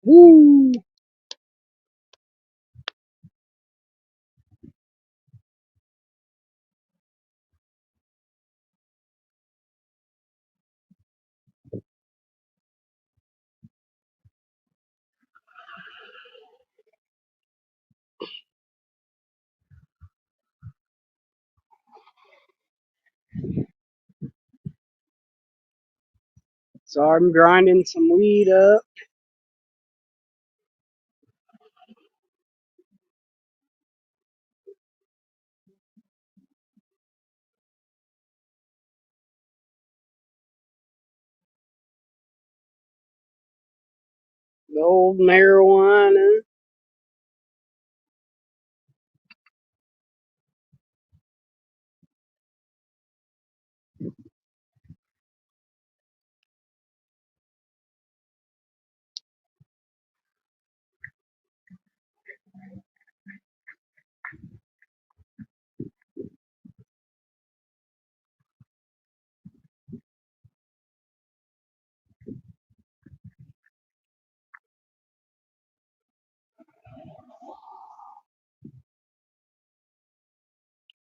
Woo! So I'm grinding some weed up. The old marijuana.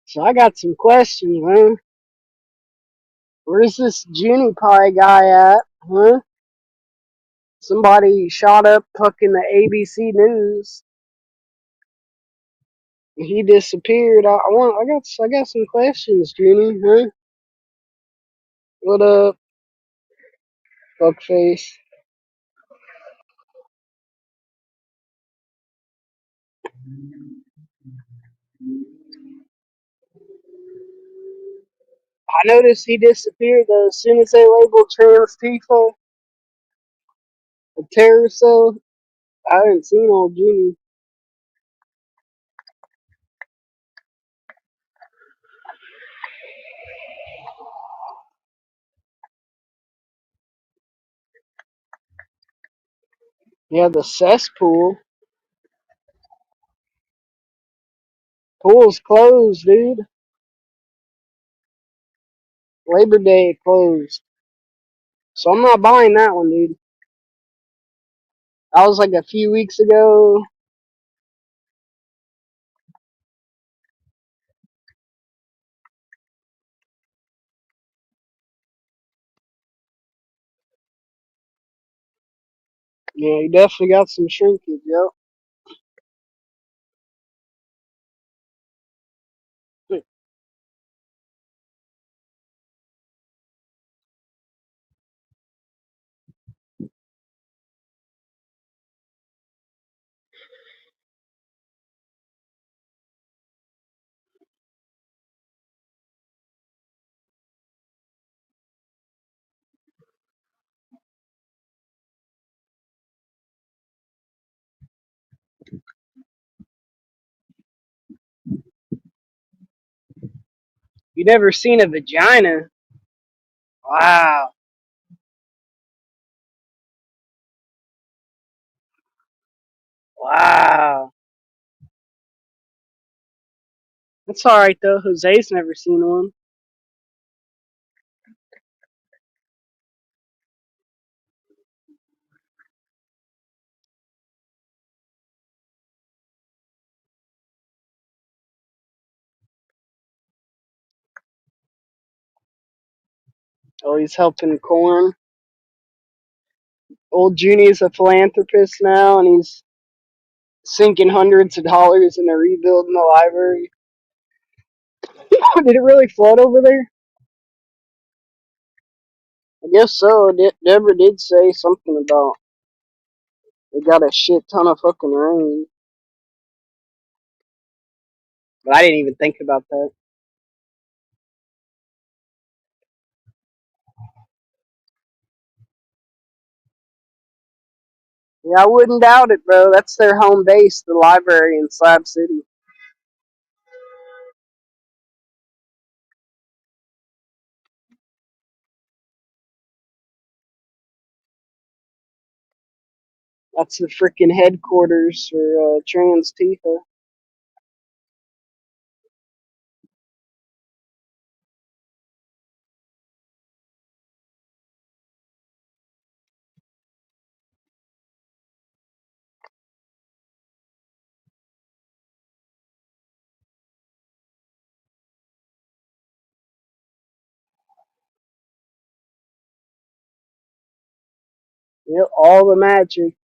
So I got some questions, man. Where's this Junie Pie guy at? Huh? Somebody shot up fucking the ABC News. He disappeared. I got some questions, Junie. Huh? What up, fuckface? I noticed he disappeared as soon as they labeled trans people a terrorist cell. I haven't seen old Junie. Yeah, the cesspool. Pool's closed, dude. Labor Day closed. So I'm not buying that one, dude. That was like a few weeks ago. Yeah, he definitely got some shrinkage, yo. You never seen a vagina? Wow. Wow. That's alright though. Jose's never seen one. Oh, he's helping corn. Old Junie's a philanthropist now, and he's sinking hundreds of dollars into rebuilding the library. Did it really flood over there? I guess so. Deborah did say something about it got a shit ton of fucking rain. But I didn't even think about that. Yeah, I wouldn't doubt it, bro. That's their home base, the library in Slab City. That's the freaking headquarters for Trans Tifa. Yep, all the magic.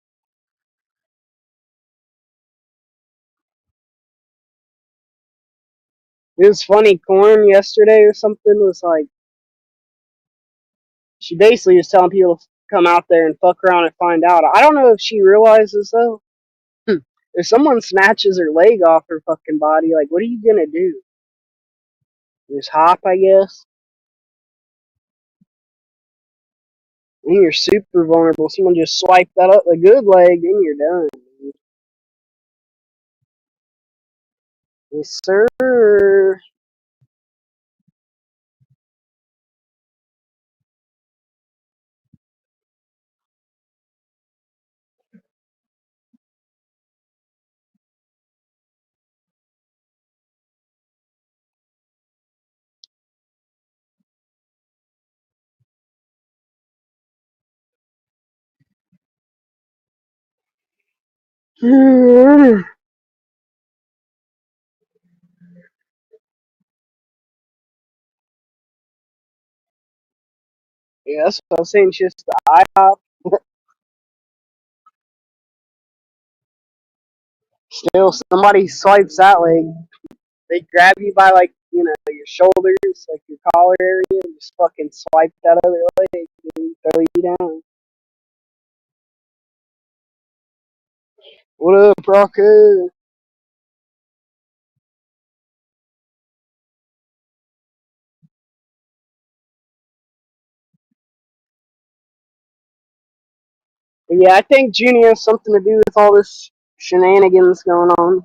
It was funny. Corn yesterday or something was like, she basically was telling people to come out there and fuck around and find out. I don't know if she realizes though. If someone snatches her leg off her fucking body, like, what are you gonna do? Just hop, I guess. And you're super vulnerable. Someone just swiped that up a good leg, and you're done. Yes, sir. Yeah, that's what I was saying. It's just the IHOP. Still, somebody swipes that leg. They grab you by, like, your shoulders, like your collar area, and just fucking swipe that other leg, dude. Throw you down. What up, Rocco? But yeah, I think Junior has something to do with all this shenanigans going on.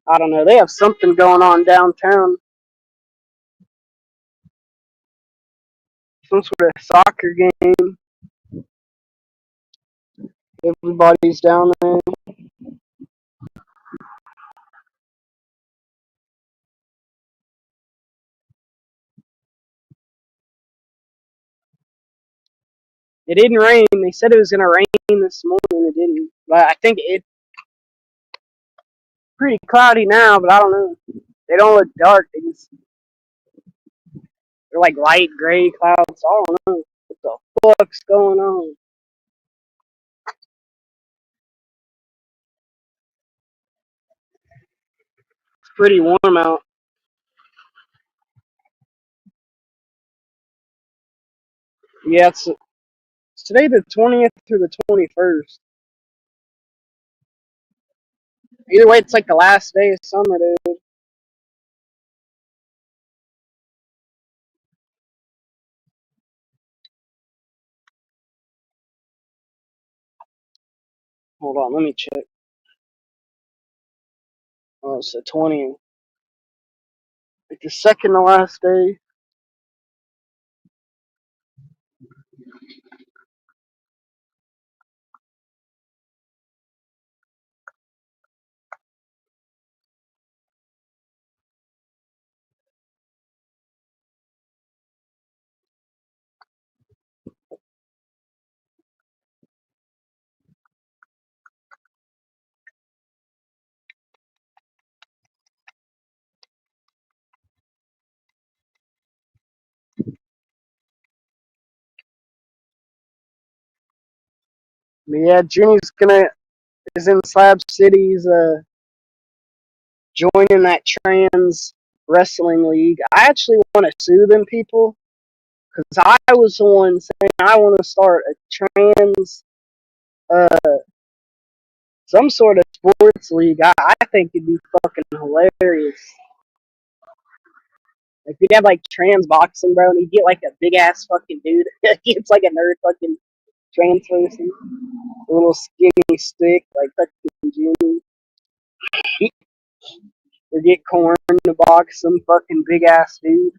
I don't know. They have something going on downtown. Some sort of soccer game. Everybody's down there. It didn't rain. They said it was gonna rain this morning. It didn't. But I think it's pretty cloudy now. But I don't know. They don't look dark. They're like light gray clouds. I don't know what the fuck's going on. It's pretty warm out. Yeah, it's today the 20th through the 21st. Either way, it's like the last day of summer, dude. Hold on, let me check. Oh, it's the 20th. Like the second to last day. But yeah, Jenny's is in Slab City's joining that trans wrestling league. I actually want to sue them people because I was the one saying I want to start a trans Some sort of sports league. I think it'd be fucking hilarious. Like we'd have like trans boxing, bro, and you get like a big ass fucking dude. It's like a nerd fucking trans person, a little skinny stick, like fucking Jimmy. Or get corn to box some fucking big ass dude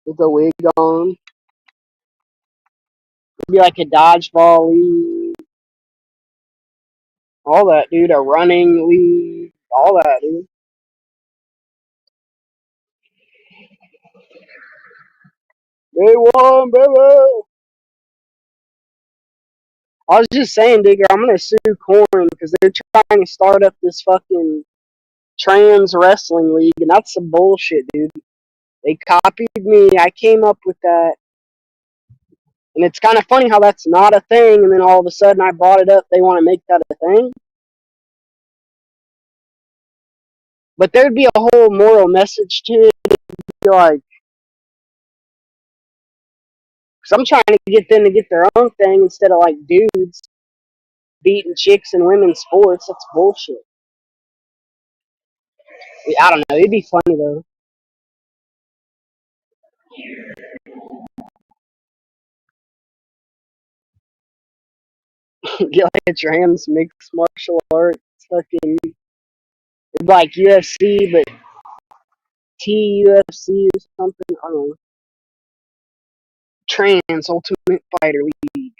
with a wig on. It'd be like a dodgeball league, all that, dude. A running league, all that, dude. They won, baby. I was just saying, Digger, I'm gonna sue Corn because they're trying to start up this fucking trans wrestling league, and that's some bullshit, dude. They copied me. I came up with that, and it's kind of funny how that's not a thing, and then all of a sudden I brought it up. They want to make that a thing, but there'd be a whole moral message to it. Like, cause I'm trying to get them to get their own thing instead of like dudes beating chicks in women's sports. That's bullshit. I don't know. It'd be funny though. Get like a trans mixed martial arts fucking like UFC, but TUFC or something. I don't know. Trans Ultimate Fighter League.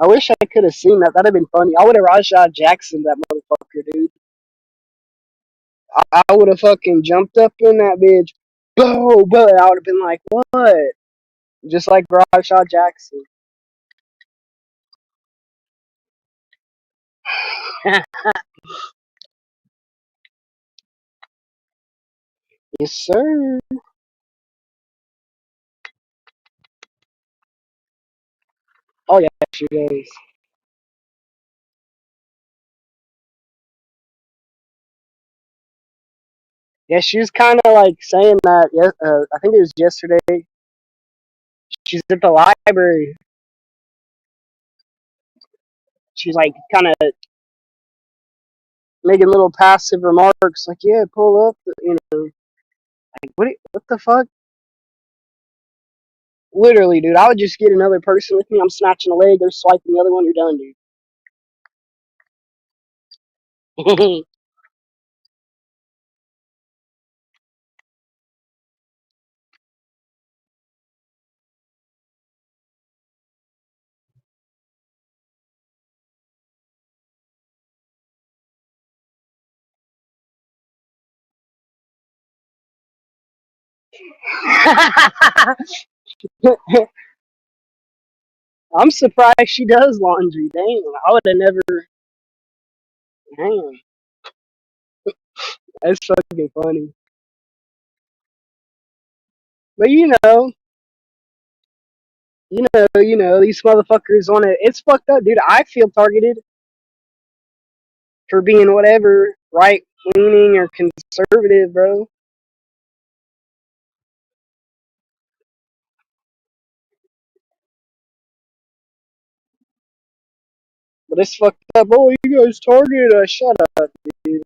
I wish I could have seen that. That'd have been funny. I would have Rajah Jackson that motherfucker, dude. I would have fucking jumped up in that bitch. Boom, boom. I would have been like, what? Just like Rajah Jackson. Yes, sir. Oh, yeah, she does. Yeah, she was kind of like saying that. Yeah, I think it was yesterday. She's at the library. She's like kind of making little passive remarks, like, "Yeah, pull up," like what the fuck? Literally, dude. I would just get another person with me. I'm snatching a leg. They're swiping the other one. You're done, dude. I'm surprised she does laundry. Damn, I would have never. Damn, that's fucking funny. But these motherfuckers on it. It's fucked up, dude. I feel targeted for being whatever right leaning or conservative, bro. But it's fucked up. Oh, you guys targeted us. Shut up, dude.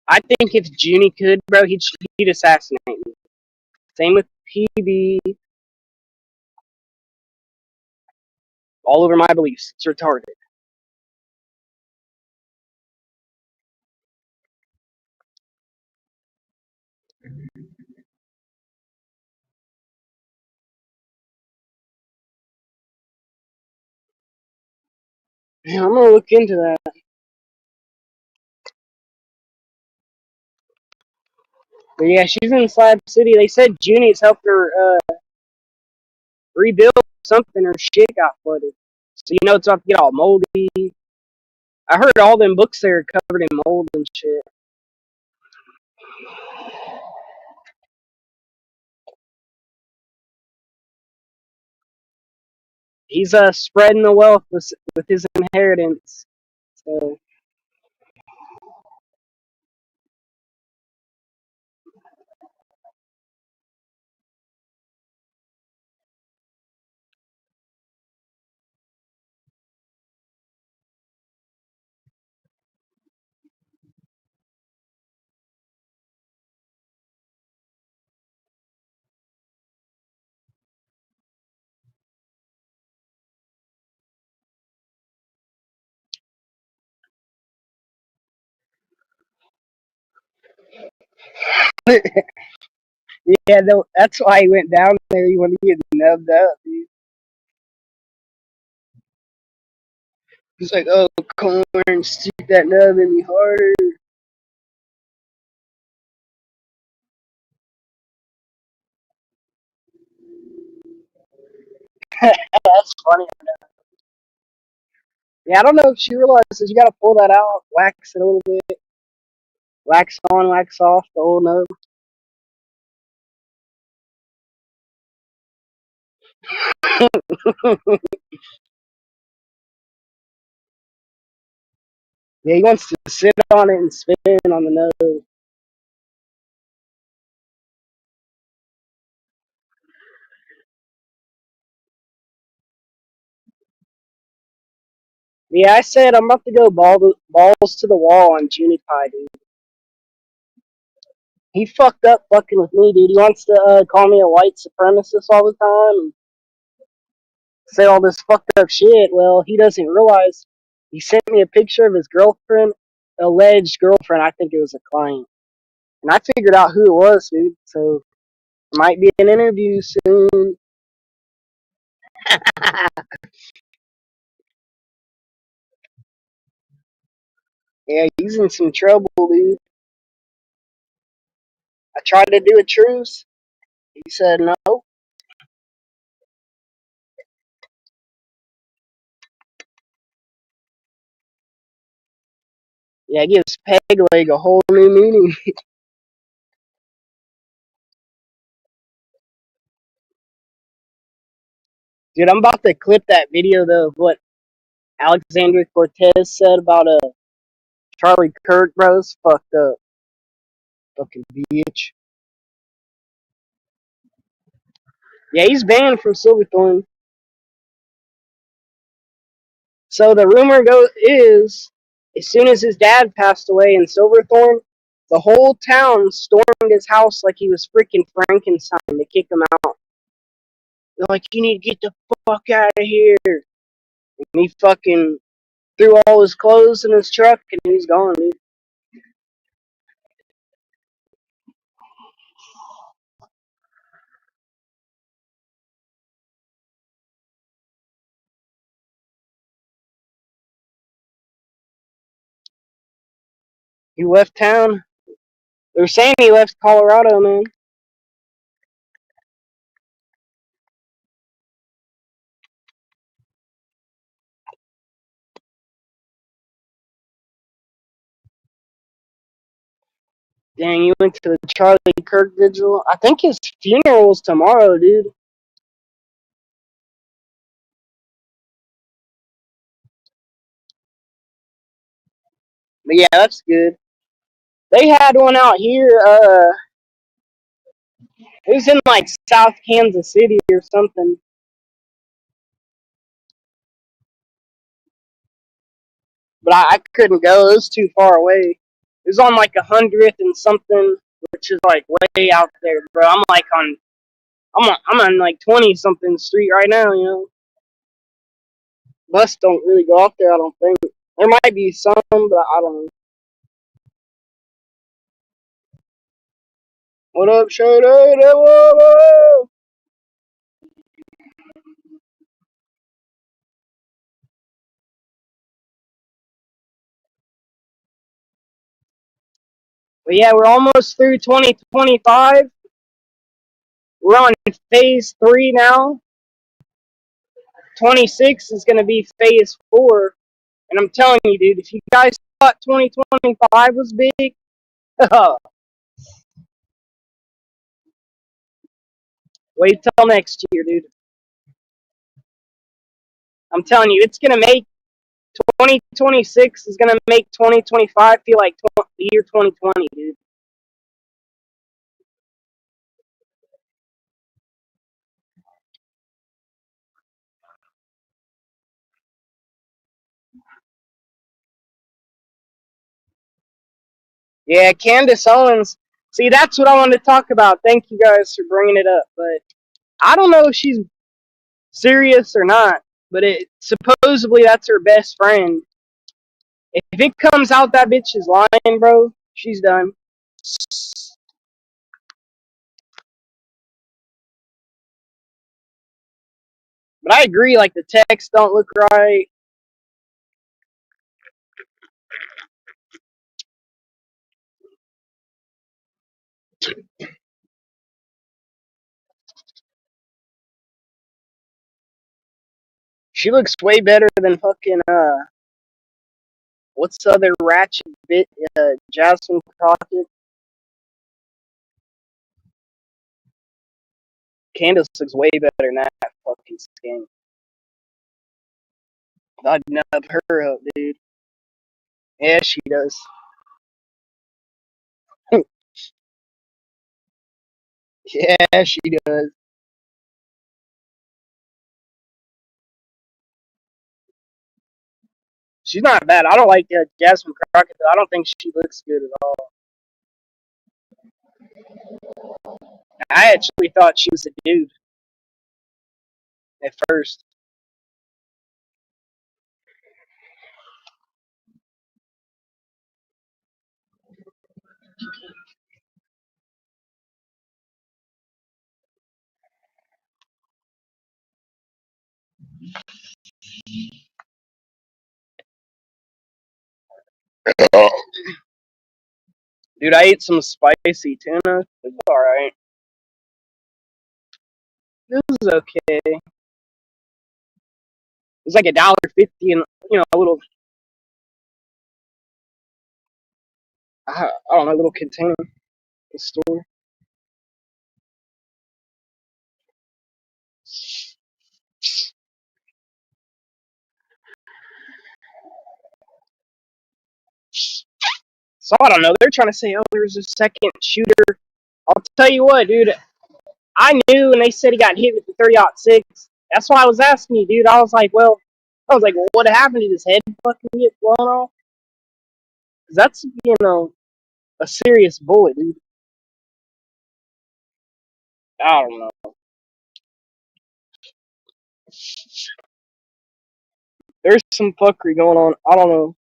I think if Junie could, bro, he'd assassinate me. Same with PB. All over my beliefs. It's retarded. Man, I'm gonna look into that. But yeah, she's in Slab City. They said Junie's helped her rebuild something. Her shit got flooded. So it's about to get all moldy. I heard all them books there are covered in mold and shit. He's spreading the wealth with his inheritance. So Yeah, no, that's why he went down there. He wanted to get nubbed up, dude. He's like, oh, corn, stick that nub in me harder. That's funny. Yeah, I don't know if she realizes you gotta pull that out, wax it a little bit, wax on, wax off the old nub. Yeah, he wants to sit on it and spin on the nub. Yeah, I said I'm about to go balls to the wall on Junipie, dude. He fucked up fucking with me, dude. He wants to call me a white supremacist all the time and say all this fucked up shit. Well, he doesn't realize he sent me a picture of his girlfriend, alleged girlfriend. I think it was a client. And I figured out who it was, dude. So, might be an interview soon. Yeah, he's in some trouble, dude. I tried to do a truce. He said no. Yeah, it gives peg leg a whole new meaning. Dude, I'm about to clip that video, though, of what Alexandria Cortez said about Charlie Kirk, bros. Fucked up. Fucking bitch. Yeah, he's banned from Silverthorne. So the rumor is, as soon as his dad passed away in Silverthorne, the whole town stormed his house like he was freaking Frankenstein to kick him out. They're like, you need to get the fuck out of here. And he fucking threw all his clothes in his truck and he's gone, dude. He left town. They were saying he left Colorado, man. Dang, you went to the Charlie Kirk vigil. I think his funeral's tomorrow, dude. But yeah, that's good. They had one out here. It was in like South Kansas City or something. But I couldn't go. It was too far away. It was on like 100th and something, which is like way out there, bro. I'm on like 20 something street right now. You know, bus don't really go out there. I don't think there might be some, but I don't know. What up, Shady? Whoa. But yeah, we're almost through 2025. We're on phase 3 now. 26 is going to be phase 4. And I'm telling you, dude, if you guys thought 2025 was big, wait till next year, dude. I'm telling you, it's going to make 2026 is going to make 2025 feel like the year 2020, dude. Yeah, Candace Owens. See, that's what I wanted to talk about. Thank you guys for bringing it up. But I don't know if she's serious or not. But it supposedly that's her best friend. If it comes out that bitch is lying, bro, she's done. But I agree, like the text don't look right. She looks way better than fucking what's the other ratchet bit? Jasmine Crockett. Candace looks way better than that fucking skin. I'd nub her up, dude. Yeah, she does. Yeah, she does. She's not bad. I don't like Jasmine Crockett though. I don't think she looks good at all. I actually thought she was a dude at first. Dude, I ate some spicy tuna. It's alright. It was okay. It's like $1.50 in a little I don't know, a little container at the store. So I don't know. They're trying to say, oh, there's a second shooter. I'll tell you what, dude. I knew, and they said he got hit with the 30-06. That's why I was asking you, dude. I was like, well, what happened? Did his head fucking get blown off? 'Cause that's a serious bullet, dude. I don't know. There's some fuckery going on. I don't know.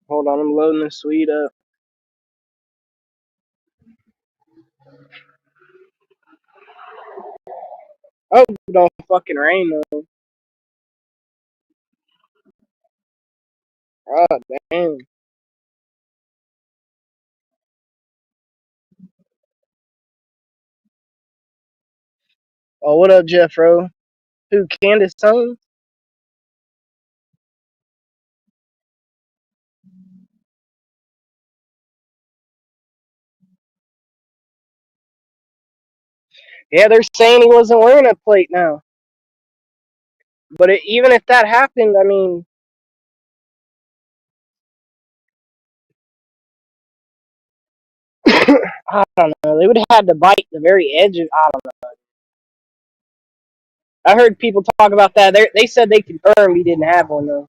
Hold on, I'm loading this suite up. Oh, it don't fucking rain though. Oh damn. Oh, what up, Jeffro? Who, Candace Owens? Yeah, they're saying he wasn't wearing a plate now. But even if that happened, I mean, I don't know. They would have had to bite the very edge of. I don't know. I heard people talk about that. They said they confirmed he didn't have one though.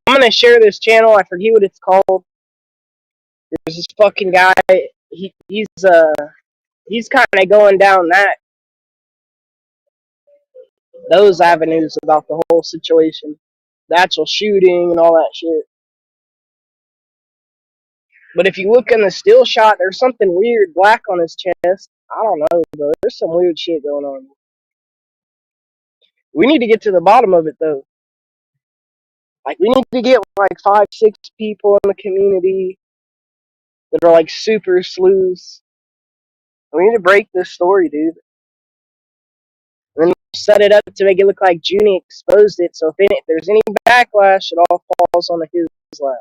I'm gonna share this channel. I forget what it's called. There's this fucking guy. He's kind of going down those avenues about the whole situation, the actual shooting and all that shit. But if you look in the still shot, there's something weird black on his chest. I don't know, bro. There's some weird shit going on. We need to get to the bottom of it though. Like we need to get like 5, 6 people in the community that are like super sleuths. We need to break this story, dude. And then set it up to make it look like Junie exposed it. So if there's any backlash, it all falls on his lap.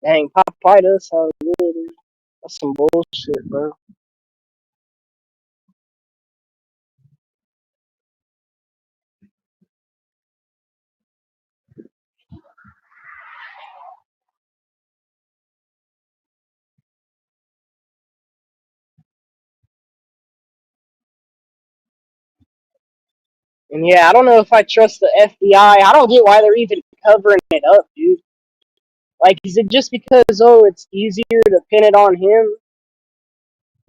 Dang, Popeye does sound good, dude. That's some bullshit, bro. And yeah, I don't know if I trust the FBI. I don't get why they're even covering it up, dude. Like, is it just because, oh, it's easier to pin it on him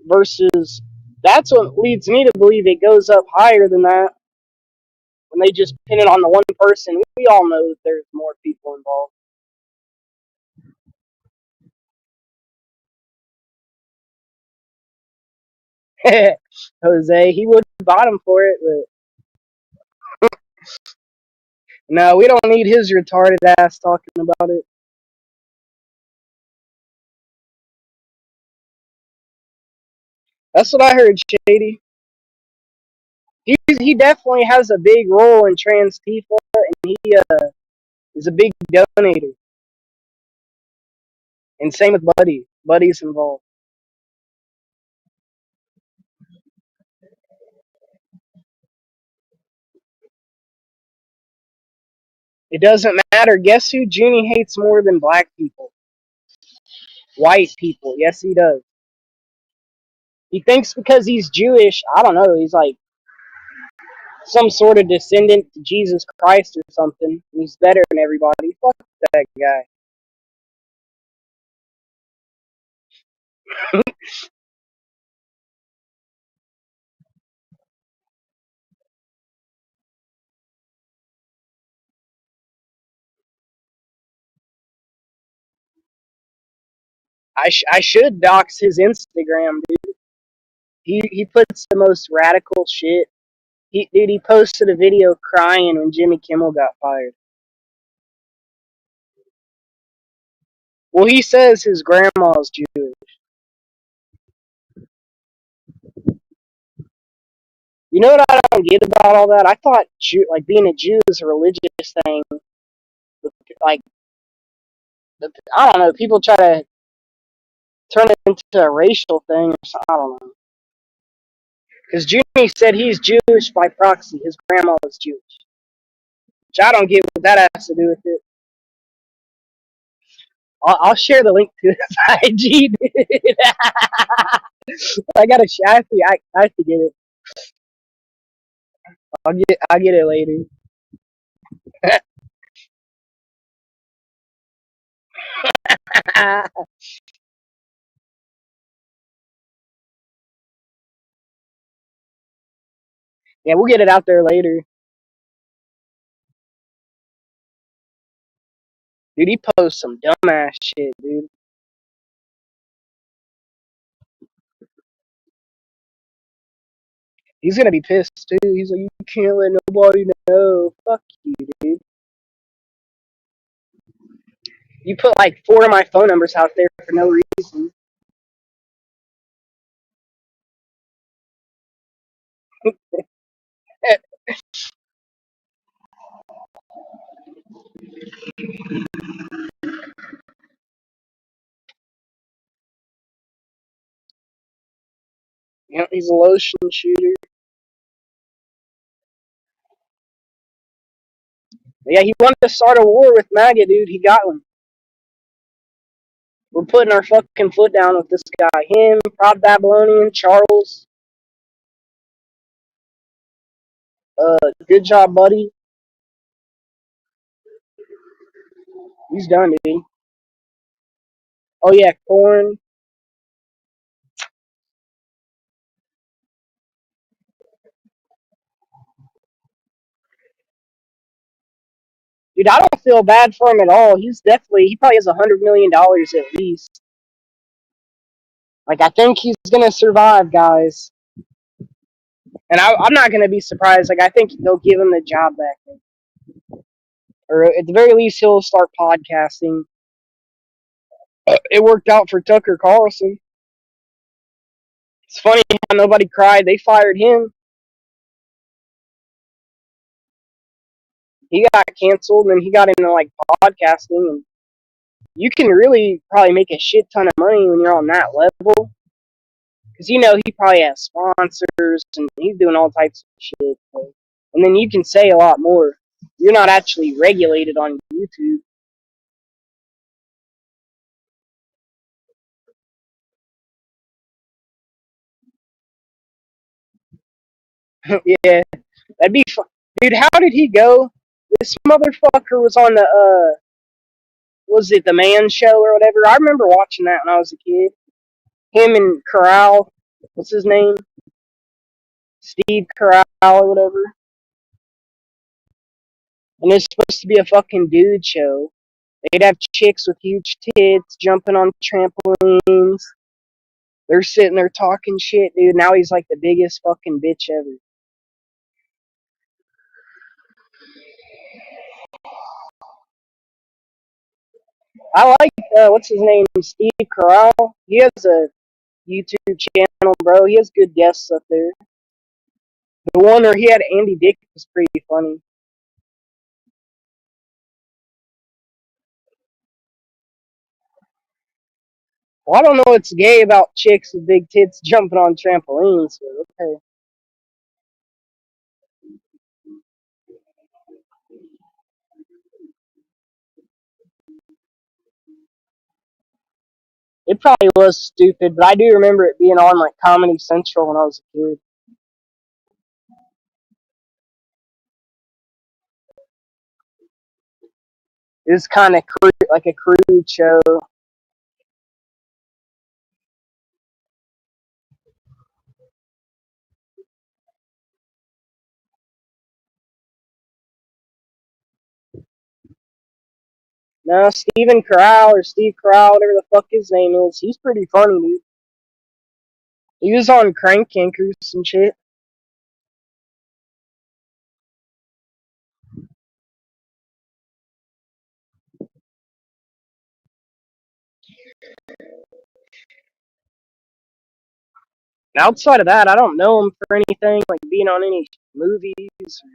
versus that's what leads me to believe it goes up higher than that when they just pin it on the one person. We all know that there's more people involved. Jose, he would have bought him for it, but no, we don't need his retarded ass talking about it. That's what I heard, Shady. He definitely has a big role in trans people, and he is a big donator. And same with Buddy. Buddy's involved. It doesn't matter. Guess who Junie hates more than black people? White people. Yes, he does. He thinks because he's Jewish, I don't know, he's like some sort of descendant to Jesus Christ or something. He's better than everybody. Fuck that guy. I should dox his Instagram, dude. He puts the most radical shit. He posted a video crying when Jimmy Kimmel got fired. Well, he says his grandma's Jewish. You know what I don't get about all that? I thought like being a Jew is a religious thing. Like I don't know, people try to turn it into a racial thing or something. I don't know. Because Jimmy said he's Jewish by proxy. His grandma was Jewish. Which I don't get what that has to do with it. I'll share the link to his IG, dude. I gotta. I have to get it. I'll get it later. Yeah, we'll get it out there later. Dude, he posts some dumbass shit, dude. He's gonna be pissed too. He's like, you can't let nobody know. Fuck you, dude. You put like four of my phone numbers out there for no reason. You know, he's a lotion shooter. Yeah, he wanted to start a war with MAGA, dude. He got one. We're putting our fucking foot down with this guy. Him, Proud Babylonian, Charles. Good job, buddy. He's done, dude. Oh yeah, Corn. Dude, I don't feel bad for him at all. He probably has $100 million at least. Like, I think he's gonna survive, guys. And I'm not gonna be surprised. Like, I think they'll give him the job back, or at the very least, he'll start podcasting. It worked out for Tucker Carlson. It's funny how nobody cried. They fired him. He got canceled, and he got into like podcasting, and you can really probably make a shit ton of money when you're on that level. Because he probably has sponsors, and he's doing all types of shit. So. And then you can say a lot more. You're not actually regulated on YouTube. Yeah, that'd be fun. Dude, how did he go? This motherfucker was on the was it the Man Show or whatever? I remember watching that when I was a kid. Him and Corral, what's his name? Steve Corral or whatever. And it's supposed to be a fucking dude show. They'd have chicks with huge tits jumping on trampolines. They're sitting there talking shit, dude. Now he's like the biggest fucking bitch ever. I like what's his name, Steve Carell. He has a YouTube channel, bro. He has good guests up there. The one where he had Andy Dick was pretty funny. Well, I don't know what's gay about chicks with big tits jumping on trampolines, but okay. It probably was stupid, but I do remember it being on like Comedy Central when I was a kid. It was kind of like a crude show. No, Steven Carell or Steve Carell, whatever the fuck his name is, he's pretty funny, dude. He was on Crank Yankers and shit. And outside of that, I don't know him for anything, like being on any movies or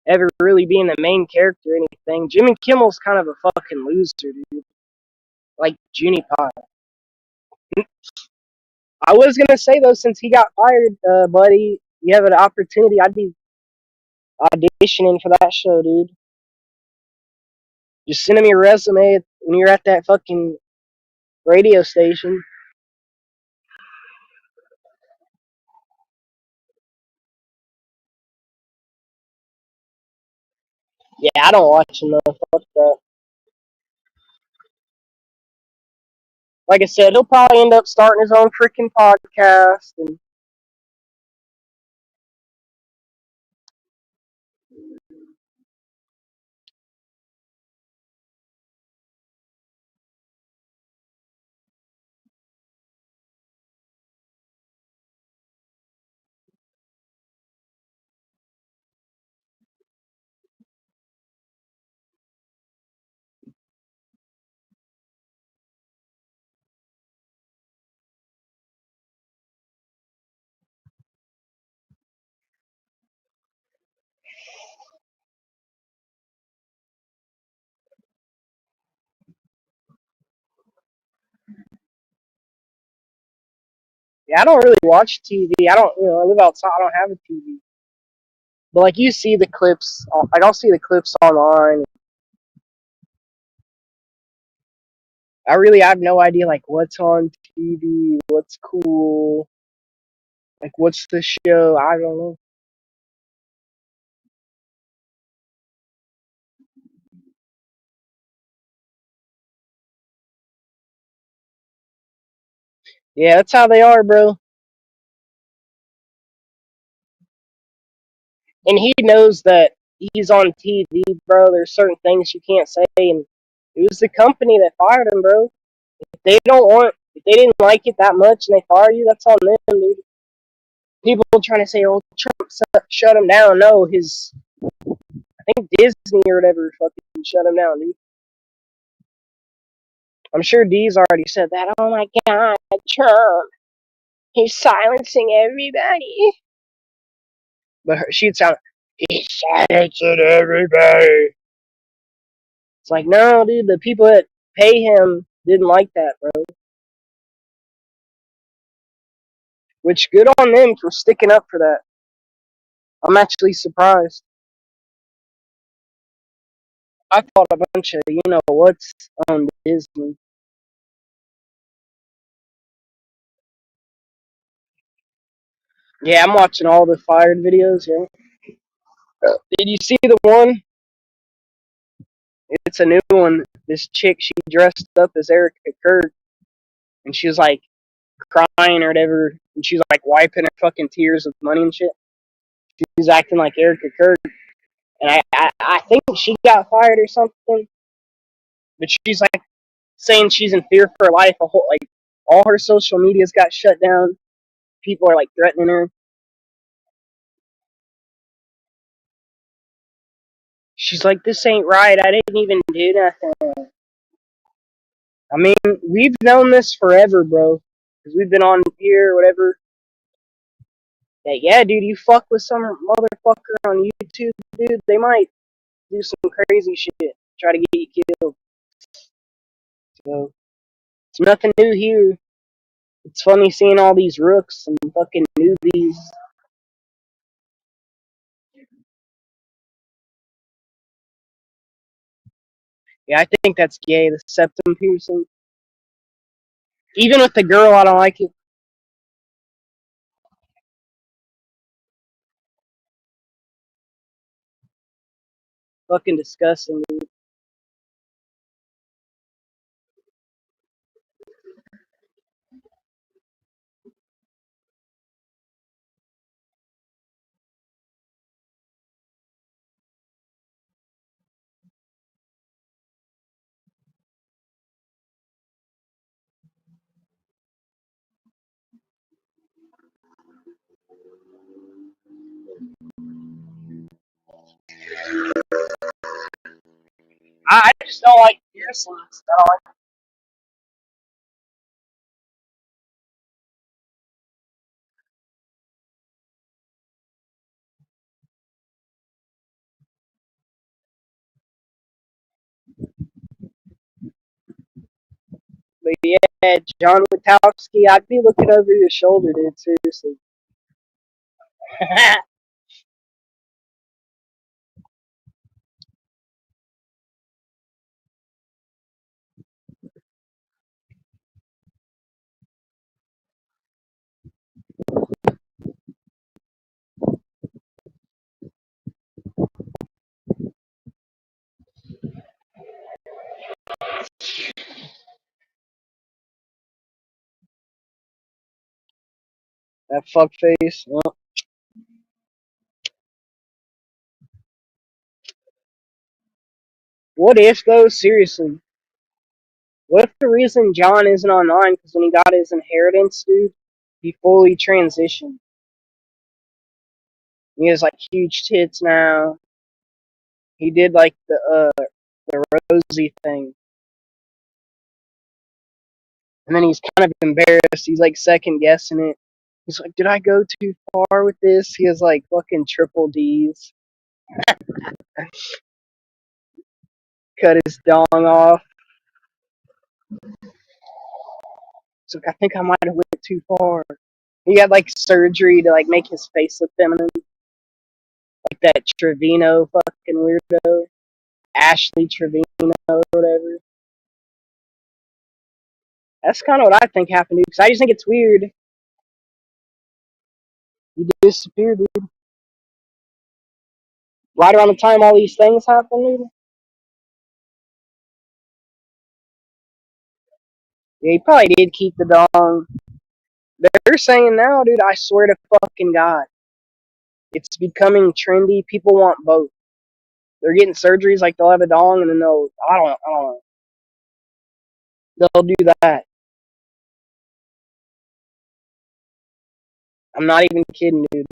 ever really being the main character or anything. Jimmy Kimmel's kind of a fucking loser, dude. Like Junie Pie. I was gonna say though, since he got fired, buddy, you have an opportunity. I'd be auditioning for that show, dude. Just send him your resume when you're at that fucking radio station. Yeah, I don't watch him though. Fuck that. Like I said, he'll probably end up starting his own freaking podcast. And yeah, I don't really watch TV. I don't, I live outside. I don't have a TV. But like you see the clips, like I'll see the clips online. I have no idea like what's on TV, what's cool, like what's the show. I don't know. Yeah, that's how they are, bro. And he knows that he's on TV, bro. There's certain things you can't say, and it was the company that fired him, bro. If they didn't like it that much and they fire you, that's on them, dude. People trying to say, "Oh, Trump shut him down." No, I think Disney or whatever fucking shut him down, dude. I'm sure Dee's already said that. Oh my god, Trump, he's silencing everybody. But she'd sound, he's silencing everybody. It's like, no, dude, the people that pay him didn't like that, bro. Which good on them for sticking up for that. I'm actually surprised. I thought a bunch of what's on Disney. Yeah, I'm watching all the fired videos. Yeah, Did you see the one? It's a new one. This chick, she dressed up as Erica Kirk, and she was like crying or whatever, and she was like wiping her fucking tears with money and shit. She was acting like Erica Kirk, and I think she got fired or something. But she's like saying she's in fear for her life. A whole like all her social media's got shut down. People are like threatening her. She's like, "This ain't right. I didn't even do nothing." I mean, we've known this forever, bro, because we've been on here or whatever. That yeah, dude, you fuck with some motherfucker on YouTube, dude, they might do some crazy shit, try to get you killed. So it's nothing new here. It's funny seeing all these rooks and fucking newbies. Yeah, I think that's gay, the septum piercing. Even with the girl, I don't like it. Fucking disgusting, dude. I just don't like piercings. I don't like. But yeah, John Witowski, I'd be looking over your shoulder, dude. Seriously. That fuck face. Well, what if though? Seriously, what if the reason John isn't online because when he got his inheritance, dude, he fully transitioned. He has like huge tits now. He did like the Rosie thing, and then he's kind of embarrassed. He's like second guessing it. He's like, "Did I go too far with this?" He has like fucking triple D's. Cut his dong off. So I think I might have went too far. He had like surgery to like make his face look feminine, like that Trevino fucking weirdo, Ashley Trevino or whatever. That's kind of what I think happened, because I just think it's weird. He disappeared, dude. Right around the time all these things happened, dude. Yeah, he probably did keep the dong. They're saying now, dude, I swear to fucking God, it's becoming trendy. People want both. They're getting surgeries like they'll have a dong and then I don't know. They'll do that. I'm not even kidding, dude.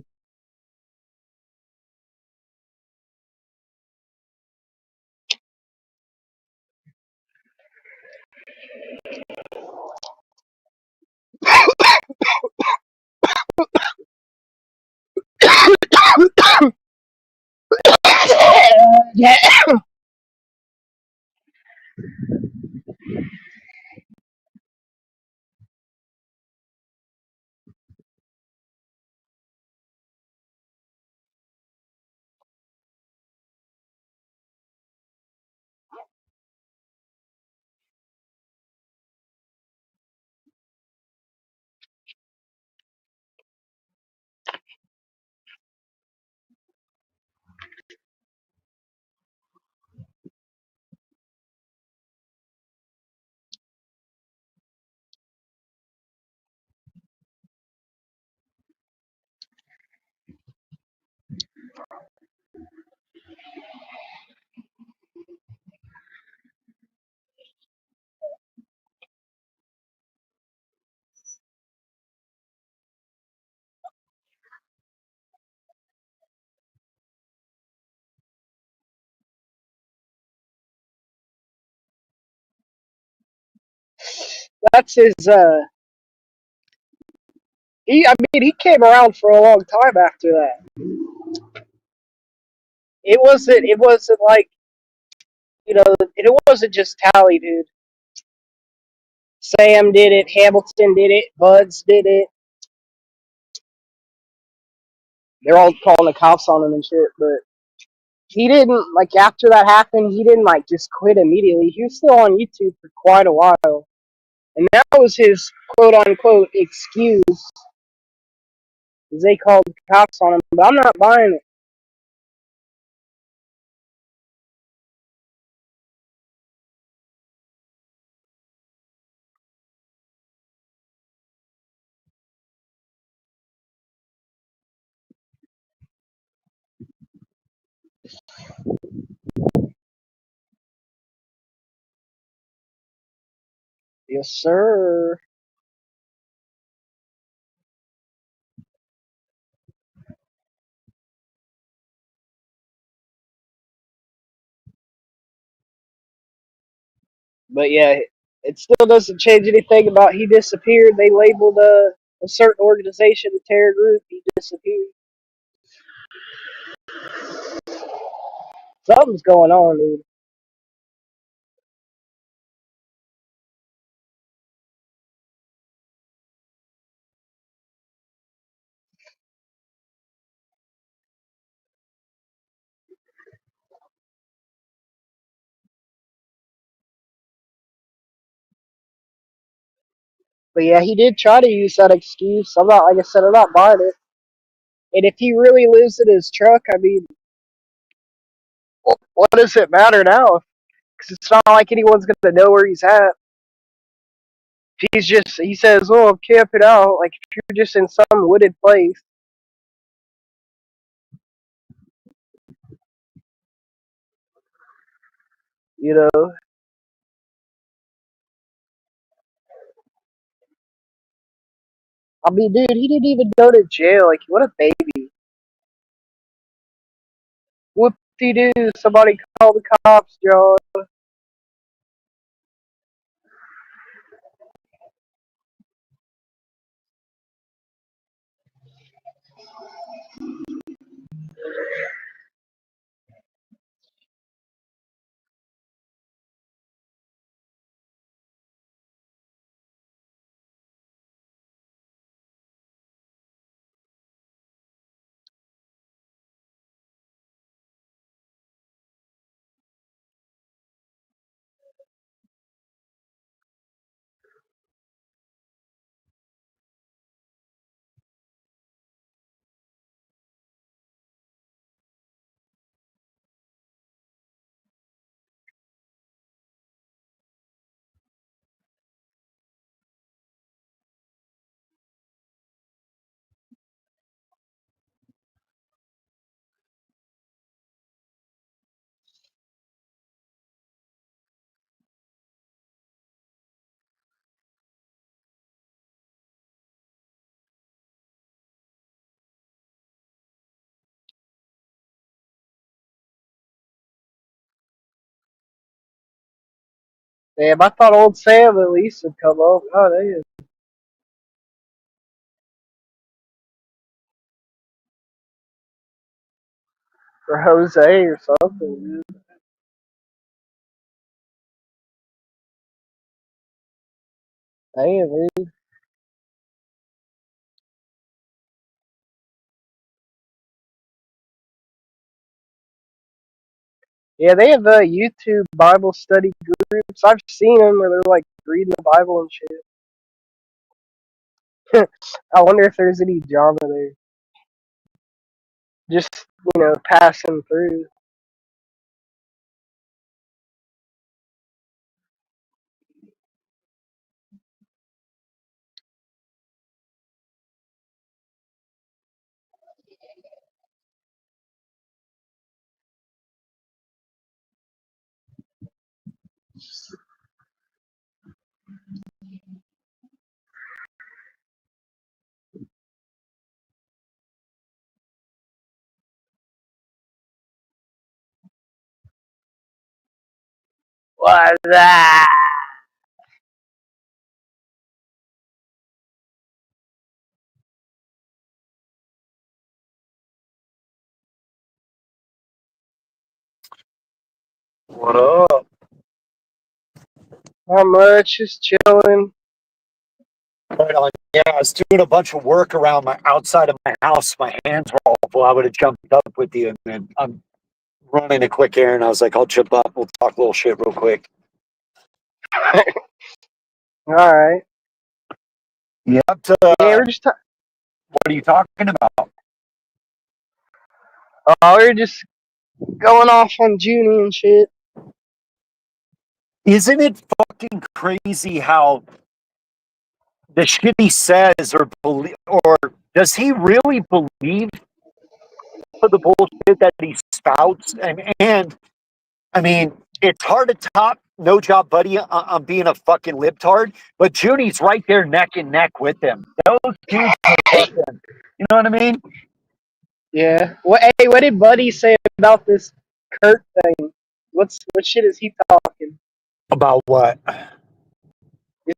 Yeah. that's his. I mean, he came around for a long time after that. It wasn't like it wasn't just Tally, dude. Sam did it. Hamilton did it. Buds did it. They're all calling the cops on him and shit, but he didn't like after that happened. He didn't like just quit immediately. He was still on YouTube for quite a while, and that was his quote unquote excuse. Is they called the cops on him, but I'm not buying it. Yes, sir. But yeah, it still doesn't change anything about he disappeared. They labeled a certain organization a terror group. He disappeared. Something's going on, dude. But yeah, he did try to use that excuse. I'm not, like I said, I'm not buying it. And if he really lives in his truck, I mean, what does it matter now? Because it's not like anyone's gonna know where he's at. He says, "Oh, I'm camping out." Like if you're just in some wooded place, you know. I mean, dude, he didn't even go to jail. Like, what a baby. Whoop-de-doo, somebody call the cops, John. Damn, I thought old Sam at least would come up. Oh, damn. Or Jose or something. Damn, dude. Yeah, they have YouTube Bible study groups. I've seen them where they're like reading the Bible and shit. I wonder if there's any drama there. Just, passing through. What's that? What up? Not much, just chilling. Right on. Yeah, I was doing a bunch of work around my outside of my house. My hands were all full. I would have jumped up with you, and then I'm running a quick errand. I was like, I'll jump up. We'll talk a little shit real quick. All right. Yep. Yeah, we're just What are you talking about? we're just going off on Junie and shit. Isn't it fucking crazy how the shit he says or does he really believe the bullshit that he spouts? And I mean, it's hard to top No Job Buddy on being a fucking libtard, but Junie's right there neck and neck with him. Those dudes are fucking, you know what I mean? Yeah. What did Buddy say about this Kurt thing? What shit is he talking? About what?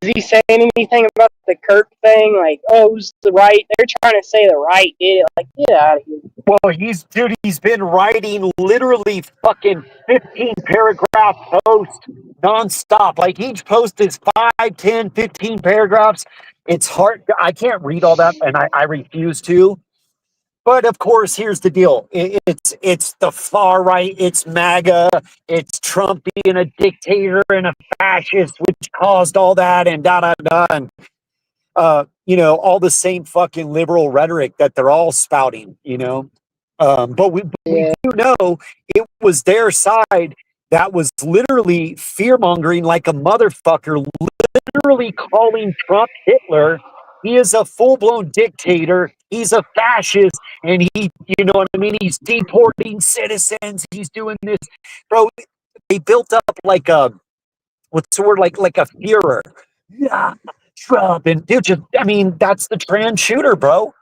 Is he saying anything about the Kurt thing? Like, oh, who's the right? They're trying to say the right did it. Like, get out of here. Well, he's been writing literally fucking 15 paragraph posts nonstop. Like each post is 5, 10, 15 paragraphs. It's hard. I can't read all that, and I refuse to. But of course, here's the deal: it's the far right, it's MAGA, it's Trump being a dictator and a fascist, which caused all that, and da da da, and all the same fucking liberal rhetoric that they're all spouting. But we Yeah. do know it was their side that was literally fear mongering like a motherfucker, literally calling Trump Hitler. He is a full blown dictator. He's a fascist, and you know what I mean? He's deporting citizens. He's doing this, bro. They built up like a what's the word? Like a Führer. Yeah, Trump and dude. I mean, that's the trans shooter, bro.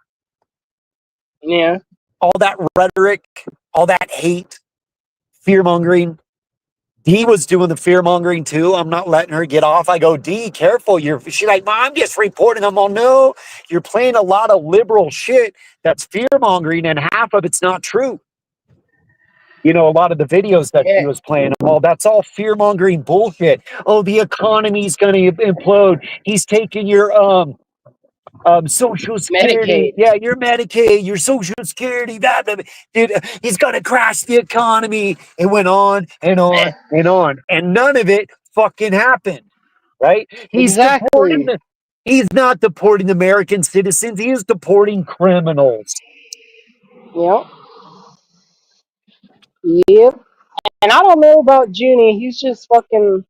Yeah. All that rhetoric, all that hate, fear mongering. D was doing the fear mongering too. I'm not letting her get off. I go, D, careful. She's like, Mom, I'm just reporting. I'm all, no, you're playing a lot of liberal shit that's fear mongering, and half of it's not true. A lot of the videos that Yeah. she was playing, that's all fear mongering bullshit. Oh, the economy's going to implode. He's taking your Social Security. Medicaid. Yeah, your Medicaid, your Social Security. Dude, he's going to crash the economy. It went on and on and on, and none of it fucking happened. Right? Exactly. He's not deporting American citizens. He is deporting criminals. Yep. Yep. And I don't know about Junie. He's just fucking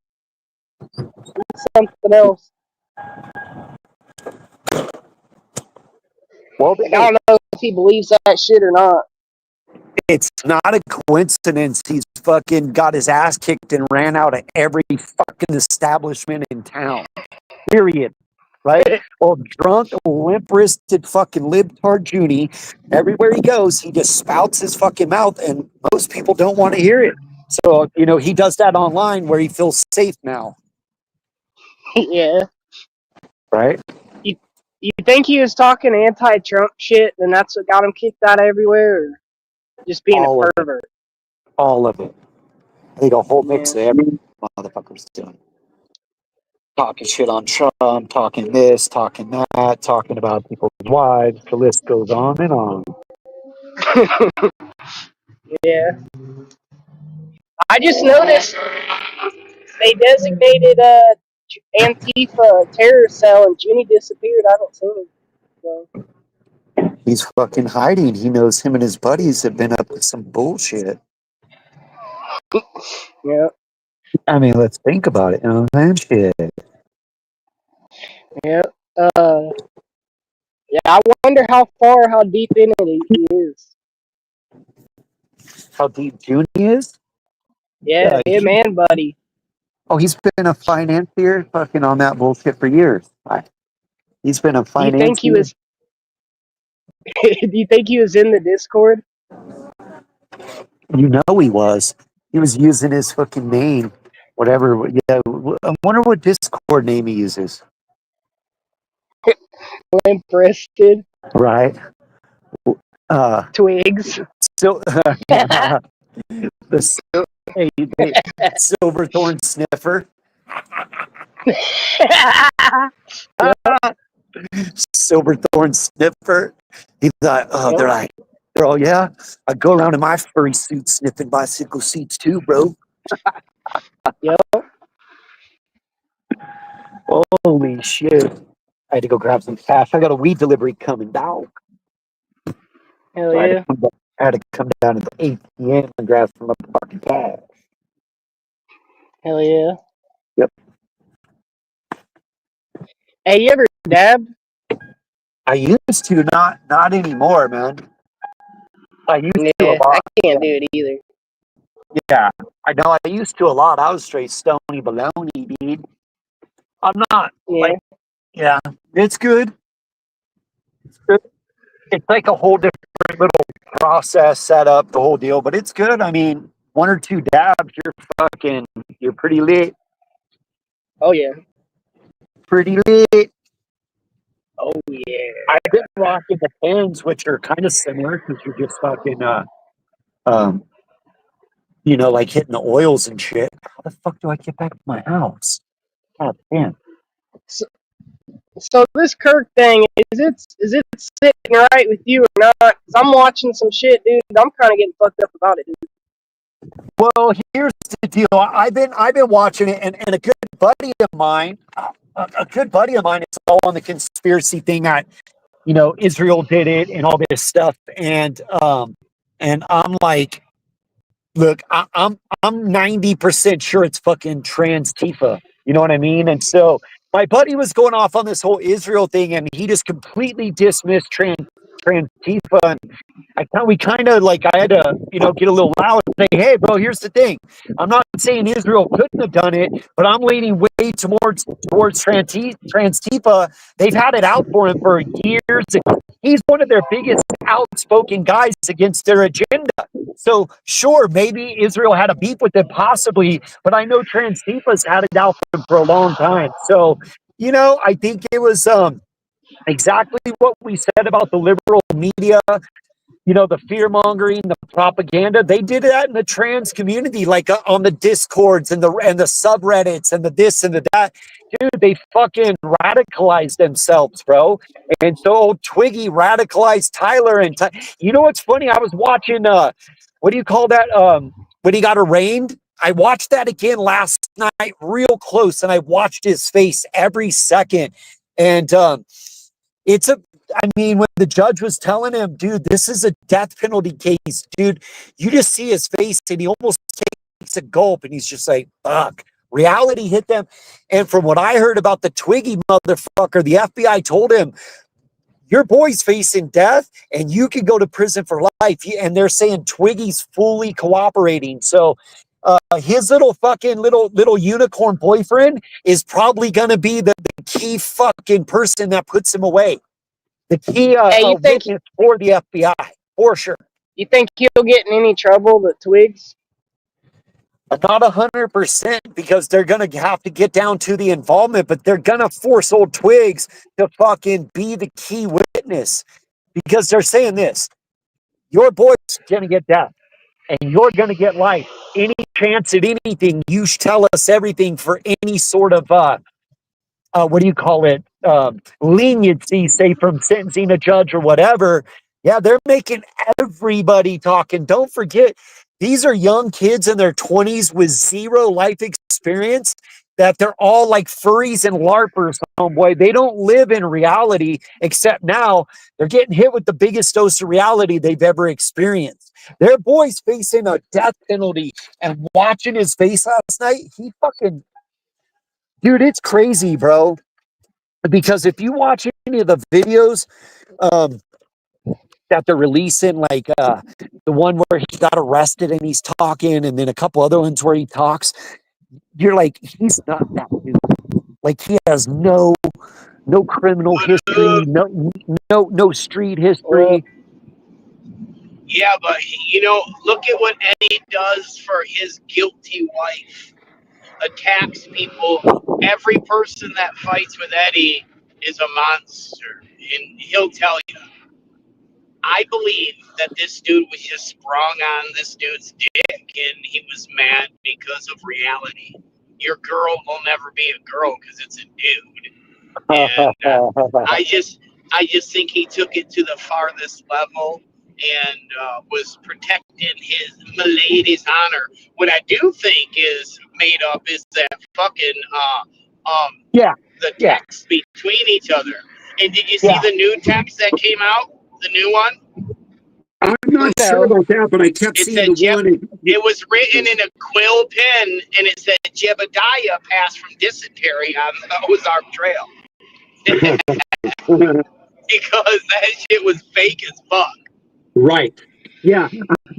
something else. Well, Like, I don't know if he believes that shit or not. it's not a coincidence he's fucking got his ass kicked and ran out of every fucking establishment in town. Period. Right? Well, drunk, limp-wristed fucking libtard Junie, everywhere he goes, he just spouts his fucking mouth, and most people don't want to hear it. So, he does that online where he feels safe now. Yeah. Right? You think he was talking anti-Trump shit, and that's what got him kicked out everywhere, or just being All a of it. pervert? All of it. I think a whole mix Yeah. of every motherfucker's doing. Talking shit on Trump, talking this, talking that, talking about people's wives. The list goes on and on. Yeah. I just noticed they designated Antifa a terror cell, and Junie disappeared. I don't see him. So. He's fucking hiding. He knows him and his buddies have been up to some bullshit. Yeah. I mean, let's think about it. That shit. Yeah. Yeah. I wonder how deep in it he is. How deep Junie is? Yeah, him and Buddy. He's been a financier fucking on that bullshit for years. He's been a Do you think he financier. was? Do you think he was in the Discord? You know he was. He was using his fucking name. Whatever. Yeah. I wonder what Discord name he uses. Limp-wristed. Right. Twigs. So the Hey, Silverthorn Sniffer. Silverthorn Sniffer. He's like, oh, Yep. they're all, yeah. I go around in my furry suit sniffing bicycle seats too, bro. Yep. Holy shit. I had to go grab some cash. I got a weed delivery coming down. Hell So yeah. I had to come down to the ATM and grab some fucking cash. Hell yeah. Yep. Hey, you ever dabbed? I used to, not anymore, man. I used to a Yeah, I lot. can't do it either. Yeah, I know. I used to a lot. I was straight stony baloney, dude. I'm not Yeah. like, yeah, it's good. It's good. It's like a whole different little process setup, the whole deal, but it's good. I mean, one or two dabs, you're pretty lit. Oh yeah. Pretty lit. Oh yeah. I've been rocking the pens, which are kind of similar because you're just fucking, um, like hitting the oils and shit. How the fuck do I get back to my house? God damn. So this Kirk thing, is it sitting right with you or not? Cause I'm watching some shit, dude. I'm kind of getting fucked up about it, dude. Well, here's the deal. I've been watching it, and a good buddy of mine, is all on the conspiracy thing that Israel did it and all this stuff, and I'm like, look, I'm 90% sure it's fucking trans Tifa. You know what I mean? And so my buddy was going off on this whole Israel thing, and he just completely dismissed trans Tifa. And we kind of like, I had to, get a little loud and say, hey, bro, here's the thing. I'm not saying Israel couldn't have done it, but I'm leaning way towards trans Tifa. They've had it out for him for years. He's one of their biggest outspoken guys against their agenda. So sure, maybe Israel had a beef with it, possibly, but I know trans Tifa's had it out for him for a long time. So, I think it was exactly what we said about the liberal media, the fear mongering, the propaganda. They did that in the trans community, like on the discords and the subreddits and the this and the that. Dude, they fucking radicalized themselves, bro. And so old Twiggy radicalized Tyler. And you know what's funny? I was watching what do you call that? When he got arraigned. I watched that again last night, real close, and I watched his face every second. And it's a I mean, when the judge was telling him, dude, this is a death penalty case, dude, you just see his face and he almost takes a gulp and he's just like, fuck. Reality hit them. And from what I heard about the Twiggy motherfucker, the FBI told him, your boy's facing death and you can go to prison for life. And they're saying Twiggy's fully cooperating. So his little fucking little unicorn boyfriend is probably going to be the key fucking person that puts him away. The key Hey, you think witness for the FBI, for sure. you think he'll get in any trouble, the Twigs? Not 100% because they're going to have to get down to the involvement, but they're going to force old Twigs to fucking be the key witness because they're saying this, your boy's going to get death and you're going to get life. Any chance at anything, you tell us everything for any sort of, what do you call it? Leniency, say from sentencing a judge or whatever. Yeah, they're making everybody talking. Don't forget, these are young kids in their 20s with zero life experience, that they're all like furries and LARPers, homeboy. They don't live in reality, except now they're getting hit with the biggest dose of reality they've ever experienced. Their boy's facing a death penalty, and watching his face last night, he fucking, dude, it's crazy, bro. Because if you watch any of the videos that they're releasing, like the one where he got arrested and he's talking, and then a couple other ones where he talks, you're like, he's not that dude. Like he has no criminal history, no street history. Yeah, but look at what Eddie does for his guilty wife. Attacks people. Every person that fights with Eddie is a monster, and he'll tell you. I believe that this dude was just sprung on this dude's dick, and he was mad because of reality. Your girl will never be a girl because it's a dude, and I just think he took it to the farthest level and was protecting his milady's honor. What I do think is made up is that fucking Yeah. the Yeah. text between each other. And did you see Yeah. the new text that came out? The new one? I'm not sure about that, but I kept It seeing said the one. it was written in a quill pen, and it said Jebediah passed from dysentery on the Ozark Trail. Because that shit was fake as fuck. Right. Yeah.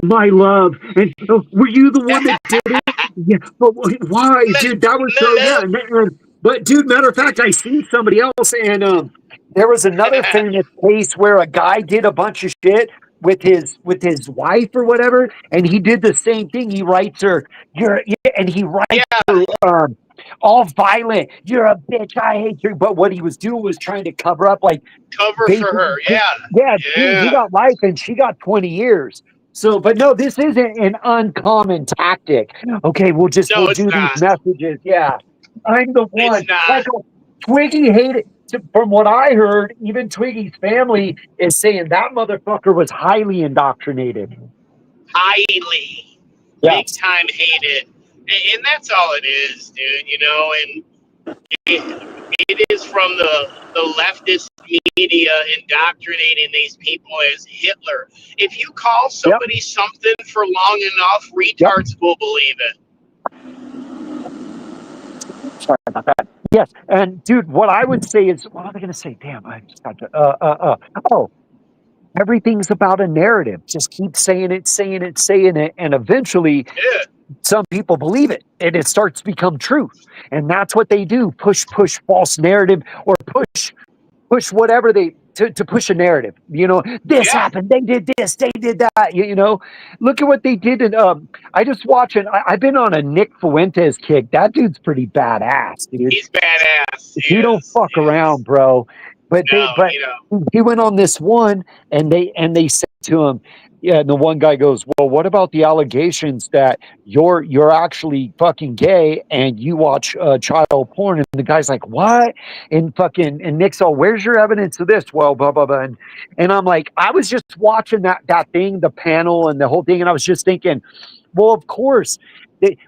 My love. And were you the one that did it? Yeah. But why, dude? That was so. Yeah. But dude, matter of fact, I seen somebody else, and there was another famous case where a guy did a bunch of shit with his wife or whatever, and he did the same thing. He writes her, and he writes her, all violent. You're a bitch. I hate you. But what he was doing was trying to cover up, like, Cover for her. Yeah, he got life and she got 20 years. So, but no, this isn't an uncommon tactic. Okay, we'll do these messages. Yeah, I'm the one. It's not. Like, Twiggy hated. From what I heard, even Twiggy's family is saying that motherfucker was highly indoctrinated. Highly. Yes. Big time hated. And that's all it is, dude, you know, and it is from the leftist media indoctrinating these people as Hitler. If you call somebody something for long enough, retards will believe it. Sorry about that. Yes, and dude, what I would say is, what am I going to say? Damn, I just got to. Everything's about a narrative. Just keep saying it, and eventually, some people believe it, and it starts to become truth. And that's what they do: push false narrative, or push whatever to push a narrative. You know, this happened, they did this, they did that. You know, look at what they did. And I just watching. I've been on a Nick Fuentes kick. That dude's pretty badass, dude. He's badass. He don't fuck around, bro. But he went on this one, and they said to him, yeah. And the one guy goes, well, what about the allegations that you're actually fucking gay and you watch child porn? And the guy's like, what? And Nick's all, where's your evidence of this? Well, blah blah blah. And I'm like, I was just watching that thing, the panel and the whole thing, and I was just thinking, well, of course,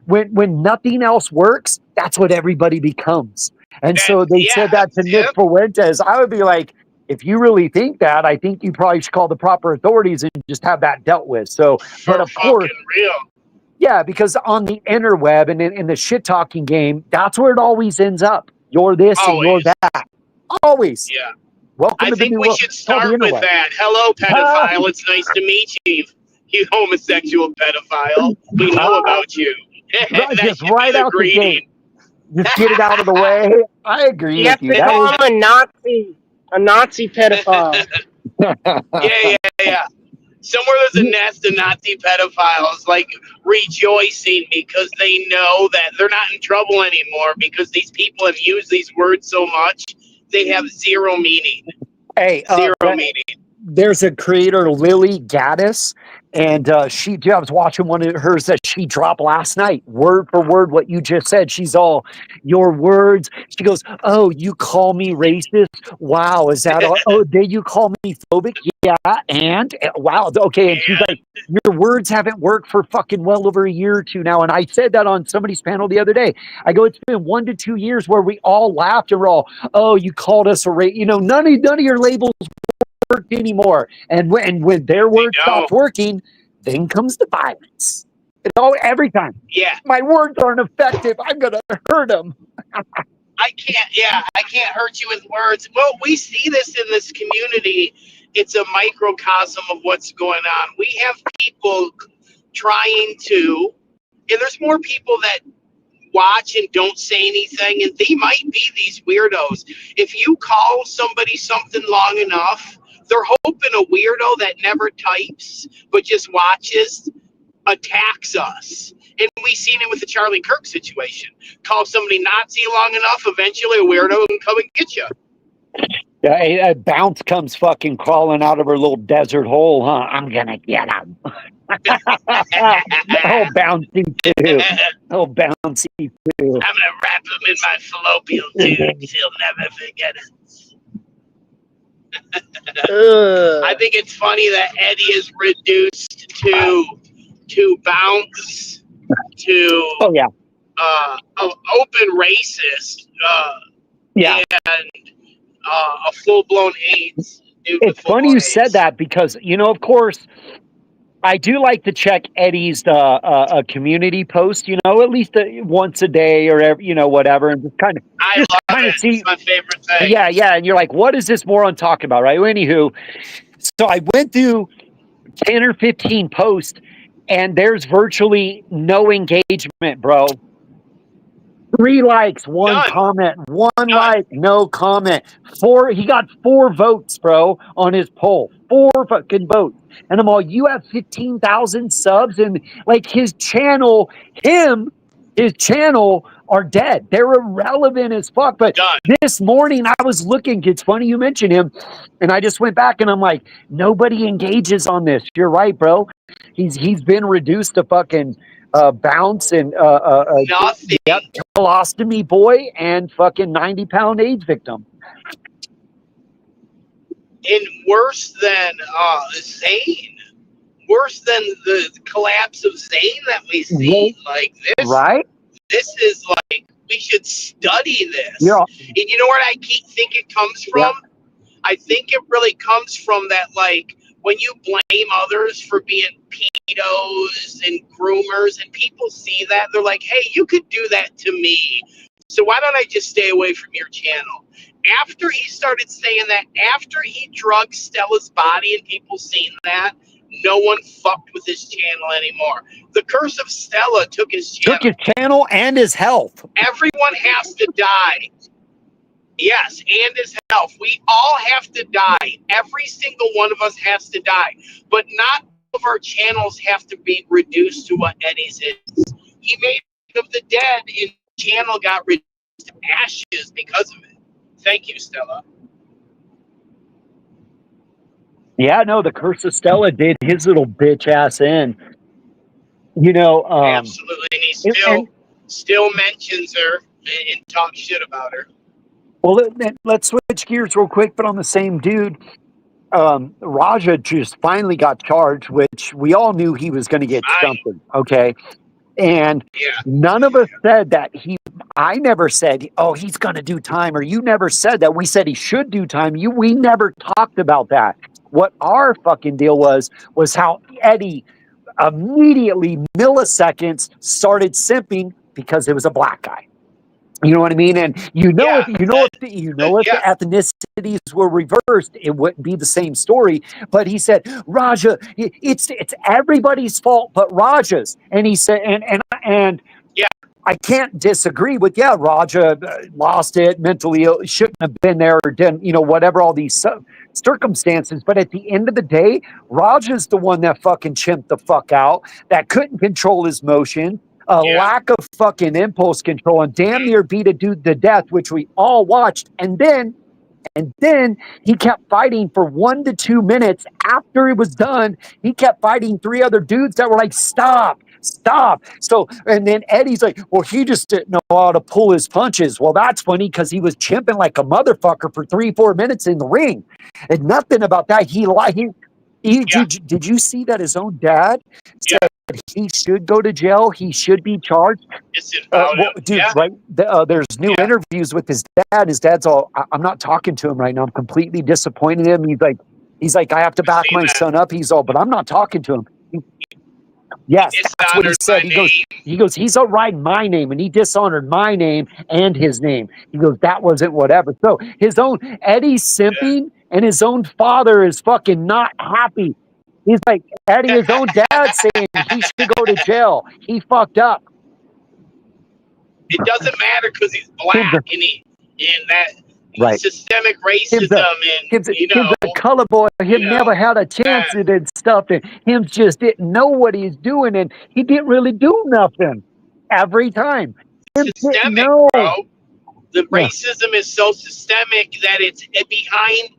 when nothing else works, that's what everybody becomes. And so they said that to Nick Fuentes. I would be like, if you really think that, I think you probably should call the proper authorities and just have that dealt with. So, but of course, real. Yeah, because on the interweb and in the shit talking game, that's where it always ends up. You're this and you're that. Always. Yeah. Welcome I to think the we should start with that. Hello, pedophile. It's nice to meet you. You homosexual pedophile. We know about you. Just right out the gate. Just get it out of the way. I agree with you. They call him a Nazi pedophile. Yeah. Somewhere there's a nest of Nazi pedophiles, like, rejoicing because they know that they're not in trouble anymore because these people have used these words so much, they have zero meaning. Hey, zero meaning. There's a creator, Lily Gaddis, and I was watching one of hers that she dropped last night, word for word what you just said. She's all, your words. She goes, oh, you call me racist? Wow, is that all? Oh, did you call me phobic? Yeah, and wow, okay. And she's like, your words haven't worked for fucking well over a year or two now. And I said that on somebody's panel the other day. I go, it's been 1 to 2 years where we all laughed and we're all, oh, you called us a race. You know, none of your labels work anymore. And when their word stops working, then comes the violence. Every time. Yeah. My words aren't effective. I'm gonna hurt them. I can't hurt you with words. Well, we see this in this community. It's a microcosm of what's going on. We have people trying to, and there's more people that watch and don't say anything, and they might be these weirdos. If you call somebody something long enough, they're hoping a weirdo that never types but just watches attacks us. And we've seen it with the Charlie Kirk situation. Call somebody Nazi long enough, eventually a weirdo can come and get you. Yeah, a bounce comes fucking crawling out of her little desert hole, huh? I'm gonna get him. Oh, bouncy too. Oh, bouncy too. I'm gonna wrap him in my fallopian tubes. He'll never forget it. I think it's funny that Eddie is reduced to bounce to Oh yeah, open racist yeah. and a full blown AIDS. Dude with It's funny full-blown you said AIDS. that because of course, I do like to check Eddie's community post. At least once a day or every, whatever, and just kind of I love it. see. It's my favorite thing. Yeah, and you're like, what is this moron talking about, right? Anywho, so I went through 10 or 15 posts, and there's virtually no engagement, bro. 3 likes, 1 None. comment, 1 None. like, no comment. He got 4 votes, bro, on his poll. 4 fucking votes. And I'm all, you have 15,000 subs, and like his channel are dead. They're irrelevant as fuck. But Done. this morning I was looking, it's funny you mentioned him, and I just went back and I'm like, nobody engages on this. You're right, bro. He's been reduced to fucking bounce and Nothing. yep, colostomy boy and fucking 90-pound AIDS victim. And worse than Zayn. Worse than the collapse of Zayn that we see. Like this. Right? This is like, we should study this. Yeah. And you know where I think it comes from? Yeah. I think it really comes from that, like, when you blame others for being pedos and groomers, and people see that, they're like, hey, you could do that to me, so why don't I just stay away from your channel? After he started saying that, after he drugged Stella's body and people seen that, no one fucked with his channel anymore. The curse of Stella took his channel. Took his channel and his health. Everyone has to die. Yes, and his health. We all have to die. Every single one of us has to die. But not all of our channels have to be reduced to what Eddie's is. He made of the dead, and channel got reduced to ashes because of it. Thank you, Stella. Yeah, no, the curse of Stella did his little bitch ass in. Absolutely, and he still mentions her and talks shit about her. Well, let's switch gears real quick, but on the same dude, Raja just finally got charged, which we all knew he was going to get something, okay? And none of us said that I never said, oh, he's going to do time, or you never said that. We said he should do time. We never talked about that. What our fucking deal was how Eddie immediately, milliseconds, started simping because it was a black guy. You know what I mean? And if the ethnicities were reversed, it wouldn't be the same story. But he said, Raja, it's everybody's fault but Raja's. And he said, and I can't disagree with, Raja lost it, mentally ill, shouldn't have been there, or didn't, whatever, all these circumstances. But at the end of the day, Raja's the one that fucking chimped the fuck out, that couldn't control his motion. Lack of fucking impulse control, and damn near beat a dude to death, which we all watched. And then he kept fighting for 1 to 2 minutes. After it was done, he kept fighting 3 other dudes that were like, stop. So, and then Eddie's like, well, he just didn't know how to pull his punches. Well, that's funny, because he was chimping like a motherfucker for 3-4 minutes in the ring. And nothing about that. Did you see that his own dad said he should go to jail? He should be charged. Right? There's new interviews with his dad. His dad's all, I'm not talking to him right now. I'm completely disappointed in him. He's like, I have to back my son up. He's all, but I'm not talking to him. Yes, that's what he said. He goes, he's writing my name, and he dishonored my name and his name. He goes, that wasn't whatever. So his own Eddie's simping, and his own father is fucking not happy. He's like, Eddie, his own dad saying he should go to jail. He fucked up. It doesn't matter because he's black and that systemic racism him the color boy. Never had a chance and stuff, and him just didn't know what he's doing, and he didn't really do nothing every time. Systemic, bro. The racism is so systemic that it's behind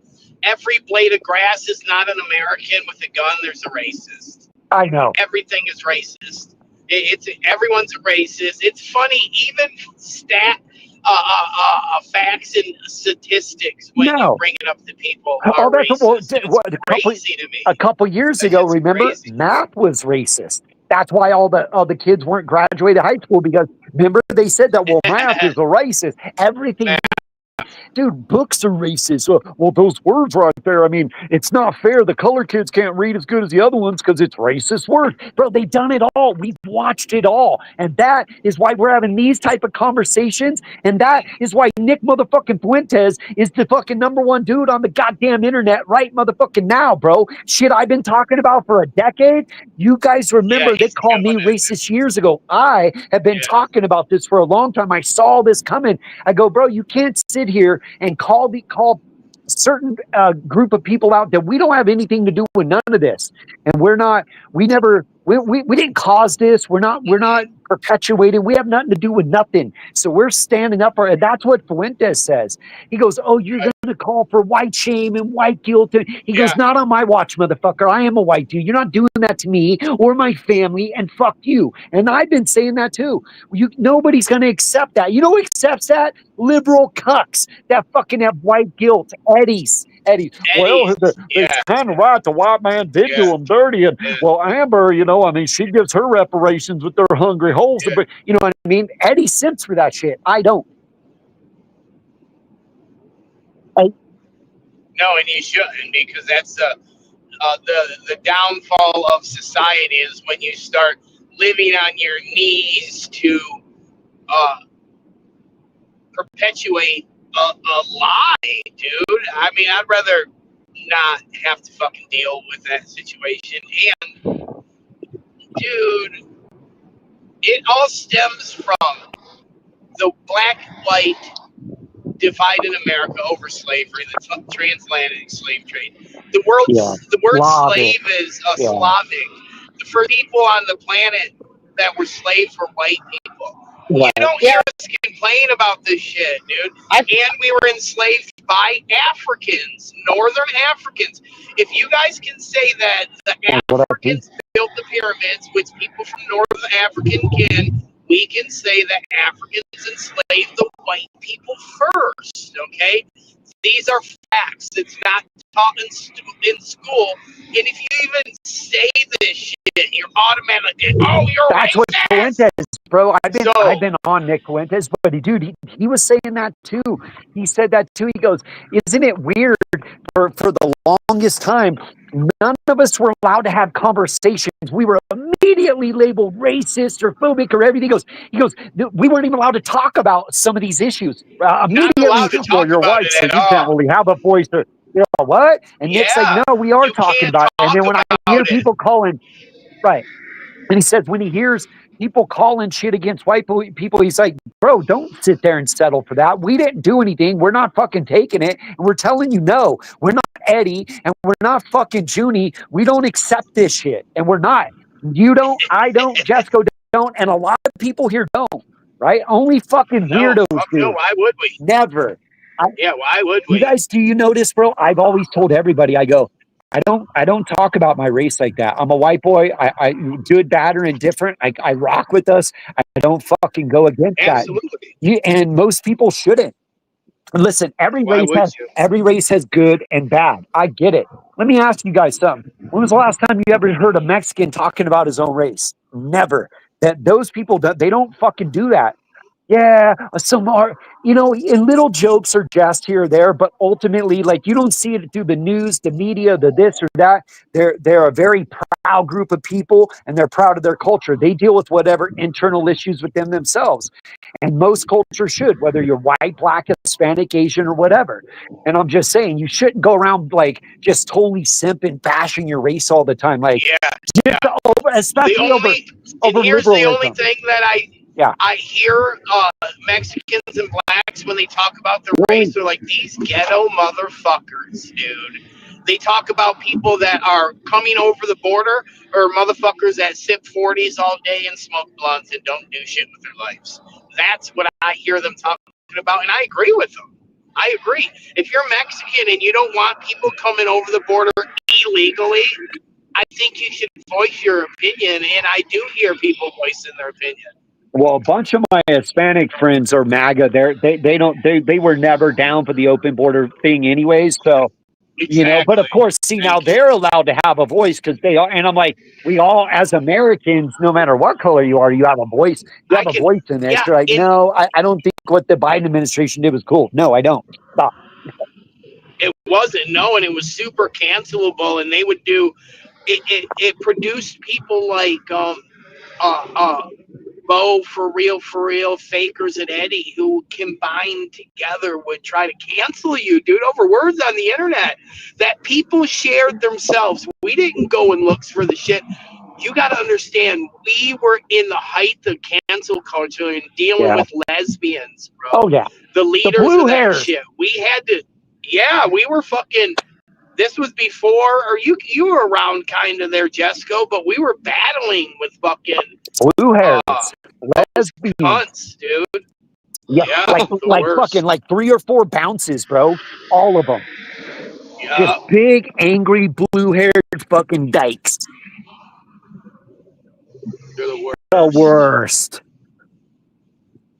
every blade of grass is not an American with a gun. There's a racist. I know. Everything is racist. It's everyone's a racist. It's funny, even facts and statistics when you bring it up to people are racist. It's crazy to me. A couple years ago, remember, math was racist. That's why all the kids weren't graduating high school, because remember they said that, well, math is a racist. Everything. Dude, books are racist. Well, those words right there, I mean, it's not fair. The color kids can't read as good as the other ones because it's racist words. Bro, they've done it all. We've watched it all. And that is why we're having these type of conversations. And that is why Nick motherfucking Fuentes is the fucking number one dude on the goddamn internet right motherfucking now, bro. Shit I've been talking about for a decade. You guys remember they called me racist years ago. I have been talking about this for a long time. I saw this coming. I go, bro, you can't sit here and call certain group of people out that we don't have anything to do with none of this, and we didn't cause this. We're not perpetuating. We have nothing to do with nothing. So we're standing up for, and that's what Fuentes says. He goes, oh, you're going to call for white shame and white guilt. And he goes, not on my watch, motherfucker. I am a white dude. You're not doing that to me or my family, and fuck you. And I've been saying that too. Nobody's going to accept that. You know who accepts that? Liberal cucks that fucking have white guilt. Eddies. Well, it's kind of right. The white man did do them dirty. And well, Amber, you know, I mean, she gives her reparations with their hungry holes. But you know what I mean? Eddie simps for that shit. I don't. No, and you shouldn't, because that's the downfall of society is when you start living on your knees to perpetuate a lie, dude. I mean, I'd rather not have to fucking deal with that situation. And, dude, it all stems from the black-white divide in America over slavery, the transatlantic slave trade. The word slave is Slavic. The first people on the planet that were slaves were white people. You don't hear us complain about this shit, dude. And we were enslaved by Africans, Northern Africans. If you guys can say that the Africans built the pyramids, which people from Northern African can, we can say that Africans enslaved the white people first, okay? These are facts. It's not taught in school. And if you even say this shit, you're automatically, oh, you're That's what Fuentes, bro. I've been on Nick Fuentes, but dude, he was saying that too. He said that too. He goes, isn't it weird for the longest time, none of us were allowed to have conversations. We were immediately labeled racist or phobic or everything. He goes, we weren't even allowed to talk about some of these issues. Immediately, well, you're white, so you can't really have a voice. Or, you know what? And Nick's like, no, we are talking about it. And then when I hear people calling, right, and he says when he hears people calling shit against white people, he's like, bro, don't sit there and settle for that. We didn't do anything. We're not fucking taking it. And we're telling you, no, we're not Eddie, and we're not fucking Junie. We don't accept this shit. And we're not. You don't, I don't, Jessica don't, and a lot of people here don't, right? Only fucking weirdos do. No, why would we? Never. Why would we? You guys, do you notice, bro? I've always told everybody, I go, I don't talk about my race like that. I'm a white boy. I good, bad, or indifferent. I rock with us. I don't fucking go against that. And most people shouldn't. Listen, every race has good and bad. I get it. Let me ask you guys something. When was the last time you ever heard a Mexican talking about his own race? Never. That those people, they don't fucking do that. Yeah, some are, you know, and little jokes are just here or there, but ultimately, like, you don't see it through the news, the media, the this or that. They're a very proud group of people, and they're proud of their culture. They deal with whatever internal issues with them themselves. And most cultures should, whether you're white, black, Hispanic, Asian, or whatever. And I'm just saying, you shouldn't go around like just totally simping, bashing your race all the time. Like, especially over here's liberalism. The only thing that I hear Mexicans and blacks when they talk about their race, they're like, these ghetto motherfuckers, dude. They talk about people that are coming over the border or motherfuckers that sip 40s all day and smoke blunts and don't do shit with their lives. That's what I hear them talk about, and I agree with them. I agree. If you're Mexican and you don't want people coming over the border illegally, I think you should voice your opinion, and I do hear people voicing their opinion. Well, a bunch of my Hispanic friends are MAGA. They were never down for the open border thing anyways. So, you know, but of course, see, now they're allowed to have a voice because they are. And I'm like, we all, as Americans, no matter what color you are, you have a voice. You have a voice in this. You're like, no, I don't think what the Biden administration did was cool. No, I don't. Stop. It wasn't, no, and it was super cancelable, and they would do it produced people like Bo for real, Fakers, and Eddie, who combined together would try to cancel you, dude, over words on the internet that people shared themselves. We didn't go and look for the shit. You got to understand, we were in the height of cancel culture and dealing with lesbians, bro. Oh, yeah. The leaders of that shit. We had to, we were fucking. This was before, or you were around kind of there, Jesco, but we were battling with fucking blue hairs, lesbians, cunts, dude. Yeah, like fucking like 3 or 4 bounces, bro. All of them. Yeah. Just big, angry, blue-haired fucking dykes. They're the worst. The worst.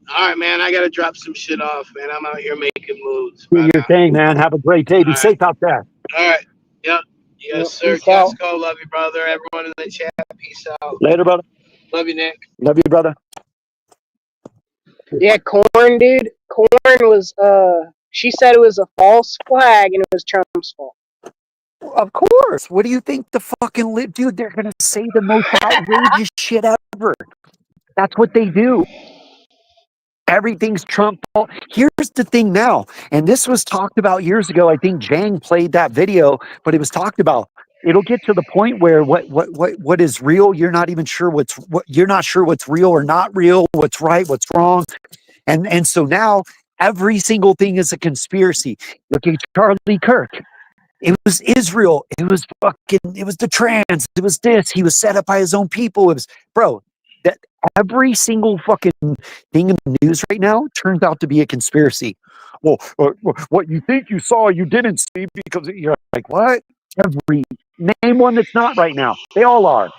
All right, man. I gotta drop some shit off, man. I'm out here making moves. Do your thing, man. Have a great day. Be safe out there. All right. Yep. Yes, sir. Jesco, love you, brother. Everyone in the chat, peace out. Later, brother. Love you, Nick. Love you, brother. Yeah, Corn, dude. Corn was, she said it was a false flag and it was Trump's fault. Of course. What do you think the fucking dude? They're gonna say the most outrageous shit ever. That's what they do. Everything's Trump fault. Here's the thing now, and this was talked about years ago. I think Jang played that video, but it was talked about. It'll get to the point where what is real, you're not even sure you're not sure what's real or not real, what's right, what's wrong. And so now every single thing is a conspiracy. Look at Charlie Kirk. It was Israel. It was the trans. It was this. He was set up by his own people. It was, bro, that every single fucking thing in the news right now turns out to be a conspiracy. Well, what you think you saw, you didn't see, because you're like, what? Name one that's not right now. They all are.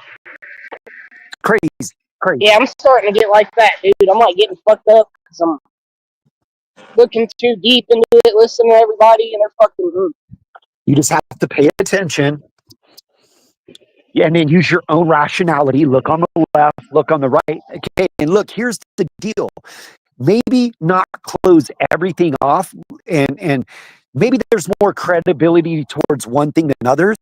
Crazy. Yeah, I'm starting to get like that, dude. I'm like getting fucked up because I'm looking too deep into it, listening to everybody, and they're fucking. You just have to pay attention. Yeah, and then use your own rationality. Look on the left, look on the right. Okay, and look, here's the deal. Maybe not close everything off, and maybe there's more credibility towards one thing than others,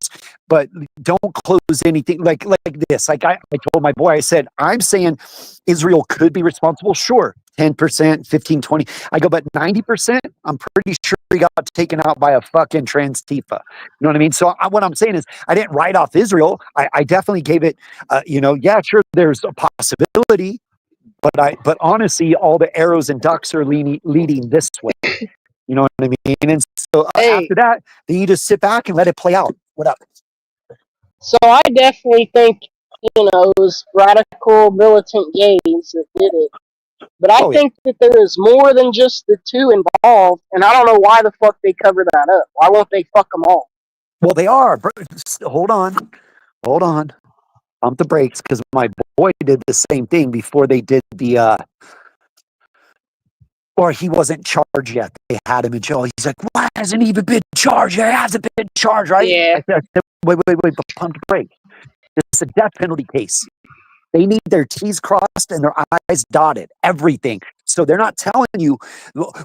but don't close anything like this. Like I told my boy, I said, I'm saying Israel could be responsible. Sure, 10%, 15, 20. I go, but 90%, I'm pretty sure he got taken out by a fucking trans Tifa. You know what I mean? So what I'm saying is I didn't write off Israel. I definitely gave it, yeah, sure, there's a possibility, but honestly, all the arrows and ducks are leading this way. You know what I mean? And so after that, then you just sit back and let it play out. What up? So I definitely think, it was radical militant gays that did it. But I think that there is more than just the two involved, and I don't know why the fuck they cover that up. Why won't they fuck them all? Well, they are. Hold on. Pump the brakes, because my boy did the same thing before they did the or he wasn't charged yet. They had him in jail. He's like, why hasn't he even been charged? He hasn't been charged, right? Yeah. I said, wait, pump the brakes. It's a death penalty case. They need their T's crossed and their I's dotted, everything. So they're not telling you,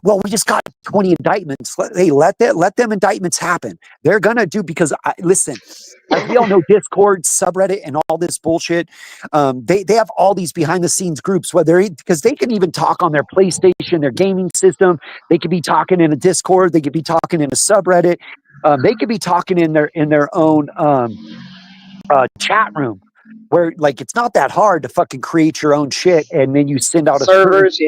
well, we just got 20 indictments. Let them indictments happen. They're going to do, because, listen, as we all know, Discord, subreddit, and all this bullshit, they have all these behind-the-scenes groups, because they can even talk on their PlayStation, their gaming system. They could be talking in a Discord. They could be talking in a subreddit. They could be talking in their own chat room. Where, like, it's not that hard to fucking create your own shit, and then you send out servers,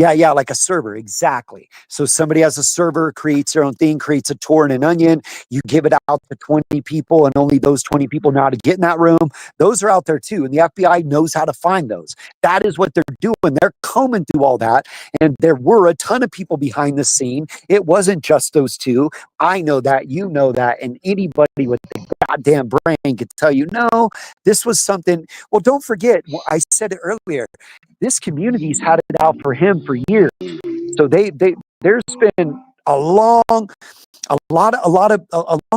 Yeah, like a server, exactly. So somebody has a server, creates their own thing, creates a Tor and an onion. You give it out to 20 people, and only those 20 people know how to get in that room. Those are out there too, and the FBI knows how to find those. That is what they're doing. They're combing through all that, and there were a ton of people behind the scene. It wasn't just those two. I know that, you know that, and anybody with a goddamn brain could tell you, no, this was something. Well, don't forget, I said it earlier. This community's had it out for him for years. So there's been a long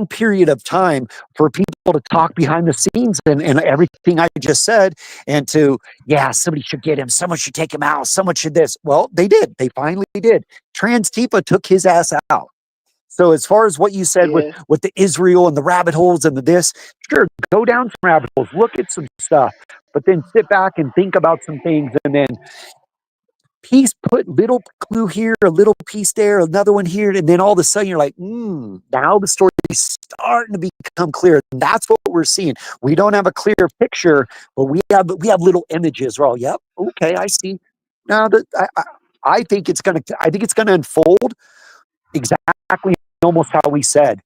period of time for people to talk behind the scenes and everything I just said, and to, yeah, somebody should get him, someone should take him out, someone should this. Well, they did. They finally did. Trans Tifa took his ass out. So as far as what you said with the Israel and the rabbit holes and the this, sure, go down some rabbit holes, look at some stuff, but then sit back and think about some things, and then put little clue here, a little piece there, another one here, and then all of a sudden you're like, now the story is starting to become clear. And that's what we're seeing. We don't have a clear picture, but we have little images. We're all, yep, okay, I see. Now that I think it's gonna unfold exactly almost how we said.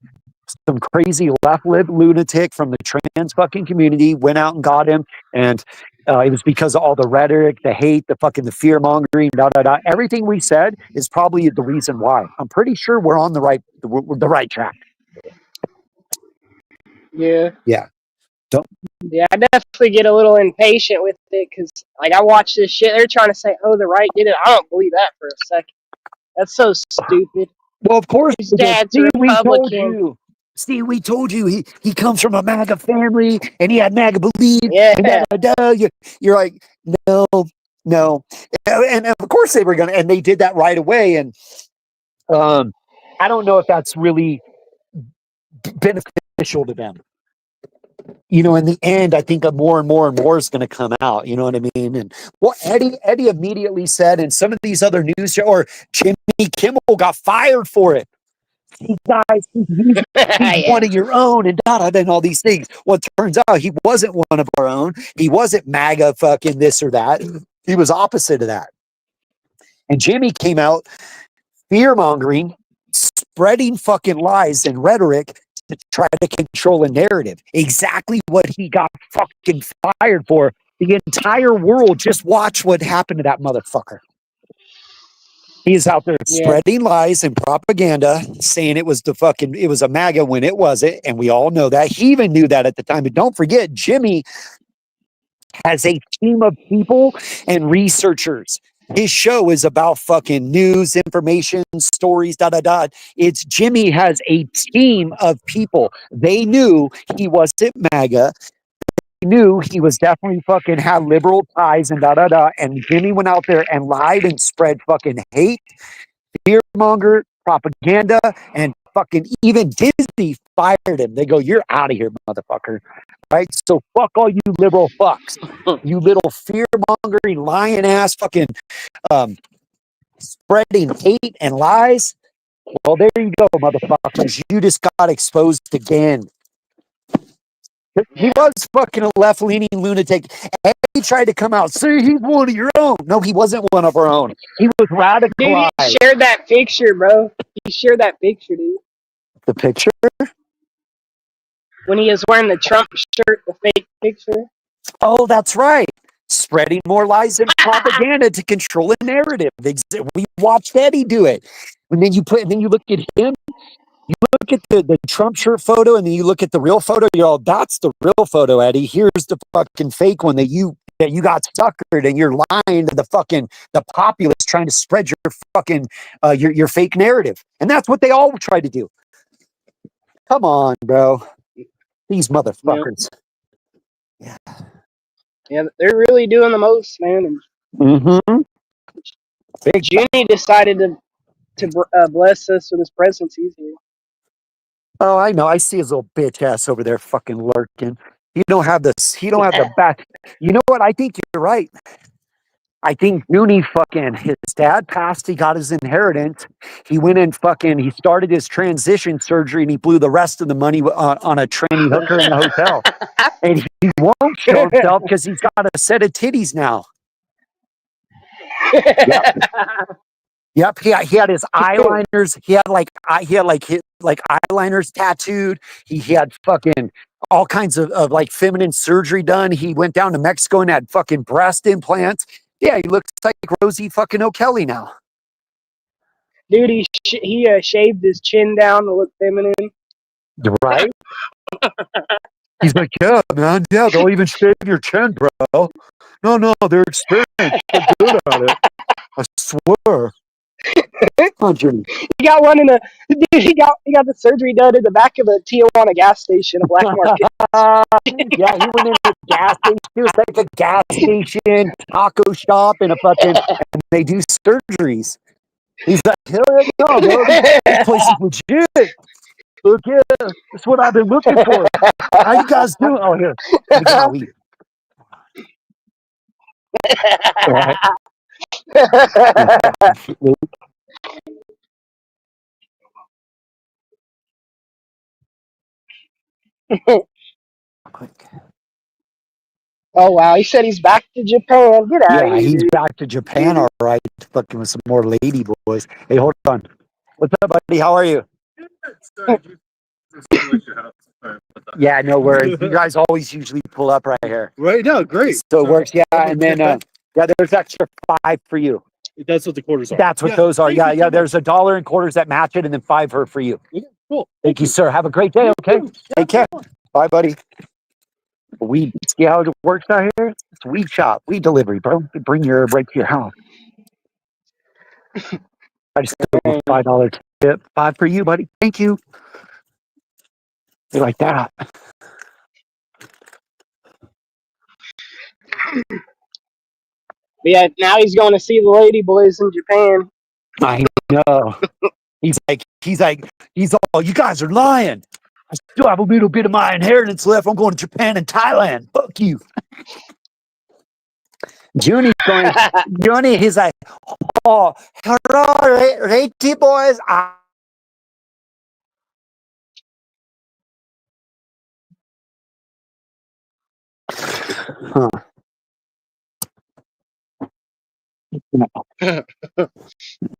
Some crazy left lunatic from the trans fucking community went out and got him, and it was because of all the rhetoric, the hate, the fear mongering, everything we said is probably the reason why. I'm pretty sure we're on the right track. Yeah. Yeah. Yeah, I definitely get a little impatient with it because, like, I watch this shit. They're trying to say, "Oh, the right did it." I don't believe that for a second. That's so stupid. Well, of course, His dad's a Republican. Steve, we told you he comes from a MAGA family and he had MAGA belief. Yeah. And you're like, no. And of course they were going to, and they did that right away. And I don't know if that's really beneficial to them. You know, in the end, I think more and more is going to come out. You know what I mean? And well, Eddie immediately said, and some of these other news, or Jimmy Kimmel got fired for it. Hey guys, he's one of your own, and and all these things. Well, it turns out he wasn't one of our own. He wasn't MAGA fucking this or that. He was opposite of that. And Jimmy came out fear mongering, spreading fucking lies and rhetoric to try to control a narrative. Exactly what he got fucking fired for. The entire world just watch what happened to that motherfucker. He is out there spreading lies and propaganda, saying it was a MAGA when it wasn't, and we all know that. He even knew that at the time. But don't forget, Jimmy has a team of people and researchers. His show is about fucking news, information, stories, It's Jimmy has a team of people. They knew he wasn't MAGA. They knew he was definitely fucking had liberal ties and And Jimmy went out there and lied and spread fucking hate, fearmonger, propaganda, and fucking even Disney fired him. They go, "You're out of here, motherfucker." Right? So fuck all you liberal fucks. You little fear-mongering, lying ass fucking spreading hate and lies. Well, there you go, motherfuckers. You just got exposed again. He was fucking a left-leaning lunatic. And he tried to come out, say he's one of your own. No, he wasn't one of our own. He was radicalized. Dude, he shared that picture, bro. He shared that picture, dude. The picture? When he was wearing the Trump shirt, the fake picture. Oh, that's right. Spreading more lies and propaganda to control a narrative. We watched Eddie do it. And then you look at him. You look at the Trump shirt photo, and then you look at the real photo. You're all, that's the real photo, Eddie. Here's the fucking fake one that you got suckered, and you're lying to the populace, trying to spread your fucking your fake narrative. And that's what they all try to do. Come on, bro. These motherfuckers. Yeah, they're really doing the most, man. Mm-hmm. Jimmy decided to bless us with his presence easier. Oh, I know. I see his little bitch ass over there fucking lurking. He don't have the back. You know what? I think you're right. I think Noonie his dad passed, he got his inheritance. He went and he started his transition surgery, and he blew the rest of the money on a tranny hooker in the hotel. And he won't show himself because he's got a set of titties now. Yep, he had his eyeliners. He had like his eyeliners tattooed. He had fucking all kinds of like feminine surgery done. He went down to Mexico and had fucking breast implants. Yeah, he looks like Rosie fucking O'Kelly now. Dude, he shaved his chin down to look feminine. Right? He's like, yeah, man, yeah, they'll even shave your chin, bro. No, they're experienced. They're good at it. I swear. Oh, Jimmy. He got one in a dude. He got the surgery done in the back of a Tijuana gas station, a black market. Yeah, he went into a gas station. It was like a gas station, taco shop, and and they do surgeries. He's like, hell no, bro. This place is legit. Look, yeah, that's what I've been looking for. How you guys doing? Oh, here. Oh wow, he said he's back to Japan. Get out of here. He's Dude. back to Japan, all right. Fucking with some more lady boys. Hey, hold on. What's up, buddy? How are you? Yeah, no worries. You guys always usually pull up right here. Right now, great. So it works, yeah. And then, there's extra $5 for you. That's what the quarters are. That's what those are. Yeah. There's $1 in quarters that match it, and then $5 for you. Yeah, cool. Thank you, sir. Have a great day. Okay. Take care. Bye, buddy. We see how it works out here. It's weed shop, weed delivery, bro. We bring your right to your house. I just gave you a $5 tip. 5 for you, buddy. Thank you. They like that. Yeah, now he's going to see the lady boys in Japan. I know. He's all, you guys are lying. I still have a little bit of my inheritance left. I'm going to Japan and Thailand. Fuck you. Junie's going, Junie, he's like, oh, hello, lady boys. Huh.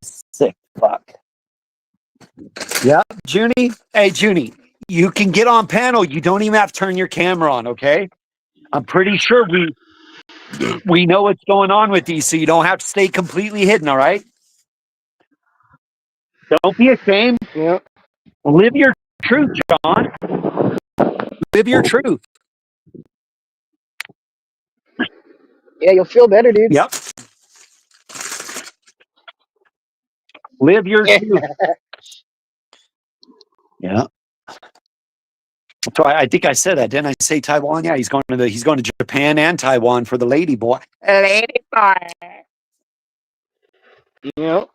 Sick fuck. Yep, Junie. Hey, Junie, you can get on panel. You don't even have to turn your camera on, okay? I'm pretty sure we know what's going on with these, so you don't have to stay completely hidden, all right? Don't be ashamed. Yep. Live your truth, John. Live your truth. Yeah, you'll feel better, dude. Yep. Live your truth. Yeah. So I think I said that, didn't I? Say Taiwan? Yeah, he's going to Japan and Taiwan for the lady boy. Lady boy. Yep.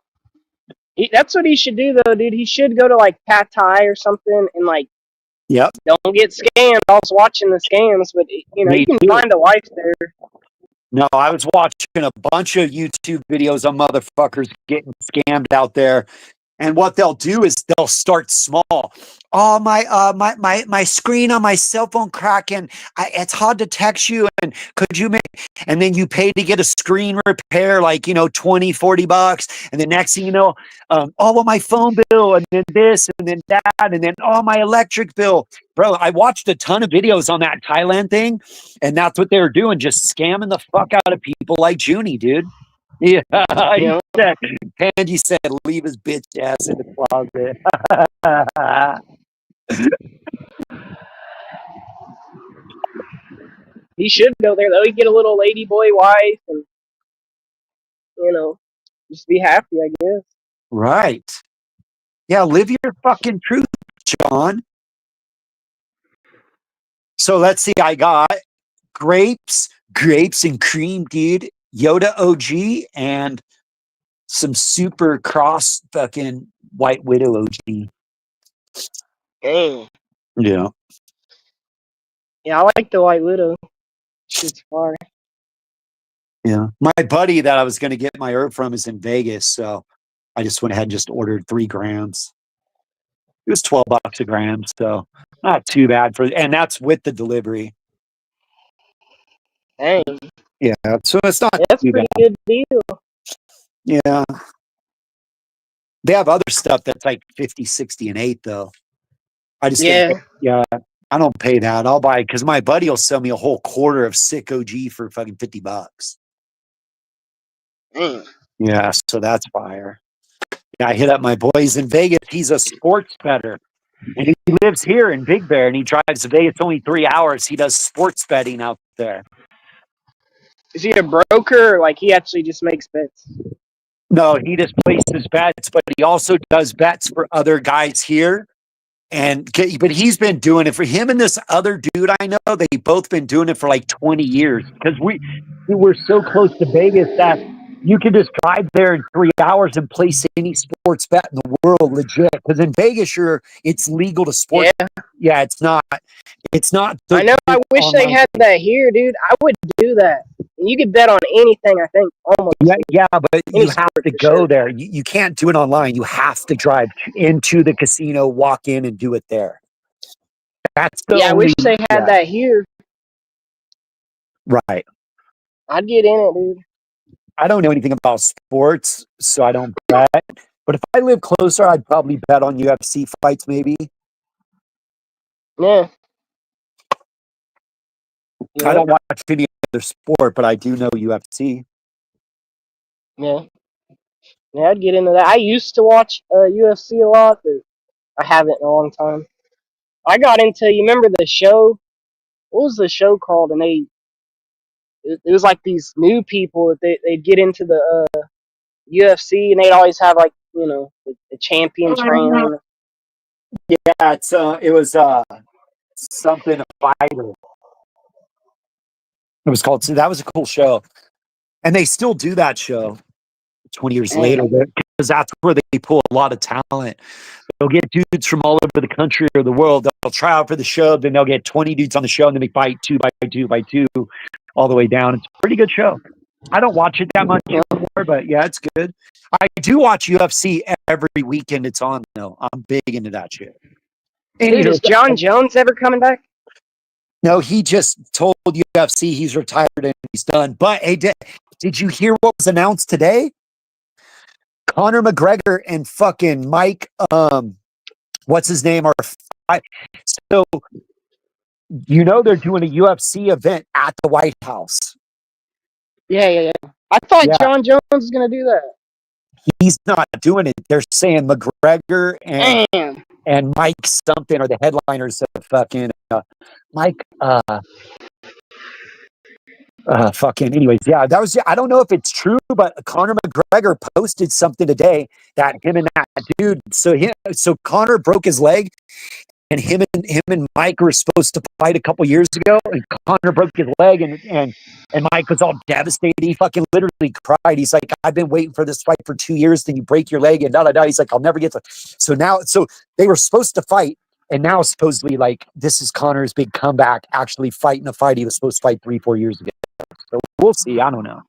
That's what he should do, though, dude. He should go to like Pad Thai or something and like. Yep. Don't get scammed. I was watching the scams, but you know you can find a wife there. No, I was watching a bunch of YouTube videos of motherfuckers getting scammed out there. And what they'll do is they'll start small. Oh, my screen on my cell phone cracking. It's hard to text you. And could you and then you pay to get a screen repair, like, $20, $40. And the next thing you know, my phone bill, and then this, and then that, and then my electric bill. Bro, I watched a ton of videos on that Thailand thing, and that's what they were doing, just scamming the fuck out of people like Junie, dude. Yeah, Angie said, leave his bitch ass in the closet. He should go there, though. He'd get a little ladyboy wife and, just be happy, I guess. Right. Yeah, live your fucking truth, John. So let's see. I got grapes and cream, dude. Yoda OG and some super cross fucking White Widow OG. Dang. Yeah. Yeah, I like the White Widow. It's far. Yeah. My buddy that I was going to get my herb from is in Vegas, so I just went ahead and just ordered 3 grams. It was $12 a gram, so not too bad and that's with the delivery. Dang. Yeah, so it's not That's a too pretty bad. good deal. Yeah. They have other stuff that's like 50, 60, and 8, though. I just Yeah. yeah, I don't pay that. I'll buy it because my buddy will sell me a whole quarter of sick OG for fucking $50. Damn. Yeah, so that's fire. Yeah, I hit up my boys in Vegas. He's a sports bettor. And he lives here in Big Bear and he drives to Vegas only 3 hours. He does sports betting out there. Is he a broker or like he actually just makes bets? No, he just places bets, but he also does bets for other guys here. But he's been doing it for him and this other dude I know. They both been doing it for like 20 years because we're so close to Vegas that you can just drive there in 3 hours and place any sports bet in the world legit. Because in Vegas, it's legal to sports. Yeah, it's not. It's not. I know. I wish they had that here, dude. I would do that. You could bet on anything. I think almost. Yeah, but you have to go sure. there. You can't do it online. You have to drive into the casino, walk in, and do it there. That's the I wish they had that here. Right. I'd get in it, dude. I don't know anything about sports, so I don't bet. But if I live closer, I'd probably bet on UFC fights, maybe. Yeah. I don't watch any other sport, but I do know UFC. Yeah. Yeah, I'd get into that. I used to watch UFC a lot, but I haven't in a long time. I got into, you remember the show? What was the show called? And it was like these new people that they'd get into the UFC and they'd always have like, you know, the champion training. Yeah, it was something a fighter. It was called. That was a cool show, and they still do that show 20 years later because that's where they pull a lot of talent. They'll get dudes from all over the country or the world. They'll try out for the show, then they'll get 20 dudes on the show, and then they fight 2 by 2 by 2 all the way down. It's a pretty good show. I don't watch it that much anymore, but yeah, it's good. I do watch UFC every weekend. It's on though. I'm big into that shit. Dude, is John Jones ever coming back? No, he just told UFC he's retired and he's done. But hey, did you hear what was announced today? Conor McGregor and fucking Mike, what's his name? So, they're doing a UFC event at the White House. Yeah. I thought John Jones was going to do that. He's not doing it. They're saying McGregor and Mike something are the headliners of fucking Mike. Fucking anyways, yeah, that was. I don't know if it's true, but Conor McGregor posted something today that him and that dude. So Conor broke his leg, and him and Mike were supposed to fight a couple years ago, and Conor broke his leg, and Mike was all devastated. He fucking literally cried. He's like, "I've been waiting for this fight for 2 years. Then you break your leg, and da da da." He's like, "I'll never get to." So they were supposed to fight. And now supposedly, like, this is Conor's big comeback, actually fighting a fight he was supposed to fight 3-4 years ago. So we'll see. I don't know.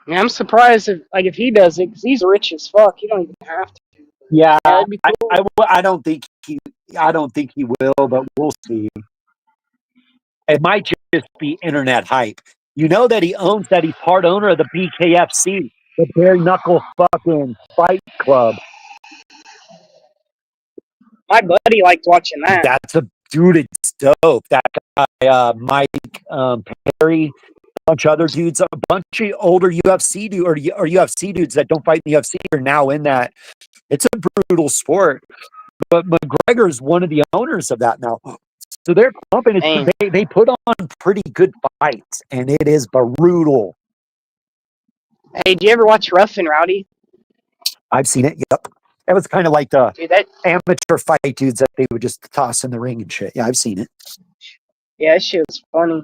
Yeah, I'm surprised if he does it because he's rich as fuck. He don't even have to. Yeah, cool. I don't think he will, but we'll see. It might just be internet hype. You know that he owns that. He's part owner of the BKFC, the bare knuckle fucking fight club. My buddy liked watching that. That's dude. It's dope. That guy, Mike Perry, a bunch of other dudes, a bunch of older UFC dudes or UFC dudes that don't fight in the UFC are now in that. It's a brutal sport, but McGregor is one of the owners of that now. So they're pumping it. They put on pretty good fights, and it is brutal. Hey, do you ever watch Rough and Rowdy? I've seen it. Yep. It was kind of like the amateur fight dudes that they would just toss in the ring and shit. Yeah, I've seen it. Yeah, that shit was funny.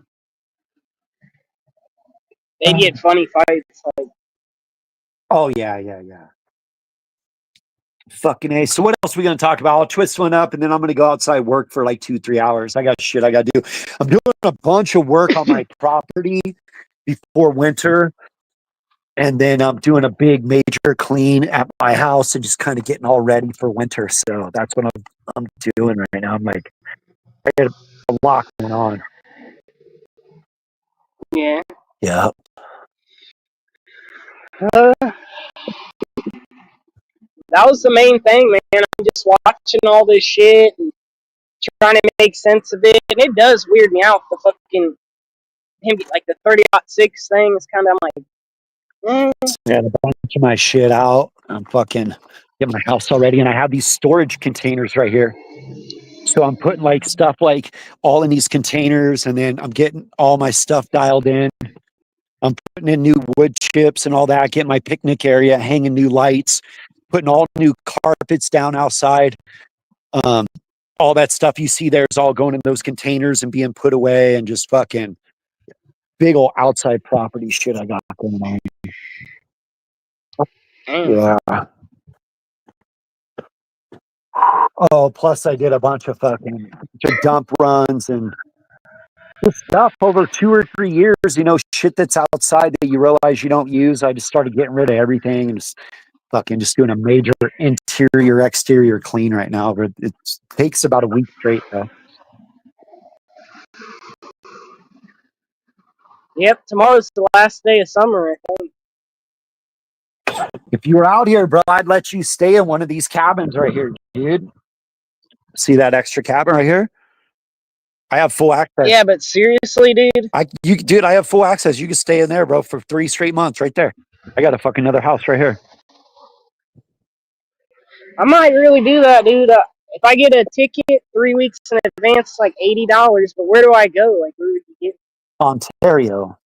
They get funny fights. Like. Oh, yeah. Fucking A. So what else are we going to talk about? I'll twist one up, and then I'm going to go outside work for like 2-3 hours. I got shit I got to do. I'm doing a bunch of work on my property before winter. And then I'm doing a big major clean at my house and just kind of getting all ready for winter. So that's what I'm doing right now. I'm like, I got a lot going on. Yeah. Yeah. that was the main thing, man. I'm just watching all this shit and trying to make sense of it, and it does weird me out. The fucking him like the 30-06 thing is kind of like, I got a bunch of my shit out. I'm fucking get my house already, and I have these storage containers right here. So I'm putting like stuff like all in these containers, and then I'm getting all my stuff dialed in. I'm putting in new wood chips and all that, getting my picnic area, hanging new lights, putting all new carpets down outside. All that stuff you see there is all going in those containers and being put away, and just fucking big old outside property shit I got going on. Yeah. Oh, plus I did a bunch of fucking dump runs and just stuff over 2 or 3 years, you know, shit that's outside that you realize you don't use. I just started getting rid of everything and just doing a major interior, exterior clean right now. But it takes about a week straight though. yep, tomorrow's the last day of summer, I think. If you were out here, bro, I'd let you stay in one of these cabins right here, dude. See that extra cabin right here? I have full access. Yeah, but seriously, dude. Dude, I have full access. You can stay in there, bro, for 3 straight months right there. I got a fucking another house right here. I might really do that, dude. If I get a ticket 3 weeks in advance, it's like $80. But where do I go? Like, where would you get? Ontario.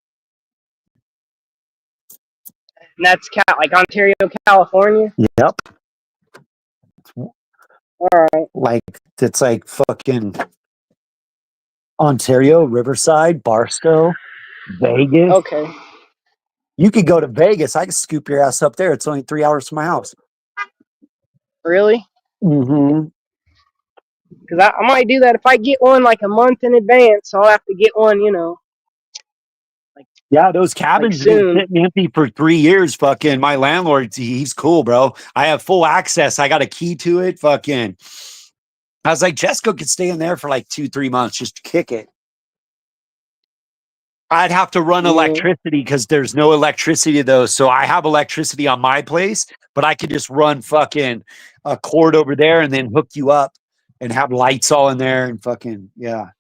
And that's like Ontario, California. Yep. All right. Like it's like fucking Ontario, Riverside, Barstow, Vegas. Okay. You could go to Vegas. I could scoop your ass up there. It's only 3 hours from my house. Really? Mm-hmm. Because I might do that if I get one like a month in advance. I'll have to get one, you know. Yeah, those cabins have been sitting empty for 3 years. Fucking my landlord, he's cool, bro. I have full access. I got a key to it. Fucking, I was like, Jessica could stay in there for like 2-3 months, just kick it. I'd have to run electricity because there's no electricity though. So I have electricity on my place, but I could just run fucking a cord over there and then hook you up and have lights all in there and fucking, yeah.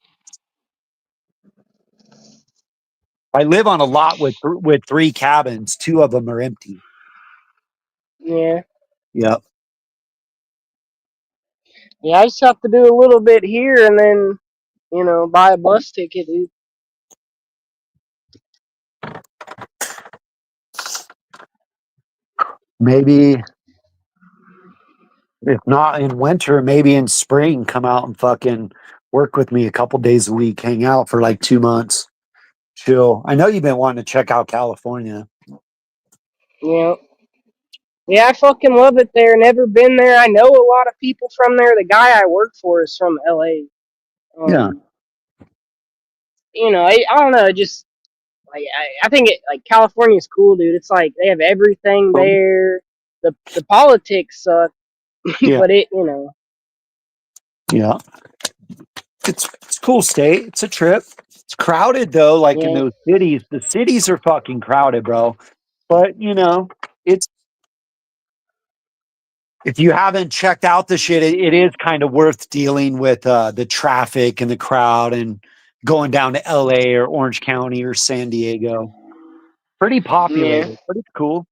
I live on a lot with 3 cabins. 2 of them are empty. Yeah. Yep. Yeah, I just have to do a little bit here and then, you know, buy a bus ticket, dude. Maybe if not in winter, maybe in spring, come out and fucking work with me a couple days a week, hang out for like 2 months. Chill. I know you've been wanting to check out California. Yeah. Yeah, I fucking love it there. Never been there. I know a lot of people from there. The guy I work for is from LA. Yeah. You know, I don't know. Just like I think it like California's cool, dude. It's like they have everything there. The politics suck, Yeah. but it, you know. Yeah. It's a cool state. It's a trip. It's crowded though, like in those cities. The cities are fucking crowded, bro. But you know, it's if you haven't checked out the shit, it is kind of worth dealing with the traffic and the crowd and going down to LA or Orange County or San Diego. Pretty populated. Yeah. Pretty cool.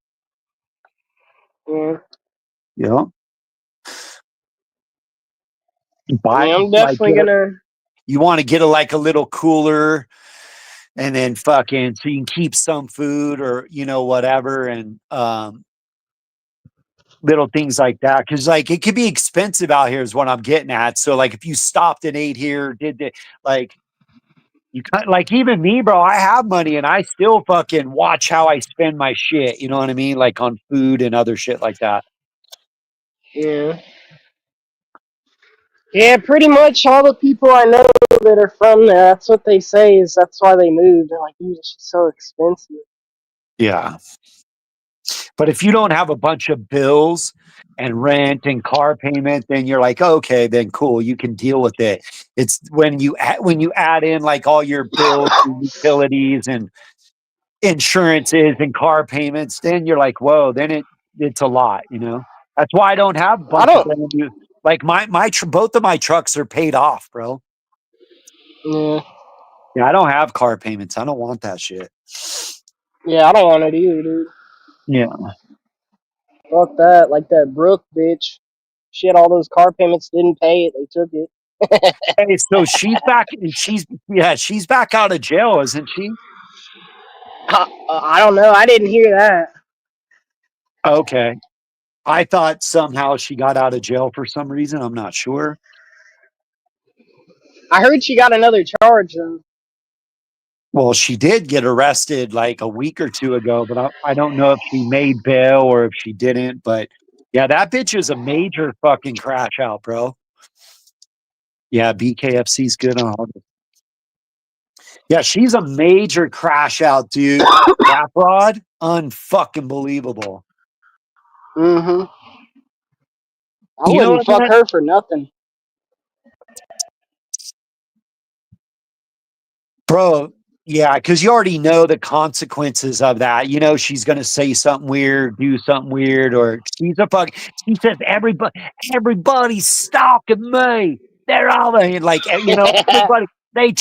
Yeah. Yeah. I'm definitely gonna. You want to get a little cooler, and then fucking so you can keep some food or you know whatever, and little things like that, because like it could be expensive out here is what I'm getting at. So like if you stopped and ate here, like you like even me, bro, I have money and I still fucking watch how I spend my shit, you know what I mean, like on food and other shit like that. Yeah. Yeah, pretty much all the people I know that are from there, that's what they say is that's why they moved. They're like, dude, it's just so expensive. Yeah. But if you don't have a bunch of bills and rent and car payment, then you're like, okay, then cool, you can deal with it. It's when you add in like all your bills and utilities and insurances and car payments, then you're like, whoa, then it's a lot, you know? That's why I don't have a I bunch of don't. brand new. Like both of my trucks are paid off, bro. Yeah, Yeah, I don't have car payments. I don't want that shit. yeah, I don't want it either, dude. Yeah. Fuck that. Like that Brooke bitch. She had all those car payments, didn't pay it. They took it. Hey, so she's back. She's back out of jail, isn't she? I don't know. I didn't hear that. Okay. I thought somehow she got out of jail for some reason. I'm not sure. I heard she got another charge though. Well, she did get arrested like a week or two ago, but I don't know if she made bail or if she didn't. But yeah, that bitch is a major fucking crash out, bro. Yeah, BKFC's good on all this. Yeah, she's a major crash out, dude. That broad, unfucking believable. Mm-hmm. I You know wouldn't what, fuck man? her for nothing. Bro, yeah, because you already know the consequences of that. You know she's gonna say something weird, do something weird, or she's a fuck. She says everybody's stalking me. They're all like everybody. They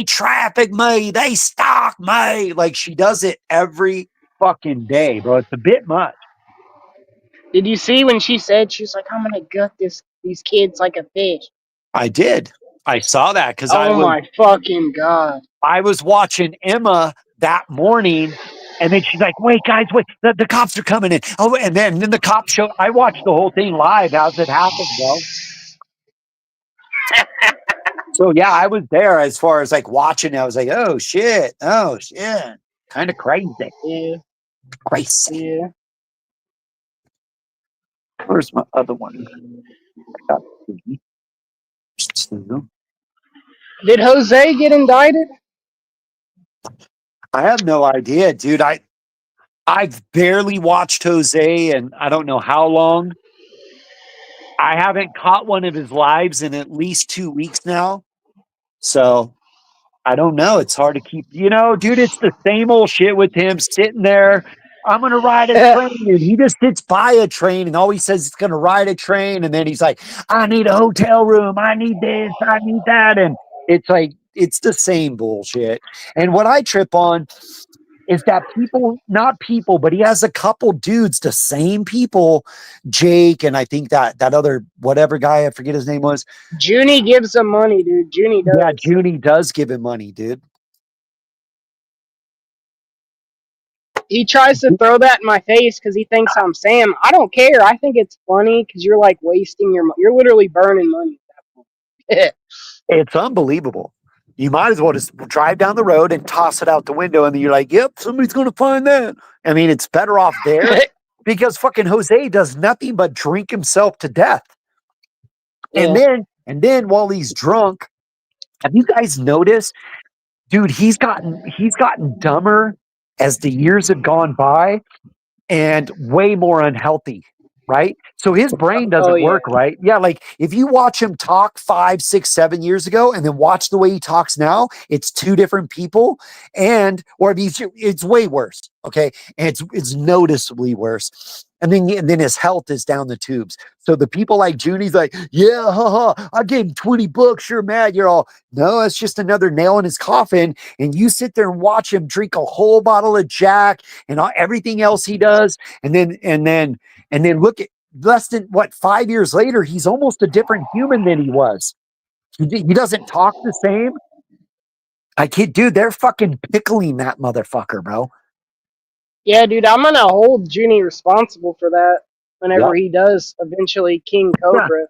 traffic me. They stalk me. Like she does it every fucking day, bro. It's a bit much. Did you see when she said she was like, "I'm gonna gut these kids like a fish"? I did. I saw that because Oh my fucking god! I was watching Emma that morning, and then she's like, "Wait, guys, wait! The cops are coming in!" Oh, and then the cops show. I watched the whole thing live as it happened, bro. So yeah, I was there as far as like watching. I was like, "Oh shit! Oh shit!" Kind of crazy, Yeah, crazy. yeah. Where's my other one? I got two. Did Jose get indicted? I have no idea, dude. I've barely watched Jose, and I don't know how long. I haven't caught one of his lives in at least 2 weeks now. So I don't know. It's hard to keep, dude, it's the same old shit with him sitting there. I'm going to ride a train. And he just sits by a train and always says he's going to ride a train. And then he's like, I need a hotel room. I need this. I need that. And it's like, it's the same bullshit. And what I trip on is that not people, but he has a couple dudes, the same people, Jake, and I think that other whatever guy, I forget his name was. Junie gives him money, dude. Junie does. Yeah, Junie does give him money, dude. He tries to throw that in my face because he thinks I'm Sam. I don't care. I think it's funny because you're like wasting you're literally burning money at that point. It's unbelievable. You might as well just drive down the road and toss it out the window, and then you're like, yep, somebody's going to find that. I mean, it's better off there because fucking Jose does nothing but drink himself to death. Yeah. And then while he's drunk, have you guys noticed, dude, he's gotten dumber as the years have gone by and way more unhealthy, right? So his brain doesn't work right. Yeah, like if you watch him talk 5, 6, 7 years ago and then watch the way he talks now, it's two different people. Or it's way worse. Okay. And it's noticeably worse. And then his health is down the tubes. So the people like Junie's like, yeah, haha, I gave him $20. You're mad. You're all, no, it's just another nail in his coffin. And you sit there and watch him drink a whole bottle of Jack and everything else he does. And then look at less than 5 years later, he's almost a different human than he was. He doesn't talk the same. Dude, they're fucking pickling that motherfucker, bro. Yeah, dude, I'm gonna hold Junie responsible for that whenever he does eventually King Cobra. Yeah.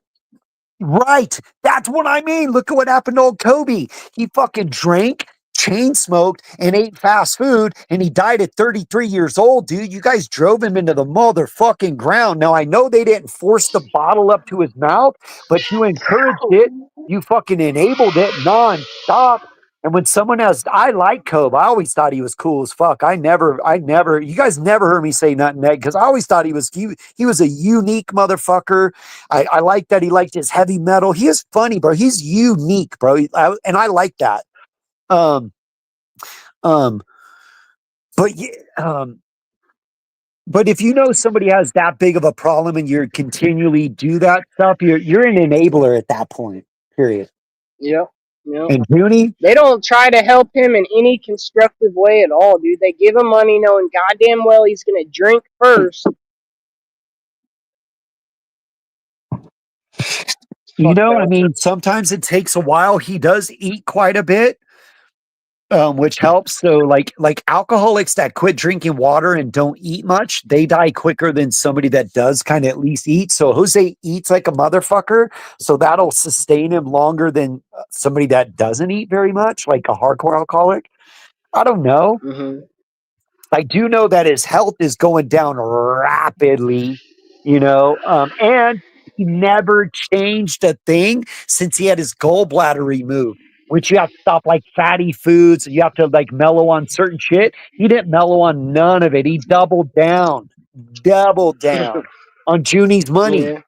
Right. That's what I mean. Look at what happened to old Kobe. He fucking drank, chain smoked, and ate fast food, and he died at 33 years old, dude. You guys drove him into the motherfucking ground. Now, I know they didn't force the bottle up to his mouth, but you encouraged it. You fucking enabled it nonstop. And when someone else, I like Kobe. I always thought he was cool as fuck. You guys never heard me say nothing negative because I always thought he was a unique motherfucker. I like that he liked his heavy metal. He is funny, bro. He's unique, bro. And I like that. But yeah, But if you know somebody has that big of a problem and you continually do that stuff, you're an enabler at that point. Period. Yep. Yep. And Junie, They don't try to help him in any constructive way at all, dude. They give him money knowing goddamn well he's gonna drink first. you Fuck know, I that. mean, sometimes it takes a while. He does eat quite a bit, which helps. So, like alcoholics that quit drinking water and don't eat much, they die quicker than somebody that does kind of at least eat. So Jose eats like a motherfucker, so that'll sustain him longer than somebody that doesn't eat very much, like a hardcore alcoholic. I don't know. Mm-hmm. I do know that his health is going down rapidly, and he never changed a thing since he had his gallbladder removed, which you have to stop like fatty foods. You have to like mellow on certain shit. He didn't mellow on none of it. He doubled down on Junie's money. Yeah.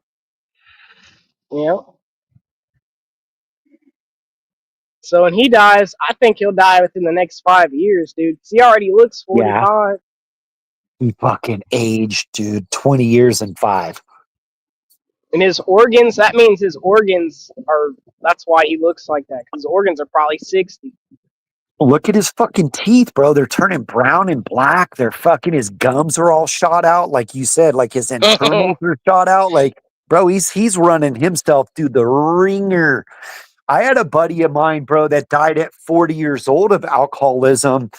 Yeah. So when he dies, I think he'll die within the next 5 years, dude. 'Cause he already looks 45. He fucking aged, dude. 20 years and 5. And his organs, that means his organs are, that's why he looks like that. Because his organs are probably 60. Look at his fucking teeth, bro. They're turning brown and black. They're fucking, his gums are all shot out. Like you said, like his internals are shot out. Like, bro, he's running himself through the ringer. I had a buddy of mine, bro, that died at 40 years old of alcoholism.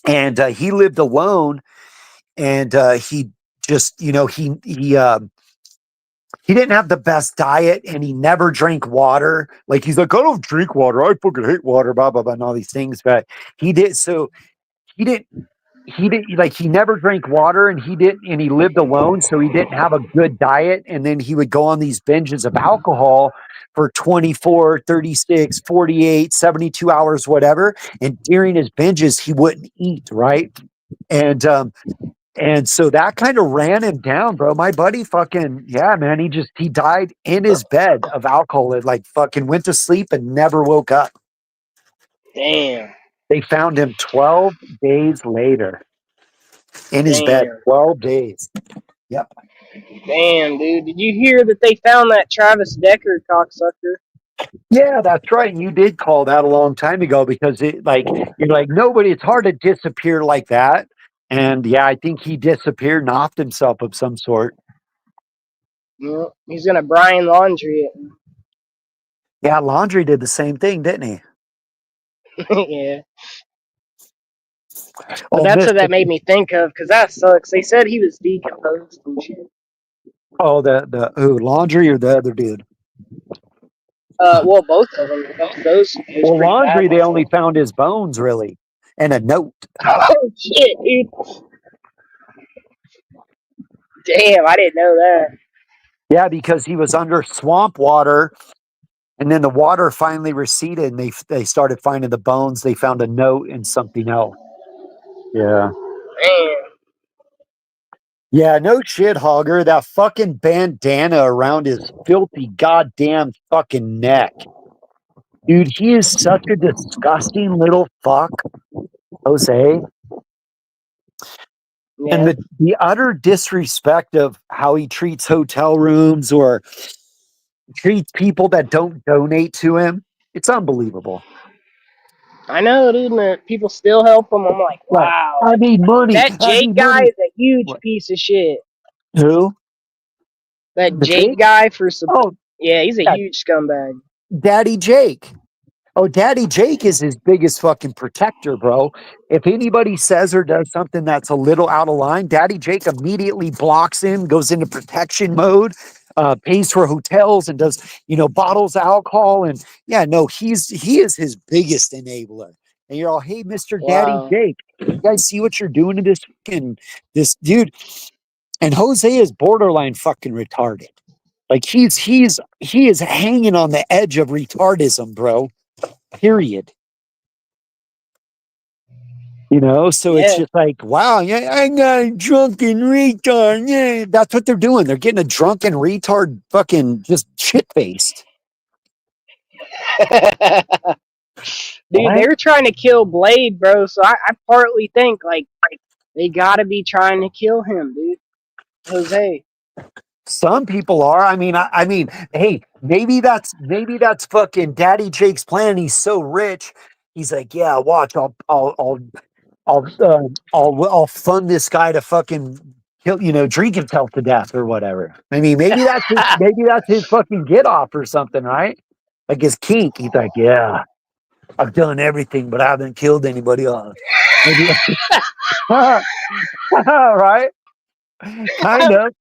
And he lived alone. And he just, he didn't have the best diet and he never drank water. Like he's like, I don't drink water. I fucking hate water, blah, blah, blah, and all these things. But he did. So he didn't, like, he never drank water and he lived alone. So he didn't have a good diet. And then he would go on these binges of alcohol for 24, 36, 48, 72 hours, whatever. And during his binges, he wouldn't eat. Right. And so that kind of ran him down, bro. My buddy fucking, yeah, man, he died in his bed of alcohol. It like fucking went to sleep and never woke up. Damn. They found him 12 days later in his bed. 12 days. Yep. Damn, dude. Did you hear that they found that Travis Decker cocksucker? Yeah, that's right. And you did call that a long time ago because you're like, nobody, it's hard to disappear like that. And yeah, I think he disappeared and offed himself of some sort. Yeah, he's gonna Brian Laundry it. Yeah, Laundry did the same thing, didn't he? Yeah. But that's what that made me think of, because that sucks. They said he was decomposed and shit. Oh, who, Laundry or the other dude? Well, both of them. Those. Well, Laundry, they only found his bones, really, and a note. Oh shit, dude! Damn, I didn't know that. Yeah, because he was under swamp water, and then the water finally receded, and they started finding the bones. They found a note and something else. Yeah. Man. Yeah, no shit, Hogger. That fucking bandana around his filthy goddamn fucking neck. Dude, he is such a disgusting little fuck, Jose. Yeah. And the utter disrespect of how he treats hotel rooms or treats people that don't donate to him. It's unbelievable. I know, dude, and people still help him. I'm like, wow. I need money. That Jake guy is a huge piece of shit. Who? That Jake guy for some. Oh, yeah, he's a huge scumbag. Daddy Jake. Oh, Daddy Jake is his biggest fucking protector, bro. If anybody says or does something that's a little out of line, Daddy Jake immediately blocks him, goes into protection mode, pays for hotels and does, bottles of alcohol. And yeah, no, he is his biggest enabler. And you're all, hey, Mr. Daddy Jake, you guys see what you're doing to this dude? And Jose is borderline fucking retarded. Like he is hanging on the edge of retardism, bro. Period. So it's just like, wow, yeah, I got a drunken retard. Yeah, that's what they're doing. They're getting a drunken retard fucking just shit-faced. Dude, they were trying to kill Blade, bro. So I partly think, like They gotta be trying to kill him, dude. Jose. Some people are. I mean, hey, maybe that's fucking Daddy Jake's plan. He's so rich. He's like, yeah, watch, I'll fund this guy to fucking kill, drink himself to death or whatever. I mean, maybe that's his fucking get off or something, right? Like his kink. He's like, yeah, I've done everything, but I haven't killed anybody else. Maybe, right? Kind of.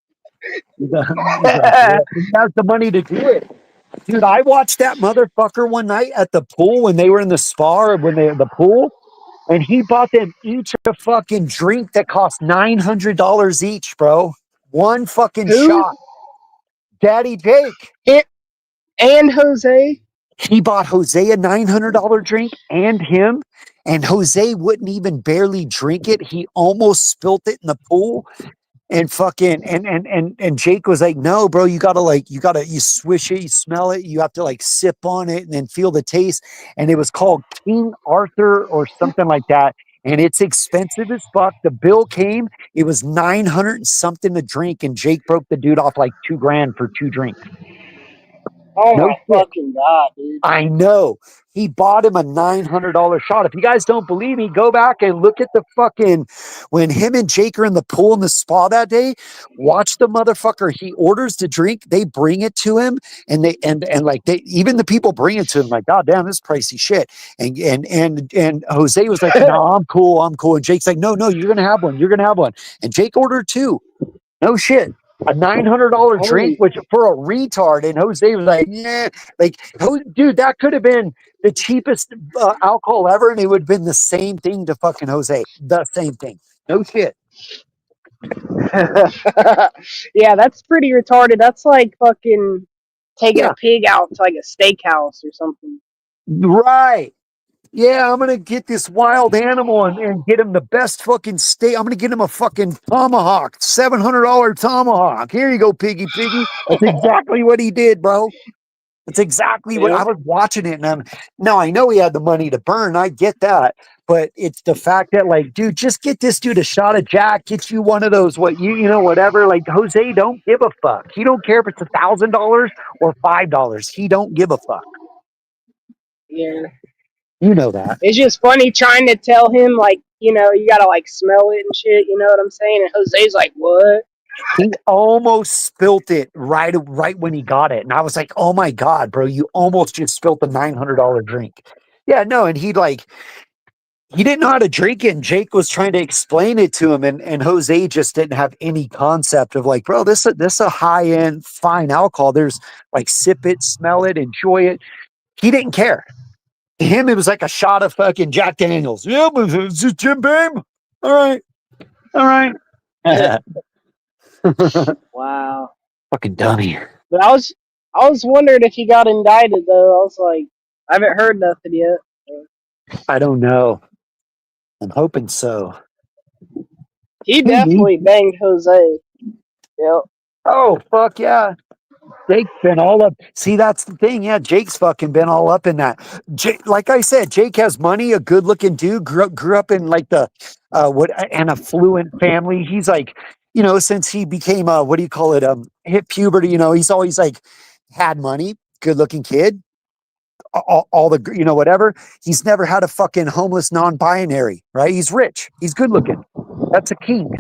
He's like, yeah, he has the money to do it. Dude, I watched that motherfucker one night at the pool when they were in the spa or when they were in the pool, and he bought them each a fucking drink that cost $900 each, bro. One fucking Who? shot. Daddy Jake. And Jose? He bought Jose a $900 drink and him, and Jose wouldn't even barely drink it. He almost spilt it in the pool. And fucking and Jake was like, no, bro, you swish it, you smell it, you have to like sip on it and then feel the taste. And it was called King Arthur or something like that. And it's expensive as fuck. The bill came, it was 900 and something to drink, and Jake broke the dude off like $2,000 for 2 drinks. Oh No my shit. fucking god, dude. I know. He bought him a $900 shot. If you guys don't believe me, go back and look at the fucking when him and Jake are in the pool in the spa that day. Watch the motherfucker. He orders the drink. They bring it to him, and even the people bring it to him. Like, God damn, this is pricey shit. And Jose was like, no, I'm cool. And Jake's like, no, you're gonna have one. You're gonna have one. And Jake ordered 2. No shit. A $900 drink, which for a retard, and Jose was like, yeah, like, dude, that could have been the cheapest alcohol ever, and it would have been the same thing to fucking Jose. The same thing. No shit. Yeah, that's pretty retarded. That's like fucking taking Yeah. a pig out to like a steakhouse or something. Right. Yeah, I'm going to get this wild animal and get him the best fucking steak. I'm going to get him a fucking tomahawk, $700 tomahawk. Here you go, piggy. That's exactly what he did, bro. That's exactly what I was watching it. And now I know he had the money to burn. I get that. But it's the fact that, like, dude, just get this dude a shot of Jack, get you one of those, whatever. Like, Jose don't give a fuck. He don't care if it's $1,000 or $5. He don't give a fuck. Yeah. You know that. It's just funny trying to tell him, like, you gotta, like, smell it and shit, you know what I'm saying? And Jose's like, what? He almost spilt it right when he got it. And I was like, oh, my God, bro, you almost just spilt a $900 drink. Yeah, no, and he didn't know how to drink it. And Jake was trying to explain it to him. And Jose just didn't have any concept of like, bro, this is a high-end fine alcohol. There's like, sip it, smell it, enjoy it. He didn't care. To him, it was like a shot of fucking Jack Daniels. Yeah, but it's just Jim Beam. All right. Wow. Fucking dummy. But I was wondering if he got indicted, though. I was like, I haven't heard nothing yet. I don't know. I'm hoping so. He definitely banged Jose. Yep. Oh, fuck yeah. Jake's been all up. See, that's the thing. Yeah, Jake's fucking been all up in that. Like I said, Jake has money, a good-looking dude, grew up in like an affluent family. He's like, since he became hit puberty, he's always like had money, good-looking kid. All the whatever. He's never had a fucking homeless non-binary, right? He's rich. He's good-looking. That's a king.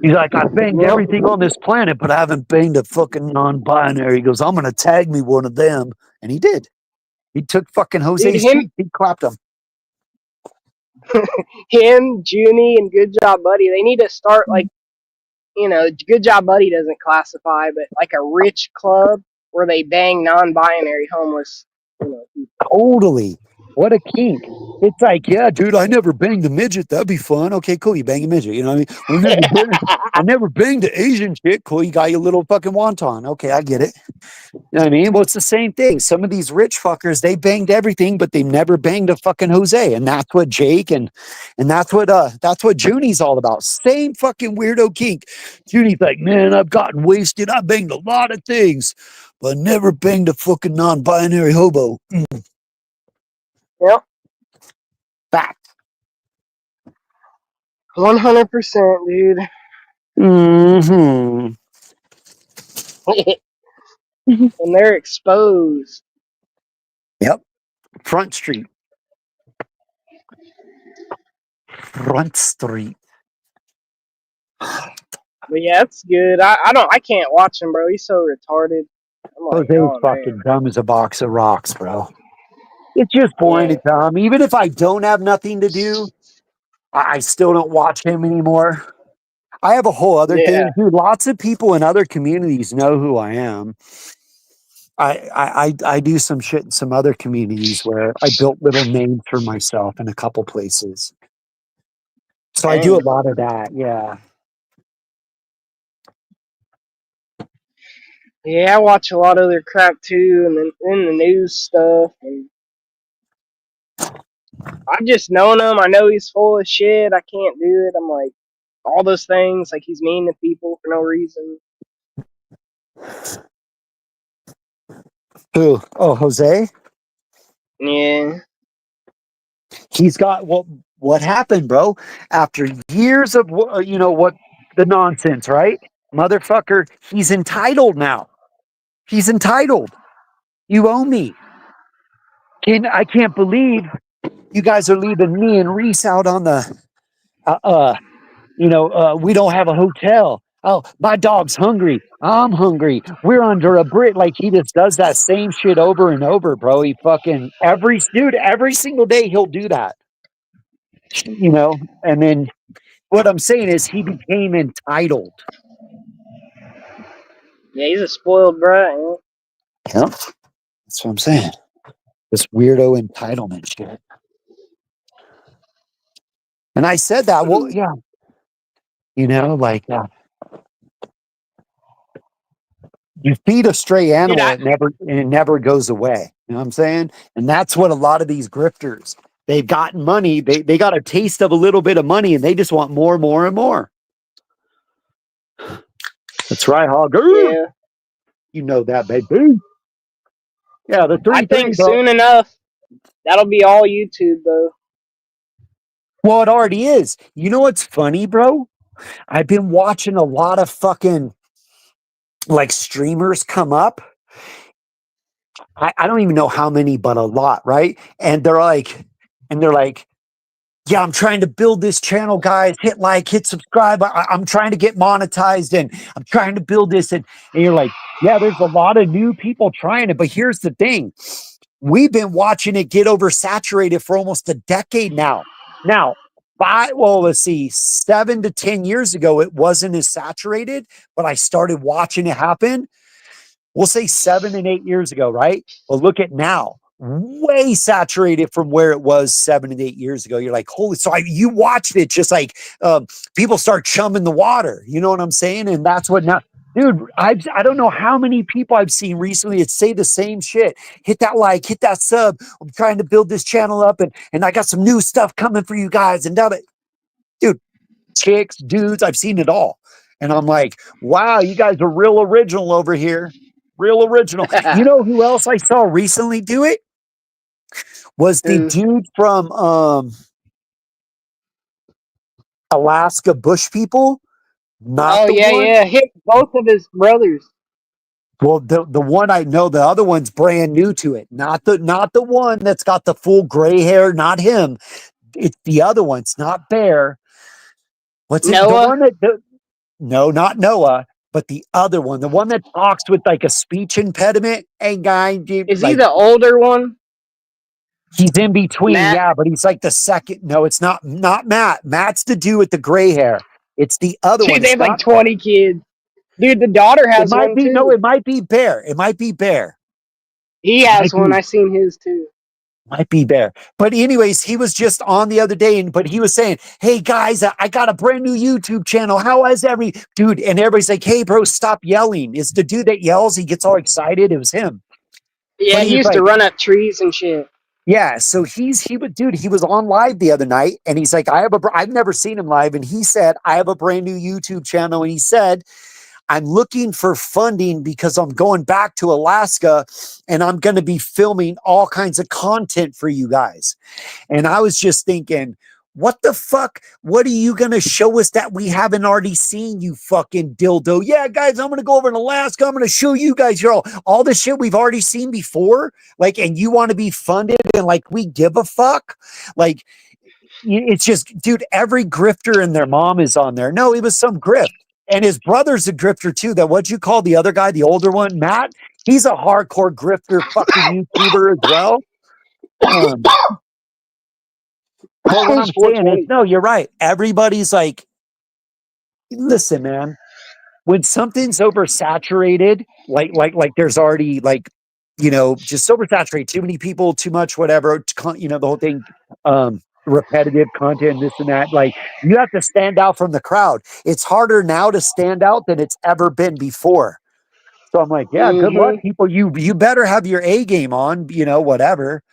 He's like, I've banged everything on this planet, but I haven't banged a fucking non-binary. He goes, I'm going to tag me one of them. And he did. He took fucking Jose's teeth. He clapped him. Him, Junie, and Good Job Buddy, they need to start like, Good Job Buddy doesn't classify, but like a rich club where they bang non-binary homeless, people. Totally. What a kink. It's like, yeah, dude, I never banged a midget. That'd be fun. Okay, cool. You bang a midget. You know what I mean? I never banged an Asian chick. Cool. You got your little fucking wonton. Okay, I get it. You know what I mean? Well, it's the same thing. Some of these rich fuckers, they banged everything, but they never banged a fucking Jose. And that's what Jake and that's what Junie's all about. Same fucking weirdo kink. Junie's like, man, I've gotten wasted. I banged a lot of things, but never banged a fucking non-binary hobo. Yep. Fact. 100%, dude. Mm-hmm. And they're exposed. Yep. Front Street. Front Street. But yeah, that's good. I can't watch him, bro. He's so retarded. I'm like, Jose's oh man. fucking dumb as a box of rocks, bro. It's just boring Yeah. to come. Even if I don't have nothing to do, I still don't watch him anymore. I have a whole other Yeah. thing. Dude, lots of people in other communities know who I am. I do some shit in some other communities where I built little names for myself in a couple places. So I do a Dang. lot of that, yeah. Yeah, I watch a lot of other crap too, and then in the news stuff. And I've just known him. I know he's full of shit. I can't do it. I'm like, all those things. Like, he's mean to people for no reason. Who? Oh, Jose? Yeah. He's got what happened, bro? After years of what the nonsense, right? Motherfucker, he's entitled now. He's entitled. You owe me. I can't believe you guys are leaving me and Reese out on the we don't have a hotel. Oh, my dog's hungry. I'm hungry. We're under a bridge. Like, he just does that same shit over and over, bro. He fucking every single day he'll do that. And then what I'm saying is he became entitled. Yeah, he's a spoiled brat. Yeah. Yeah. That's what I'm saying. This weirdo entitlement shit. And I said that, well, yeah. You feed a stray animal, it never goes away. You know what I'm saying? And that's what a lot of these grifters, they've gotten money. They got a taste of a little bit of money and they just want more, more, and more. That's right, Hogger. Yeah. You know that, baby. Yeah, the three I think things. soon enough, that'll be all YouTube, though. Well, it already is. You know what's funny, bro? I've been watching a lot of fucking streamers come up. I don't even know how many, but a lot, right? And they're like, yeah, I'm trying to build this channel, guys. Hit like, hit subscribe. I'm trying to get monetized and I'm trying to build this. And you're like, yeah, there's a lot of new people trying it. But here's the thing. We've been watching it get oversaturated for almost a decade now. Now, let's see, 7 to 10 years ago, it wasn't as saturated, but I started watching it happen. We'll say 7 and 8 years ago, right? Well, look at now. Way saturated from where it was 7 and 8 years ago. You're like, holy, so you watched it just like people start chumming the water. You know what I'm saying? And that's what now, dude, I don't know how many people I've seen recently that say the same shit. Hit that like, hit that sub. I'm trying to build this channel up and I got some new stuff coming for you guys. And dude, chicks, dudes, I've seen it all. And I'm like, wow, you guys are real original over here. Real original. You know who else I saw recently do it? Was the dude from Alaska Bush People. Not the one. Yeah. Hit both of his brothers. Well, the one I know, the other one's brand new to it. Not the one that's got the full gray hair, not him. It's the other one. It's not Bear. What's Noah? it? The one that no, not Noah. But the other one, the one that talks with like a speech impediment, hey guy, dude, Is he the older one? He's in between, Matt? yeah, but he's like the second. No, it's not Matt. Matt's the dude with the gray hair. It's the other one. Dude, they have It's like 20 kids. Dude, the daughter has one too. No, it might be Bear. It might be Bear. He has one. I seen his too. Might be Bear. But anyways, he was just on the other day, but he was saying, hey guys, I got a brand new YouTube channel. How is dude? And everybody's like, hey bro, stop yelling. It's the dude that yells. He gets all excited. It was him. Yeah, he used to run up trees and shit. Yeah, so he was on live the other night and he's like, I've never seen him live. And he said, I have a brand new YouTube channel. And he said, I'm looking for funding because I'm going back to Alaska and I'm going to be filming all kinds of content for you guys. And I was just thinking, what the fuck? What are you going to show us that we haven't already seen, you fucking dildo? Yeah, guys, I'm going to go over in Alaska. I'm going to show you guys all the shit we've already seen before. Like, and you want to be funded and like we give a fuck? Like, it's just, dude, every grifter and their mom is on there. No, it was some grift. And his brother's a grifter too. That what'd you call the other guy, the older one, Matt? He's a hardcore grifter fucking YouTuber as well. But what I'm saying is, no, you're right. Everybody's like, listen, man, when something's oversaturated, like there's already like, just oversaturated, too many people, too much, whatever, the whole thing, repetitive content, this and that. Like, you have to stand out from the crowd. It's harder now to stand out than it's ever been before. So I'm like, yeah, good luck, people. You better have your A game on, whatever.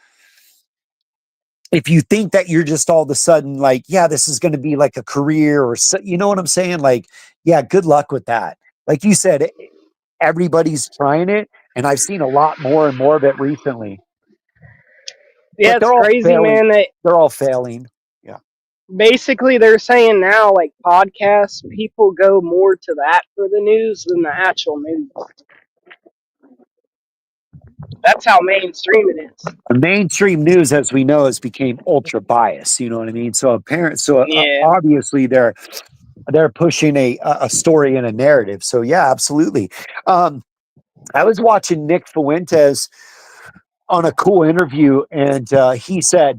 If you think that you're just all of a sudden like, yeah, this is going to be like a career or you know what I'm saying? Like, yeah, good luck with that. Like you said, everybody's trying it, and I've seen a lot more and more of it recently. Yeah, it's crazy, man. They're all failing. Yeah. Basically, they're saying now, like podcasts, people go more to that for the news than the actual news. That's how mainstream it is. The mainstream news, as we know, has become ultra biased. You know what I mean? So obviously they're pushing a story and a narrative. So yeah, absolutely. I was watching Nick Fuentes on a cool interview, and he said,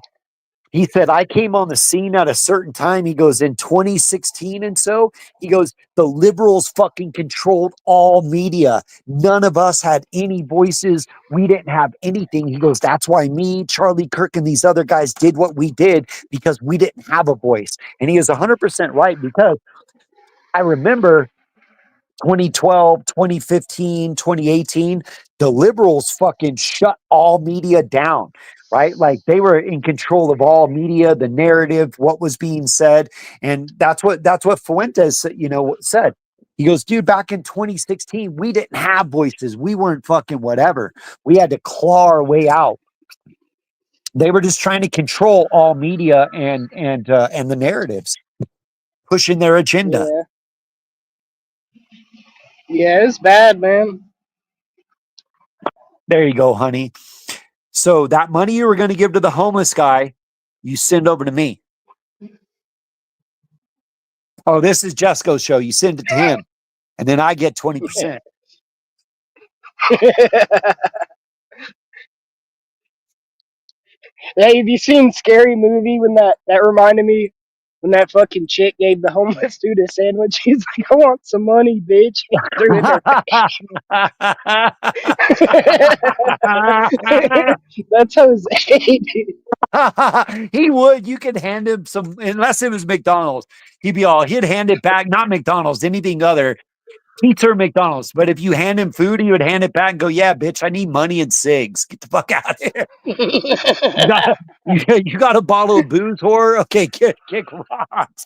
I came on the scene at a certain time. He goes, in 2016. And so he goes, the liberals fucking controlled all media. None of us had any voices. We didn't have anything. He goes, that's why me, Charlie Kirk, and these other guys did what we did, because we didn't have a voice. And he is 100% right, because I remember 2012, 2015, 2018, the liberals fucking shut all media down, right? Like, they were in control of all media, the narrative, what was being said. And that's what Fuentes, said. He goes, dude, back in 2016, we didn't have voices. We weren't fucking whatever. We had to claw our way out. They were just trying to control all media and the narratives, pushing their agenda. Yeah, it's bad, man. There you go, honey. So that money you were going to give to the homeless guy, you send over to me. Oh, this is Jesco's show. You send it to him, and then I get 20%. Hey, have you seen Scary Movie when that reminded me when that fucking chick gave the homeless dude a sandwich? He's like, I want some money, bitch. He threw it in her face. That's Jose, dude. He would. You could hand him some, unless it was McDonald's. He'd hand it back, not McDonald's, anything other. Pizza or McDonald's. But if you hand him food, he would hand it back and go, yeah, bitch, I need money and cigs. Get the fuck out of here. You got a bottle of booze, whore? Okay, kick rocks.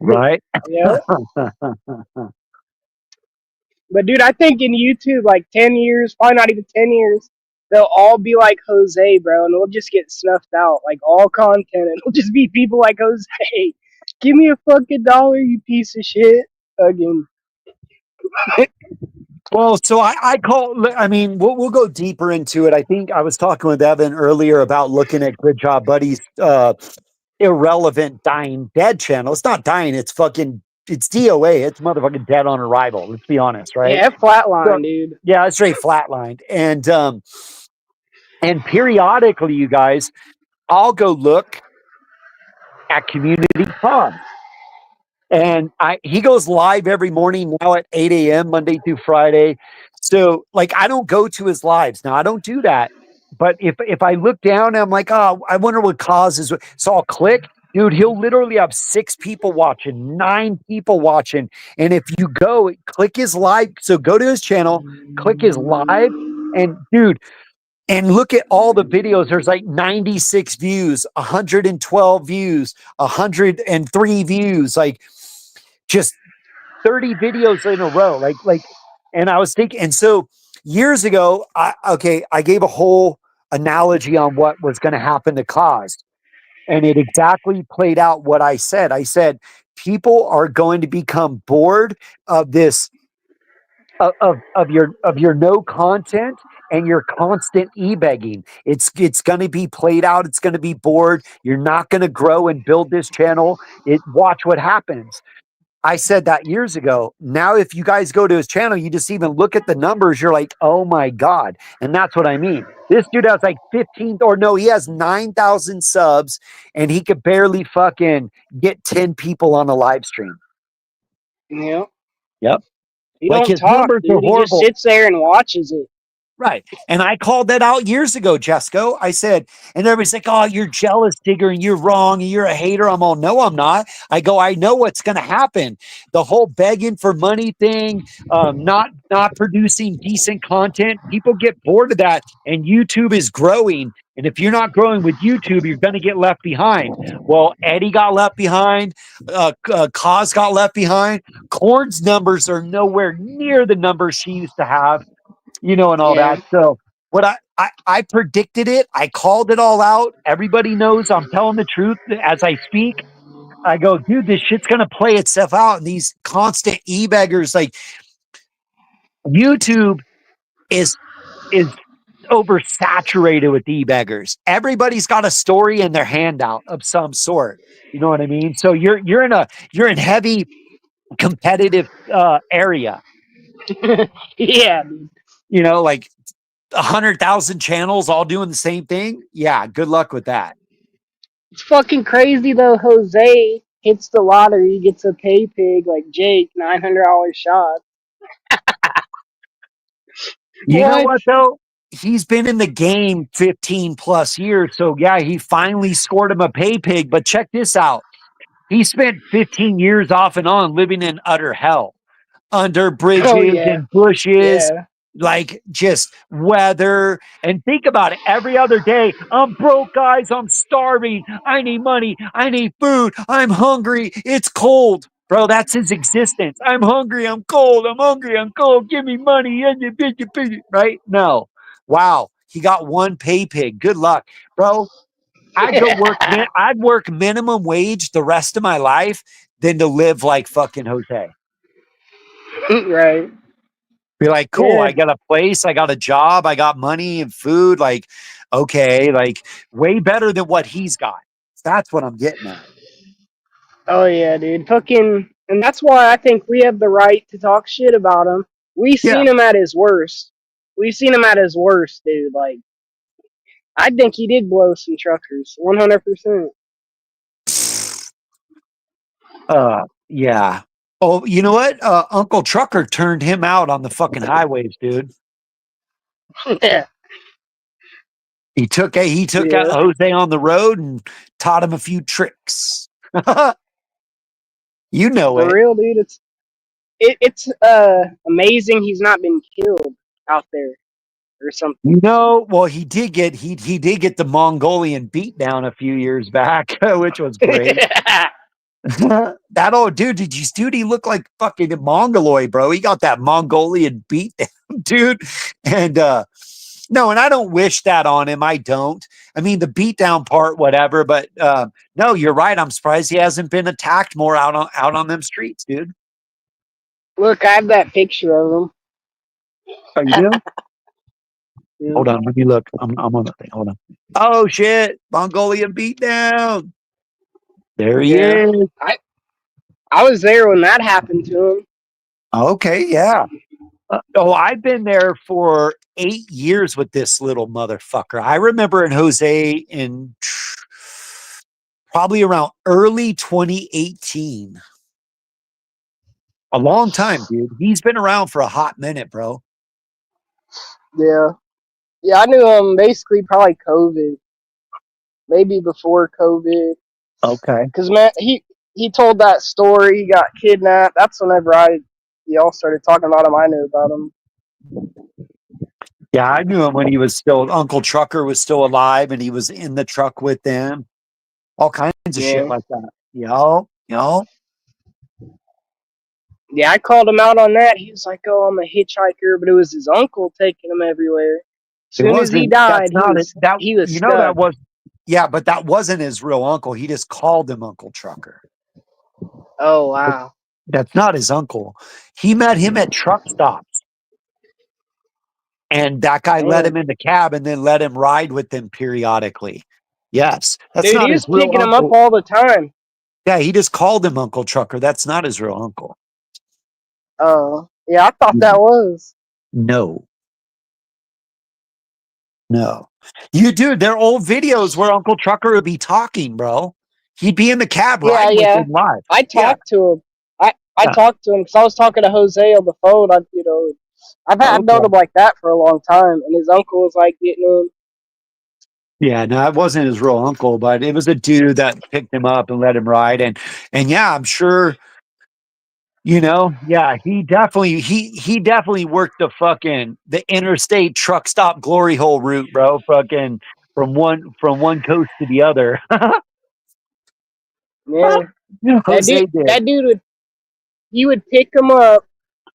Right? Yeah. But dude, I think in YouTube, like 10 years, probably not even 10 years, they'll all be like Jose, bro, and we'll just get snuffed out. Like, all content, and it'll just be people like Jose. Give me a fucking $1, you piece of shit. Again. Well, so we'll go deeper into it. I think I was talking with Evan earlier about looking at Good Job Buddy's irrelevant dying dead channel. It's not dying, it's DOA. It's motherfucking dead on arrival. Let's be honest, right? Yeah, flatline, dude. Yeah, it's straight flatlined. And periodically, you guys, I'll go look at Community Pub. And he goes live every morning now at 8 a.m. Monday through Friday. So, like, I don't go to his lives. Now, I don't do that. But if I look down, I'm like, oh, I wonder what causes. So I'll click. Dude, he'll literally have 6 people watching, 9 people watching. And if you go, click his live. So go to his channel, click his live. And, dude, and look at all the videos. There's like 96 views, 112 views, 103 views. Like, just 30 videos in a row. Like, and I was thinking, and so years ago, I gave a whole analogy on what was going to happen to Cos. And it exactly played out what I said. I said, people are going to become bored of this, of your no content and your constant e-begging. It's going to be played out. It's going to be bored. You're not going to grow and build this channel. Watch what happens. I said that years ago. Now, if you guys go to his channel, you just even look at the numbers, you're like, oh my God. And that's what I mean. This dude has like 15, or no, he has 9,000 subs and he could barely fucking get 10 people on a live stream. Yeah. Yep. He Like don't his talk, numbers are dude. He just horrible. sits there and watches it. Right. And I called that out years ago, Jesco. I said, and everybody's like, oh, you're jealous, Digger, and you're wrong, and you're a hater. I'm all, no, I'm not. I go, I know what's going to happen. The whole begging for money thing, not producing decent content, people get bored of that, and YouTube is growing. And if you're not growing with YouTube, you're going to get left behind. Well, Eddie got left behind. Cos got left behind. Korn's numbers are nowhere near the numbers she used to have. And all that. So what I predicted it. I called it all out. Everybody knows I'm telling the truth as I speak. I go, dude, this shit's going to play itself out. And these constant e-beggars, like YouTube is oversaturated with e-beggars. Everybody's got a story in their handout of some sort. You know what I mean? So you're in heavy competitive area. Yeah, dude. Like 100,000 channels all doing the same thing. Yeah, good luck with that. It's fucking crazy though. Jose hits the lottery, gets a pay pig like Jake, $900 shot. You know what though? He's been in the game 15 plus years. So yeah, he finally scored him a pay pig. But check this out. He spent 15 years off and on living in utter hell under bridges and bushes. Yeah. Like just weather. And think about it. Every other day, I'm broke, guys. I'm starving. I need money. I need food. I'm hungry. It's cold. Bro, that's his existence. I'm hungry. I'm cold. I'm hungry. I'm cold. Give me money. Right? No. Wow. He got one pay pig. Good luck. Bro, I'd go work. I'd work minimum wage the rest of my life than to live like fucking Jose. Right. Be like, cool, Yeah. I got a place, I got a job, I got money and food. Like, okay, like way better than what he's got. That's what I'm getting at. Oh yeah, dude. Fucking, and that's why I think we have the right to talk shit about him. We've seen him at his worst. We've seen him at his worst, dude. Like, I think he did blow some truckers, 100%. Yeah. Oh, you know what? Uncle Trucker turned him out on the fucking highways, dude. Yeah. He took Jose on the road and taught him a few tricks. You know it. For real, dude. It's amazing he's not been killed out there or something. Well, he did get the Mongolian beatdown a few years back, which was great. That old dude, he look like fucking Mongoloid, bro. He got that Mongolian beatdown, dude. And no, and I don't wish that on him. I don't. I mean, the beatdown part, whatever. But no, you're right. I'm surprised he hasn't been attacked more out on them streets, dude. Look, I have that picture of him. Oh, you do? Yeah. Hold on, let me look. I'm on the thing. Hold on. Oh shit, Mongolian beatdown. There he is. I was there when that happened to him. Okay, yeah. I've been there for 8 years with this little motherfucker. I remember in Jose in probably around early 2018. A long time, dude. He's been around for a hot minute, bro. Yeah. Yeah, I knew him basically probably COVID. Maybe before COVID. Okay. Because, man, he told that story. He got kidnapped. That's whenever y'all started talking about him. I knew about him. Yeah, I knew him when he was still, Uncle Trucker was still alive and he was in the truck with them. All kinds of shit like that. Yo. Yeah, I called him out on that. He was like, oh, I'm a hitchhiker, but it was his uncle taking him everywhere. Soon as he died, he was stuck. But that wasn't his real uncle. He just called him Uncle Trucker. Oh wow. That's not his uncle. He met him at truck stops. And that guy let him in the cab and then let him ride with him periodically. Yes. That's Dude, not he his was real picking him uncle. up all the time. Yeah, he just called him Uncle Trucker. That's not his real uncle. Oh. Yeah, I thought that was. No. You dude, there are old videos where Uncle Trucker would be talking, bro. He'd be in the cab riding with him live. I talked to him. I talked to him because I was talking to Jose on the phone. I've known him like that for a long time, and his uncle was like getting him. Yeah, no, it wasn't his real uncle, but it was a dude that picked him up and let him ride. And yeah, I'm sure, he definitely worked the interstate truck stop glory hole route, bro. Fucking from one coast to the other. Yeah, Jose did. that dude would pick him up,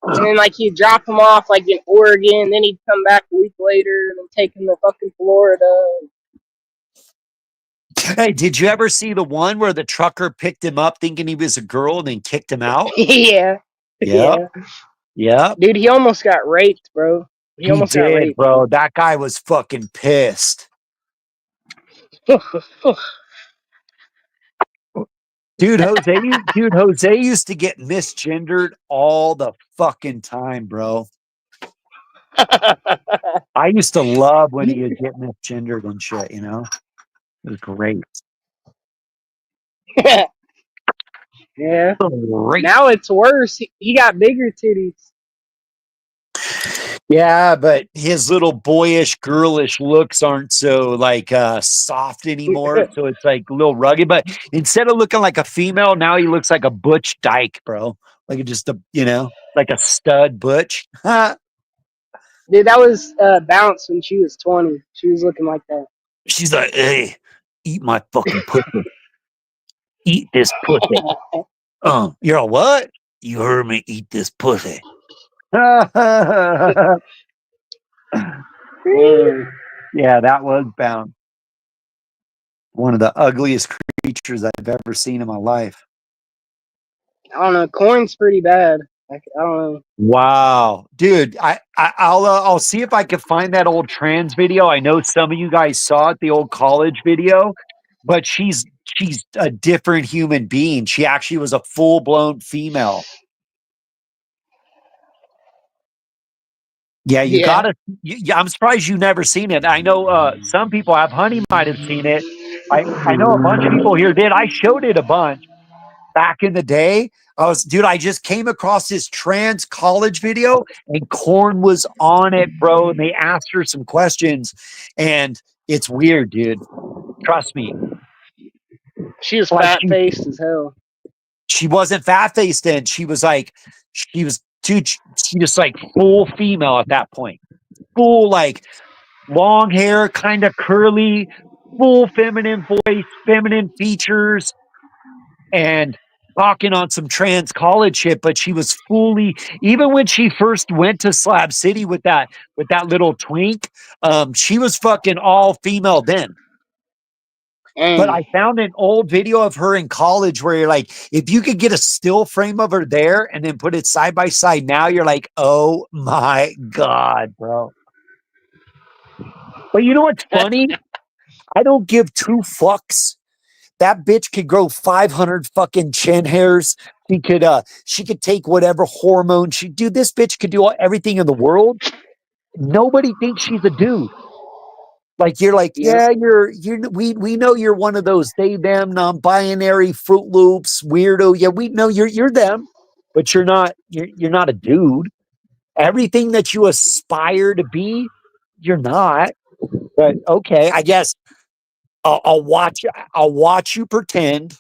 and then he'd drop him off in Oregon, then he'd come back a week later and then take him to fucking Florida. Hey, did you ever see the one where the trucker picked him up thinking he was a girl and then kicked him out? Yeah. Dude, he almost got raped, bro. He almost got raped, bro. That guy was fucking pissed. Dude, Jose used to get misgendered all the fucking time, bro. I used to love when he would get misgendered and shit, It was great. Yeah. Great. Now it's worse. He got bigger titties. Yeah, but his little boyish, girlish looks aren't so soft anymore. So it's a little rugged. But instead of looking like a female, now he looks like a butch dyke, bro. Like like a stud butch. Dude, that was Bounce when she was 20. She was looking like that. She's like, hey, eat my fucking pussy. Eat this pussy. You're a what? You heard me, eat this pussy. Yeah, that was Bounce. One of the ugliest creatures I've ever seen in my life. I don't know. Corn's pretty bad. I don't know. Wow, dude! I'll see if I can find that old trans video. I know some of you guys saw it, the old college video, but she's a different human being. She actually was a full-blown female. Yeah, you gotta. I'm surprised you never seen it. I know some people have. Honey might have seen it. I know a bunch of people here did. I showed it a bunch back in the day. I just came across this trans college video and Korn was on it, bro. And they asked her some questions and it's weird, dude. Trust me. She was fat-faced as hell. She wasn't fat-faced then. She was just full female at that point. Full, long hair, kind of curly, full feminine voice, feminine features, and talking on some trans college shit, but she was fully, even when she first went to Slab City with that little twink, she was fucking all female then. But I found an old video of her in college where you're if you could get a still frame of her there and then put it side by side now, you're oh my God, bro. But you know what's funny? I don't give two fucks. That bitch could grow 500 fucking chin hairs. She could take whatever hormone this bitch could do everything in the world. Nobody thinks she's a dude. We know you're one of those they, them, non-binary Fruit Loops weirdo. Yeah, we know you're them, but you're not a dude. Everything that you aspire to be, you're not. But okay, I guess I'll watch you pretend.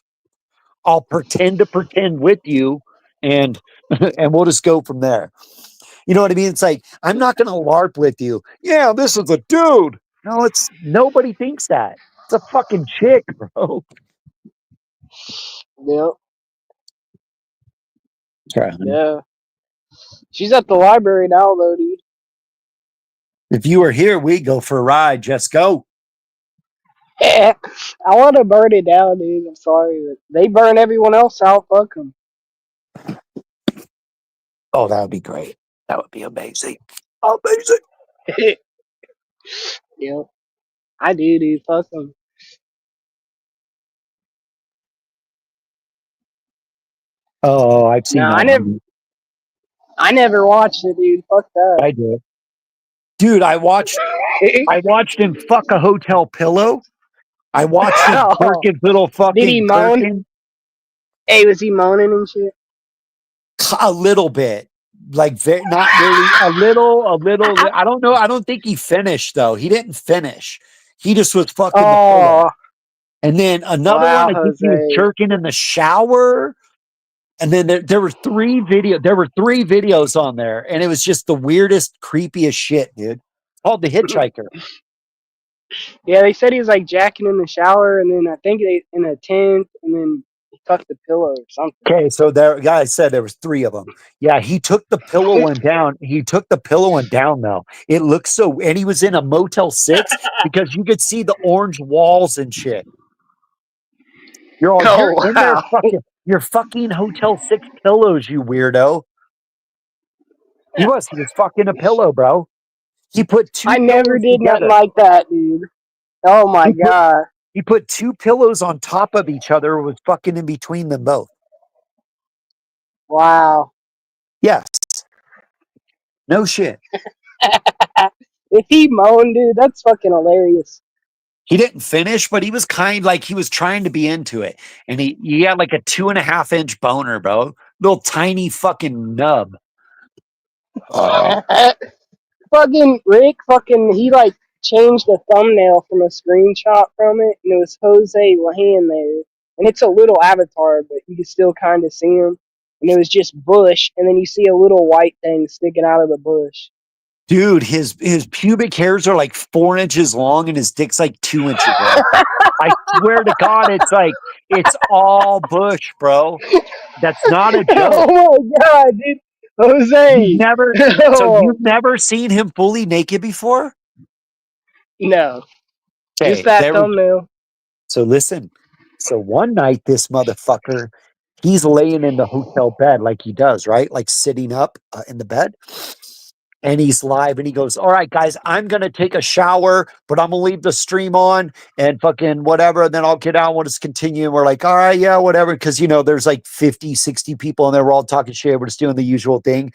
I'll pretend to pretend with you and we'll just go from there. You know what I mean? It's I'm not going to LARP with you. Yeah, this is a dude. No, nobody thinks that. It's a fucking chick, bro. Yep. Sorry, yeah. She's at the library now, though, dude. If you were here, we'd go for a ride. Just go. I want to burn it down, dude. I'm sorry, but they burn everyone else out. Fuck them. Oh, that would be great. That would be amazing. Amazing. Yep, I do, dude. Fuck them. Oh, I've seen No, that movie. I never watched it, dude. Fuck that. I did. Dude, I watched him fuck a hotel pillow. I watched him Oh, jerk his little did fucking he moan? gherkin Hey, was he moaning and shit? a little bit. Like not really a little. I don't know. I don't think he finished though. He didn't finish. He just was fucking the pillow. Oh, And then another wow, one, I think he was Jose. jerking in the shower. And then there were three videos on there, and it was just the weirdest, creepiest shit, dude. It's called The Hitchhiker. Yeah, they said he was like jacking in the shower, and then I think they in a tent, and then he tucked the pillow or something. Okay, so there, guys said there was three of them. Yeah, he took the pillow one down. He took the pillow one down though. It looked so, and he was in a Motel 6 because you could see the orange walls and shit. You're all you're in there fucking. You're fucking Hotel 6 pillows, you weirdo. He was fucking a pillow, bro. He put two. I never pillows did together. nothing like that, dude. Oh my god. He put two pillows on top of each other. Was fucking in between them both. Wow. Yes. No shit. If he moaned, dude, that's fucking hilarious. He didn't finish, but he was kind like he was trying to be into it. And he had like a 2.5-inch boner, bro. Little tiny fucking nub. Fucking Rick, he like changed the thumbnail from a screenshot from it, and it was Jose laying there. And it's a little avatar, but you can still kind of see him. And it was just bush, and then you see a little white thing sticking out of the bush. Dude, his pubic hairs are like 4 inches long, and his dick's like 2 inches long. I swear to God, it's all bush, bro. That's not a joke. Oh my god, dude. Jose. So you've never seen him fully naked before? No. Okay, Just that thumbnail. So listen. So one night, this motherfucker, he's laying in the hotel bed like he does, right? Like sitting up in the bed. And he's live and he goes, all right, guys, I'm going to take a shower, but I'm going to leave the stream on and fucking whatever. And then I'll get out. We'll just continue. And we're like, all right, yeah, whatever. Because, there's like 50, 60 people in there. We're all talking shit. We're just doing the usual thing.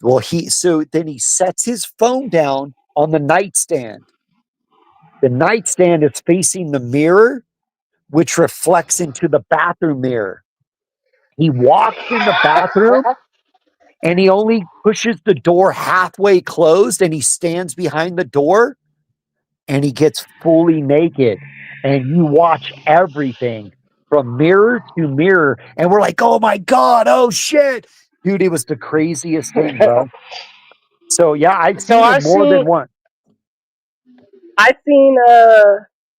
Well, so then he sets his phone down on the nightstand. The nightstand is facing the mirror, which reflects into the bathroom mirror. He walks in the bathroom. And he only pushes the door halfway closed and he stands behind the door and he gets fully naked. And you watch everything from mirror to mirror. And we're like, oh my God, oh shit. Dude, it was the craziest thing, bro. So yeah, I've seen it more than once. I seen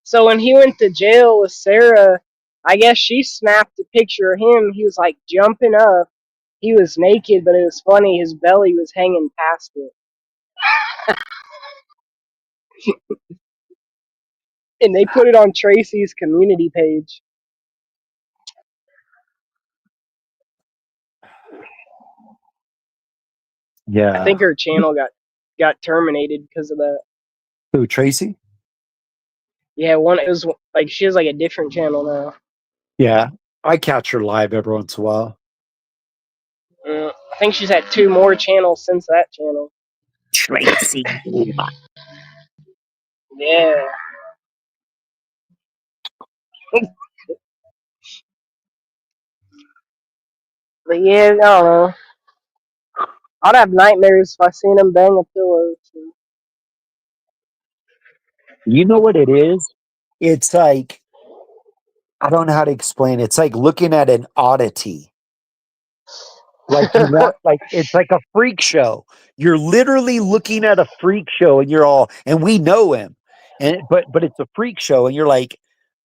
so when he went to jail with Sarah, I guess she snapped a picture of him. He was like jumping up. He was naked, but it was funny. His belly was hanging past it. And they put it on Tracy's community page. Yeah. I think her channel got terminated because of that. Who, Tracy? Yeah, it was like she has like a different channel now. Yeah. I catch her live every once in a while. I think she's had 2 more channels since that channel. Tracy. Yeah. But yeah, I don't know. I'd have nightmares if I seen him bang a pillow. So. You know what it is? It's like, I don't know how to explain it. It's like looking at an oddity. Like you want, like it's like a freak show. You're literally looking at a freak show, and you're all, and we know him, but it's a freak show, and you're like,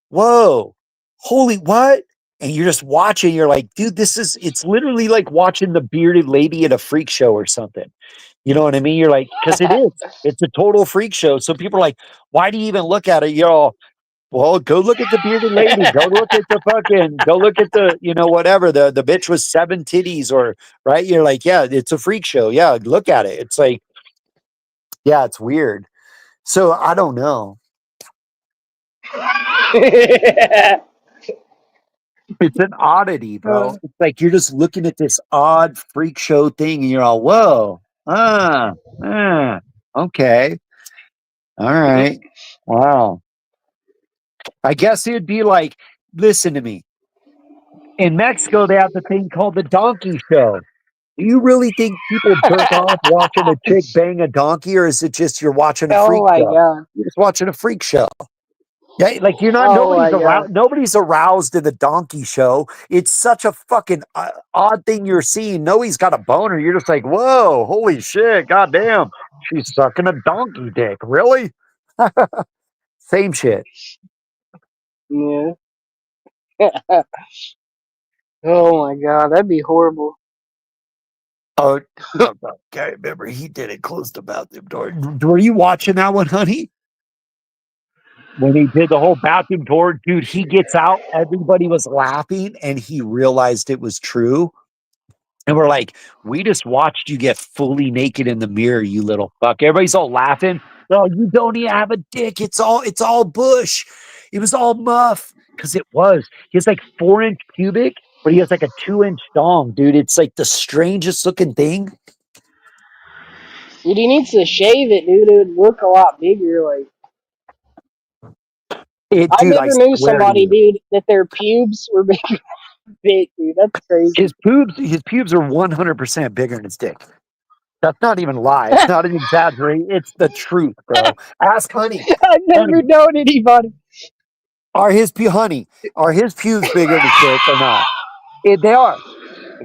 whoa, holy what? and you're just watching. You're like, dude, it's literally like watching the bearded lady at a freak show or something. You know what I mean? You're like, because it's a total freak show. So people are like, why do you even look at it? You're all, well, go look at the bearded lady. Go look at the, whatever. The bitch was 7 titties or right. You're like, yeah, it's a freak show. Yeah. Look at it. It's like, yeah, it's weird. So I don't know. It's an oddity, bro. It's like you're just looking at this odd freak show thing and you're all, whoa, okay. All right. Wow. I guess it'd be like, listen to me. In Mexico, they have the thing called the donkey show. Do you really think people jerk off watching a chick bang a donkey, or is it just you're watching a freak Oh my show? god. You're just watching a freak show. Yeah, like you're not. Oh my god. Nobody's aroused in the donkey show. It's such a fucking odd thing you're seeing. No, he's got a boner. You're just like, whoa, holy shit, goddamn, she's sucking a donkey dick. Really? Same shit. Yeah. Oh my god, that'd be horrible. Oh, okay. Remember, he did it. Close the bathroom door. Were you watching that one, honey? When he did the whole bathroom door, dude, he gets out. Everybody was laughing, and he realized it was true. And we're like, we just watched you get fully naked in the mirror, you little fuck. Everybody's all laughing. Oh, you don't even have a dick. It's all bush. It was all muff. Because it was. He has like 4-inch pubic, but he has like a 2-inch dong, dude. It's like the strangest looking thing. Dude, he needs to shave it, dude. It would look a lot bigger. Like I never knew somebody, dude, that their pubes were big, dude. That's crazy. His pubes are 100% bigger than his dick. That's not even a lie. It's not an exaggeration. It's the truth, bro. Ask Honey. I've never known anybody. Are his pubes bigger than his dick or not? They are.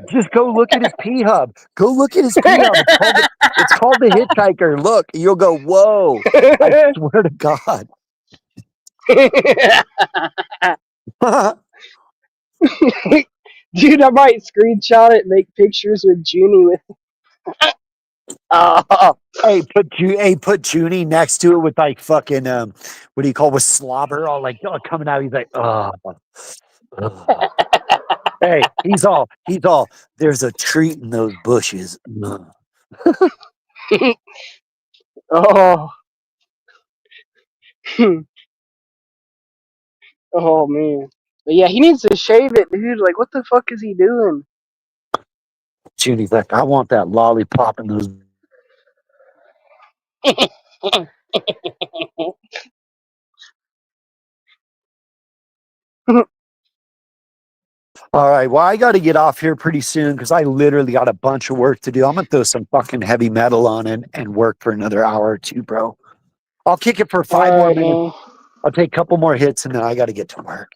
Just go look at his pee hub. Go look at his pee hub. It's called the hitchhiker. Look, you'll go, whoa. I swear to God. Dude, I might screenshot it and make pictures with Junie with. Oh. Hey, put Junie next to it with like fucking what do you call with slobber all like coming out. He's like, Hey, he's all. There's a treat in those bushes. Oh. Oh man. But yeah, he needs to shave it, dude. Like, what the fuck is he doing? Junie's like, I want that lollipop in those. All right, well, I got to get off here pretty soon because I literally got a bunch of work to do. I'm gonna throw some fucking heavy metal on and work for another hour or two, bro. I'll kick it for 5 more minutes. Man. I'll take a couple more hits and then I got to get to work.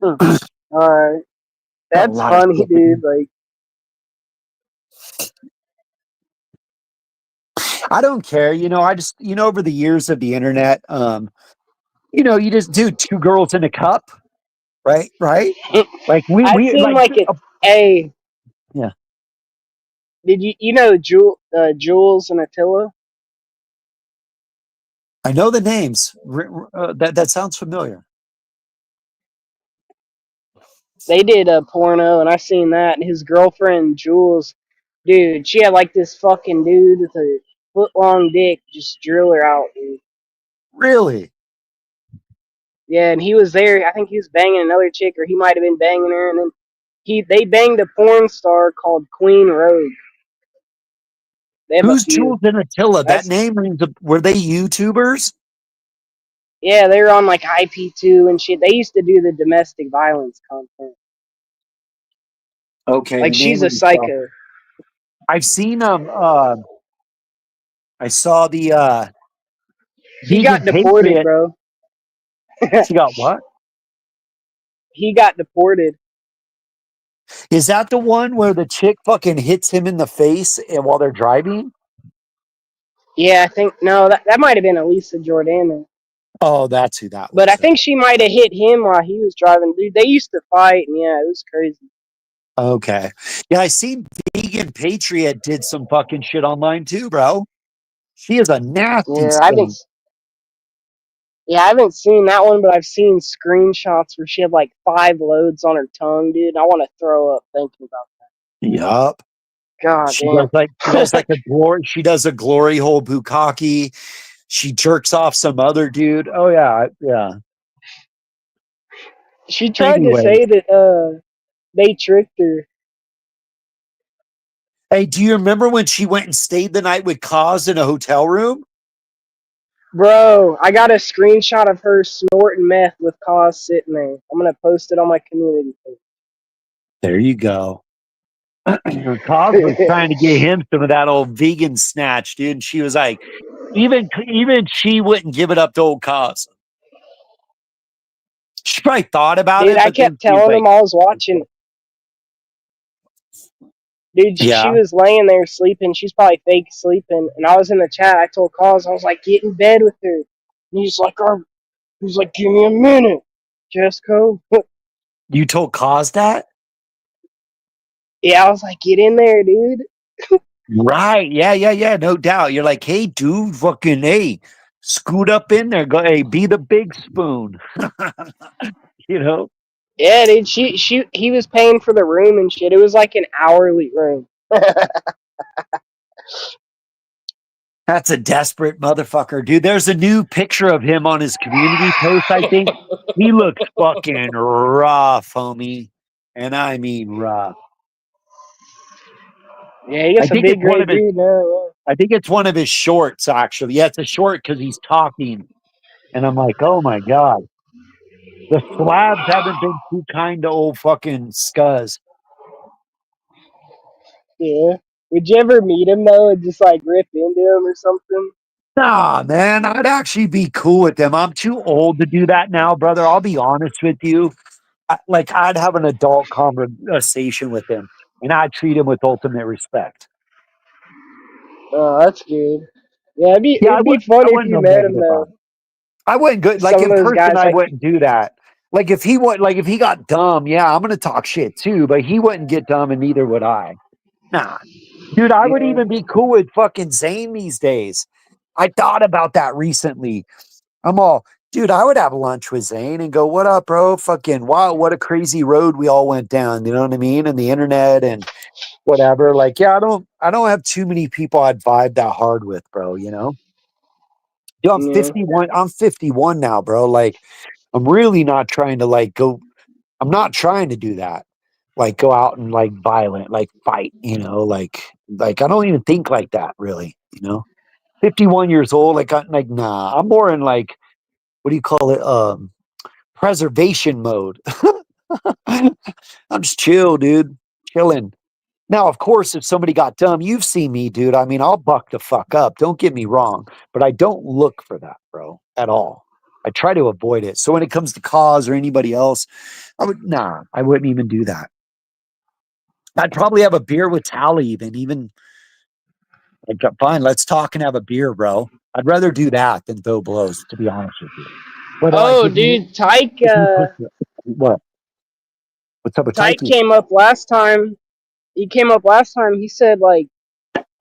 All right. That's funny, dude. Like, I don't care. I just, over the years of the internet, you just do 2 girls in a cup, right? Right? Like I seem like it's a. Yeah. Did you know Jules and Attila? I know the names. That sounds familiar. They did a porno, and I seen that. And his girlfriend Jules, dude, she had like this fucking dude with a foot-long dick just drill her out, dude. Really? Yeah, and he was there. I think he was banging another chick, or he might have been banging her. And then they banged a porn star called Queen Rogue. Who's Jules and Attila? That name rings. Were they YouTubers? Yeah, they were on like IP2 and shit. They used to do the domestic violence content. Okay. Like she's a psycho. I've seen I saw the he got deported, bro. She got what? He got deported. Is that the one where the chick fucking hits him in the face while they're driving? Yeah, I think no, that might have been Elisa Jordana. Oh, that's who that But I was. think she might have hit him while he was driving. Dude, they used to fight, and yeah, it was crazy. Okay. Yeah, I seen Vegan Patriot did some fucking shit online too, bro. She is a nasty Yeah, I haven't. skunk. Yeah, I haven't seen that one, but I've seen screenshots where she had like 5 loads on her tongue, dude. I want to throw up thinking about Yup. that. God damn. She does a glory hole bukkake. She jerks off some other dude. Oh yeah, yeah. She tried to Anyway, say that they tricked her. hey, do you remember when she went and stayed the night with Kaz in a hotel room? Bro, I got a screenshot of her snorting meth with Cause sitting there. I'm gonna post it on my community There you go. Kaz was page. trying to get him some of that old vegan snatch, dude. And she was like, even she wouldn't give it up to old Kaz. She probably thought about Dude, it, I but then kept she was telling like, him I was watching. Dude, she yeah. was laying there sleeping. She's probably fake sleeping. And I was in the chat. I told Cause, I was like, get in bed with her. And he's like, give me a minute, Jesco. You told Kaz that? Yeah, I was like, get in there, dude. Right. Yeah. No doubt. You're like, hey, dude, fucking, hey, scoot up in there. Go, hey, be the big spoon. You know? Yeah, dude, he was paying for the room and shit. It was like an hourly room. That's a desperate motherfucker, dude. There's a new picture of him on his community post, I think. He looks fucking rough, homie. And I mean rough. Yeah, he I gets a think big it's one gray of his dude now. I think it's one of his shorts, actually. Yeah, it's a short because he's talking. And I'm like, oh my God. The slabs haven't been too kind to old fucking scuzz. Yeah. Would you ever meet him though and just like rip into him or something? Nah, man, I'd actually be cool with them. I'm too old to do that now, brother. I'll be honest with you. I'd have an adult conversation with him, and I'd treat him with ultimate respect. Oh, that's good. Yeah, Yeah, it'd be fun I if wouldn't you know met him negative though. about it. I wouldn't go like Some of in those person. guys I like wouldn't do that. Like if he got dumb, yeah, I'm gonna talk shit too. But he wouldn't get dumb, and neither would I. Nah, dude, I would yeah, even be cool with fucking Zane these days. I thought about that recently. I'm all, dude, I would have lunch with Zane and go, what up, bro? Fucking wow, what a crazy road we all went down. You know what I mean? And the internet and whatever. Like, yeah, I don't have too many people I'd vibe that hard with, bro, you know? Dude, I'm yeah, 51. I'm 51 now, bro. Like, I'm really not trying to like go, I'm not trying to do that. Like go out and like violent, like fight, you know, like I don't even think like that really, you know. 51 years old, like nah. I'm more in like what do you call it? Preservation mode. I'm just chill, dude. Chilling. Now, of course, if somebody got dumb, you've seen me, dude. I mean, I'll buck the fuck up. Don't get me wrong, but I don't look for that, bro, at all. I try to avoid it. So when it comes to Cause or anybody else, I wouldn't even do that. I'd probably have a beer with Tally than even like fine, let's talk and have a beer, bro. I'd rather do that than throw blows, to be honest with you. But oh, dude, if you put what? What's up with Tyke Tyke? came up last time. He came up last time. He said like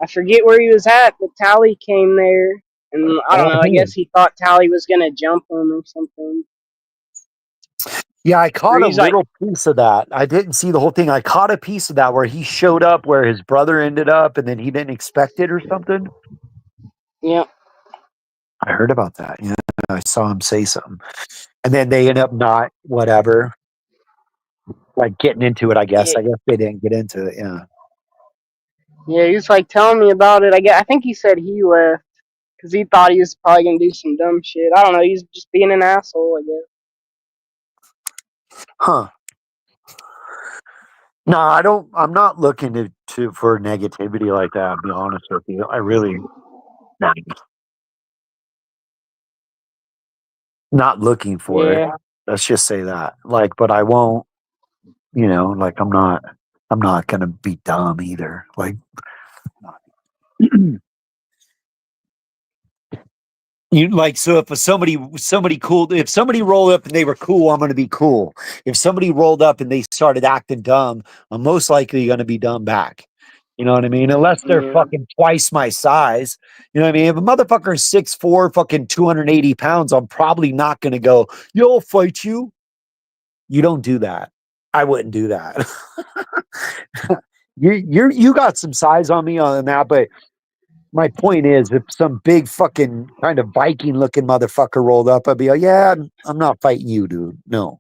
I forget where he was at, but Tally came there, and I don't know. I guess he thought Tally was gonna jump him or something. Yeah, I Or caught a he's like, little piece of that. I didn't see the whole thing. I caught a piece of that where he showed up where his brother ended up and then he didn't expect it or something. yeah, I heard about that. Yeah, I saw him say something. And then they end up not, whatever, like getting into it, I guess. yeah, I guess they didn't get into it. Yeah. yeah. He was like telling me about it. I think he said he left because he thought he was probably gonna do some dumb shit. I don't know. He's just being an asshole, I guess. Huh. No, I'm not looking for negativity like that, I'll be honest with you. I really not looking for it. Yeah, Let's just say that. Like, but I won't, like I'm not gonna be dumb either. Like You like so if somebody cool if somebody rolled up and they were cool, I'm gonna be cool. If somebody rolled up and they started acting dumb, I'm most likely gonna be dumb back. You know what I mean? Unless they're Yeah. fucking twice my size. You know what I mean? If a motherfucker's 6'4", fucking 280 pounds, I'm probably not gonna go, yo, I'll fight you. You don't do that. I wouldn't do that. You got some size on me on that, but my point is, if some big fucking kind of Viking looking motherfucker rolled up, I'd be like, yeah, I'm not fighting you, dude. No,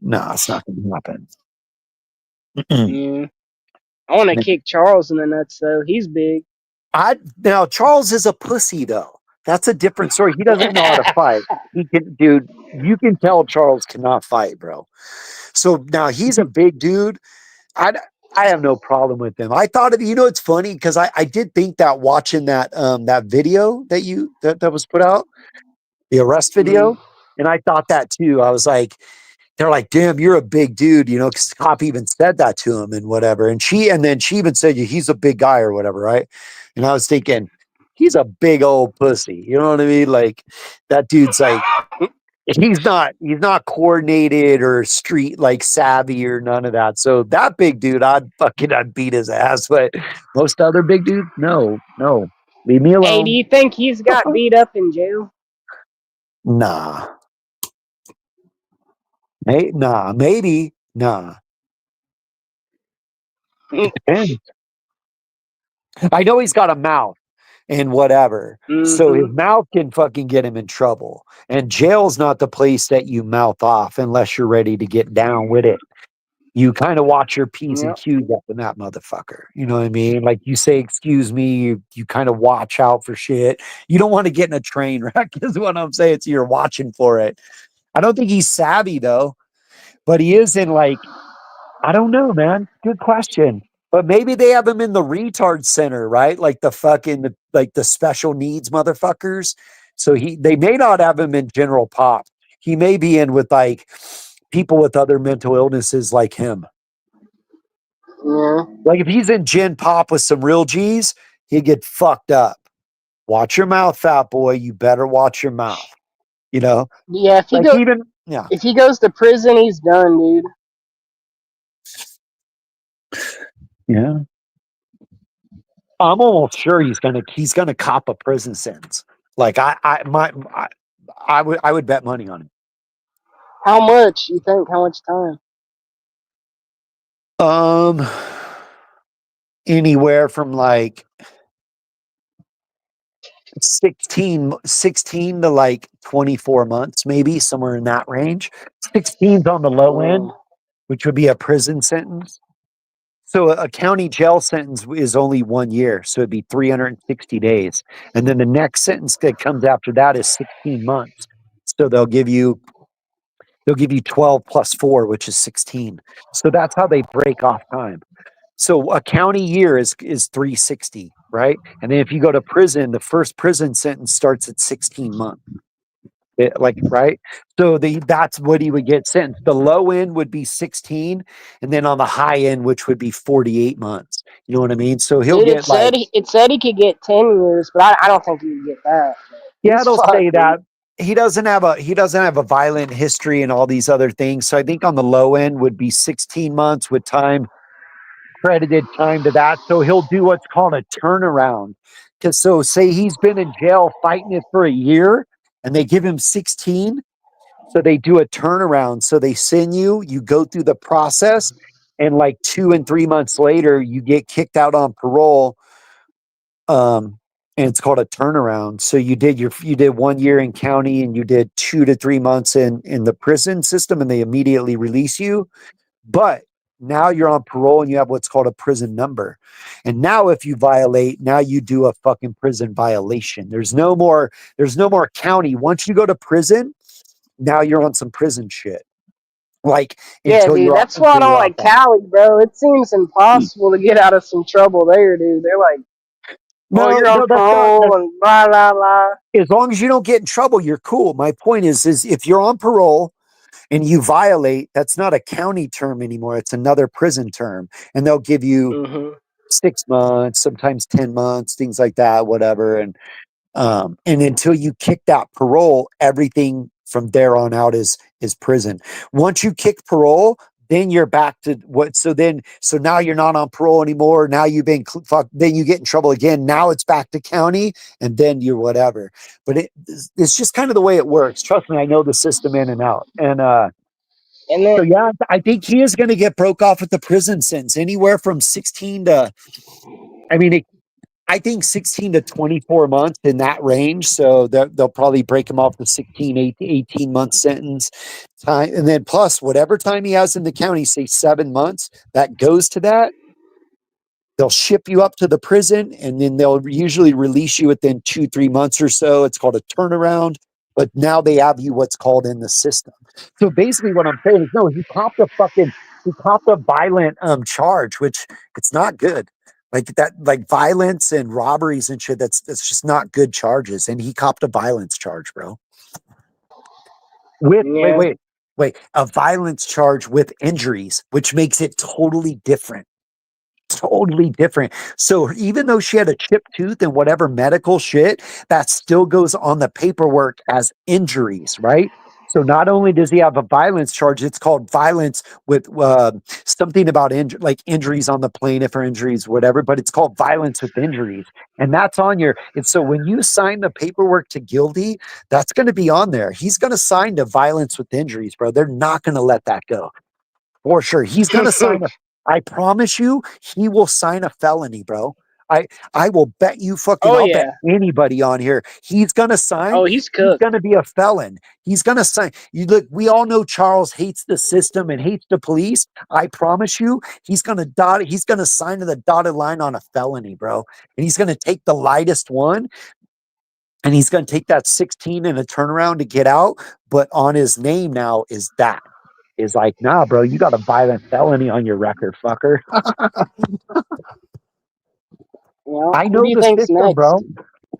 it's not going to happen. Yeah. I want to kick Charles in the nuts though. He's big. Now Charles is a pussy though. That's a different story. He doesn't know how to fight. He can, dude. You can tell Charles cannot fight, bro. So now he's a big dude. I have no problem with him. I thought of, it's funny because I did think that watching that that video that was put out, the arrest video, and I thought that too. I was like, they're like, damn, you're a big dude, because the cop even said that to him and whatever. And then she even said, he's a big guy or whatever, right? And I was thinking, he's a big old pussy. You know what I mean? Like that dude's like, he's not coordinated or street like savvy or none of that. So that big dude, I'd beat his ass. But most other big dudes, no, leave me Hey, do alone. you think he's got beat up in jail? Nah. Maybe. Nah. Depends. I know he's got a mouth and whatever. So his mouth can fucking get him in trouble. And jail's not the place that you mouth off unless you're ready to get down with it. You kind of watch your P's and Q's up in that motherfucker. You know what I mean? Like you say, excuse me, you kind of watch out for shit. You don't want to get in a train wreck, is what I'm saying. So you're watching for it. I don't think he's savvy though, but he is in like, I don't know, man. Good question. But maybe they have him in the retard center, right? Like the fucking like the special needs motherfuckers. So they may not have him in general pop. He may be in with like people with other mental illnesses like him. Yeah. Like if he's in gen pop with some real G's, he'd get fucked up. Watch your mouth, fat boy. You better watch your mouth. Yeah, if he goes to prison, he's done, dude. Yeah. I'm almost sure he's gonna cop a prison sentence. Like I would bet money on him. How much you think? How much time? Anywhere from like 16 to like 24 months, maybe somewhere in that range. 16's on the low end, which would be a prison sentence. So a county jail sentence is only 1 year, so it'd be 360 days. And then the next sentence that comes after that is 16 months. So they'll give you 12 plus 4, which is 16. So that's how they break off time. So a county year is 360, right? And then if you go to prison, the first prison sentence starts at 16 months. Right? So that's what he would get sentenced. The low end would be 16, and then on the high end, which would be 48 months. You know what I mean? So he'll get it said he could get 10 years, but I don't think he would get that. Yeah, they'll say that. He doesn't have a violent history and all these other things. So I think on the low end would be 16 months with credited time to that. So he'll do what's called a turnaround. So say he's been in jail fighting it for a year and they give him 16. So they do a turnaround. So they send you go through the process, and like 2 and 3 months later, you get kicked out on parole. And it's called a turnaround. So you did 1 year in county and you did 2 to 3 months in the prison system, and they immediately release you. But now you're on parole and you have what's called a prison number. And now if you violate, now you do a fucking prison violation. There's no more county. Once you go to prison, now you're on some prison shit. Like, yeah, dude, that's why I don't like Cali, bro. It seems impossible to get out of some trouble there, dude. They're like, you're on parole and blah, blah, blah. As long as you don't get in trouble, you're cool. My point is if you're on parole and you violate, that's not a county term anymore. It's another prison term. And they'll give you 6 months, sometimes 10 months, things like that, whatever. And And until you kick that parole, everything from there on out is prison. Once you kick parole, then you're back to what? So now you're not on parole anymore. Now you've been fucked. Then you get in trouble again. Now it's back to county, and then you're whatever. But it's just kind of the way it works. Trust me, I know the system in and out. And then so yeah, I think he is going to get broke off with the prison sentence, anywhere from 16 to. I mean, I think 16 to 24 months, in that range. So they'll probably break him off the 16, 18 month sentence time. And then plus whatever time he has in the county, say 7 months, that goes to that. They'll ship you up to the prison, and then they'll usually release you within 2-3 months or so. It's called a turnaround. But now they have you what's called in the system. So basically what I'm saying is, no, he copped a violent charge, which it's not good. Like that, like violence and robberies and shit, that's just not good charges. And he copped a violence charge, bro. With Yeah. wait, a violence charge with injuries, which makes it totally different. Totally different. So even though she had a chipped tooth and whatever medical shit, that still goes on the paperwork as injuries, right? So not only does he have a violence charge, it's called violence with something about like injuries on the plaintiff or injuries, whatever, but it's called violence with injuries. And that's on your, and so when you sign the paperwork to guilty, that's going to be on there. He's going to sign to violence with injuries, bro. They're not going to let that go. For sure. He's going to sign I promise you, he will sign a felony, bro. I will bet you fucking, I'll bet anybody on here. He's going to sign. Oh, he's He's going to be a felon. He's going to sign. You look, we all know Charles hates the system and hates the police. I promise you, he's going to sign to the dotted line on a felony, bro. And he's going to take the lightest one. And he's going to take that 16 and a turnaround to get out. But on his name now is that. Is like, nah, bro, you got a violent felony on your record, fucker. I know the system, next? bro.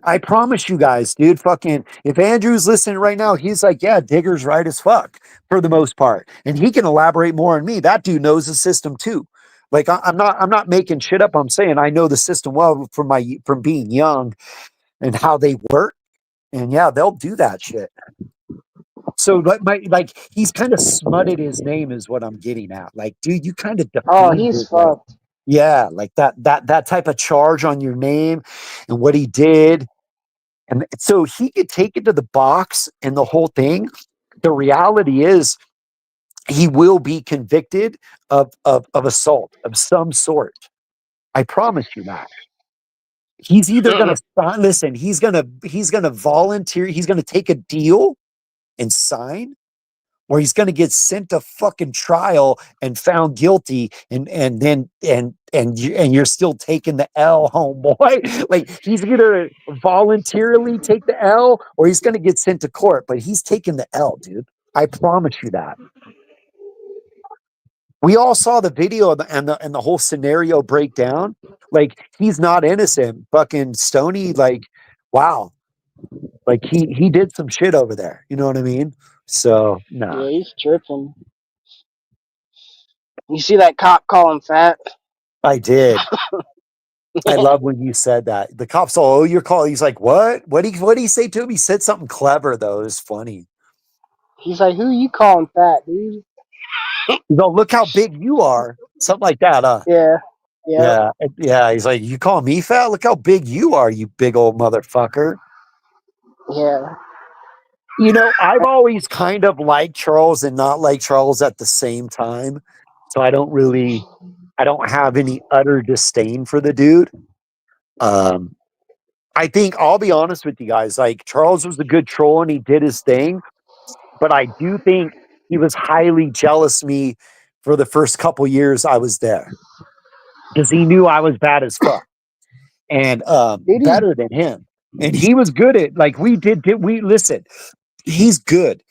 I promise you guys, dude, fucking, if Andrew's listening right now, he's like, yeah, Digger's right as fuck for the most part. And he can elaborate more on me. That dude knows the system too. Like, I'm not making shit up. I'm saying I know the system well from being young and how they work. And yeah, they'll do that shit. So like he's kind of smutted his name is what I'm getting at. Like, dude, you kind of He's fucked. Yeah, like that type of charge on your name and what he did. And so he could take it to the box and the whole thing. The reality is he will be convicted of assault of some sort. I promise you that. He's either gonna listen, he's gonna volunteer, he's gonna take a deal and sign, or he's going to get sent to fucking trial and found guilty, and you're still taking the L, homeboy. Like, he's either voluntarily take the L or he's going to get sent to court, but he's taking the L, dude. I promise you that. We all saw the video and the whole scenario breakdown. Like, he's not innocent. Fucking Stoney, like, wow. Like, he did some shit over there. You know what I mean? So, no. Yeah, he's tripping. You see that cop call him fat? I did. I love when you said that. The cop's all, oh, your call. He's like, what? What did he say to him? He said something clever, though. It was funny. He's like, who you calling fat, dude? He's all, look how big you are. Something like that, huh? Yeah. He's like, you call me fat? Look how big you are, you big old motherfucker. Yeah. You know, I've always kind of liked Charles and not like Charles at the same time. So I don't have any utter disdain for the dude. I think, I'll be honest with you guys, like, Charles was a good troll and he did his thing, but I do think he was highly jealous of me for the first couple years I was there, because he knew I was bad as fuck and better than him. And he was good at, like, we listen, he's good,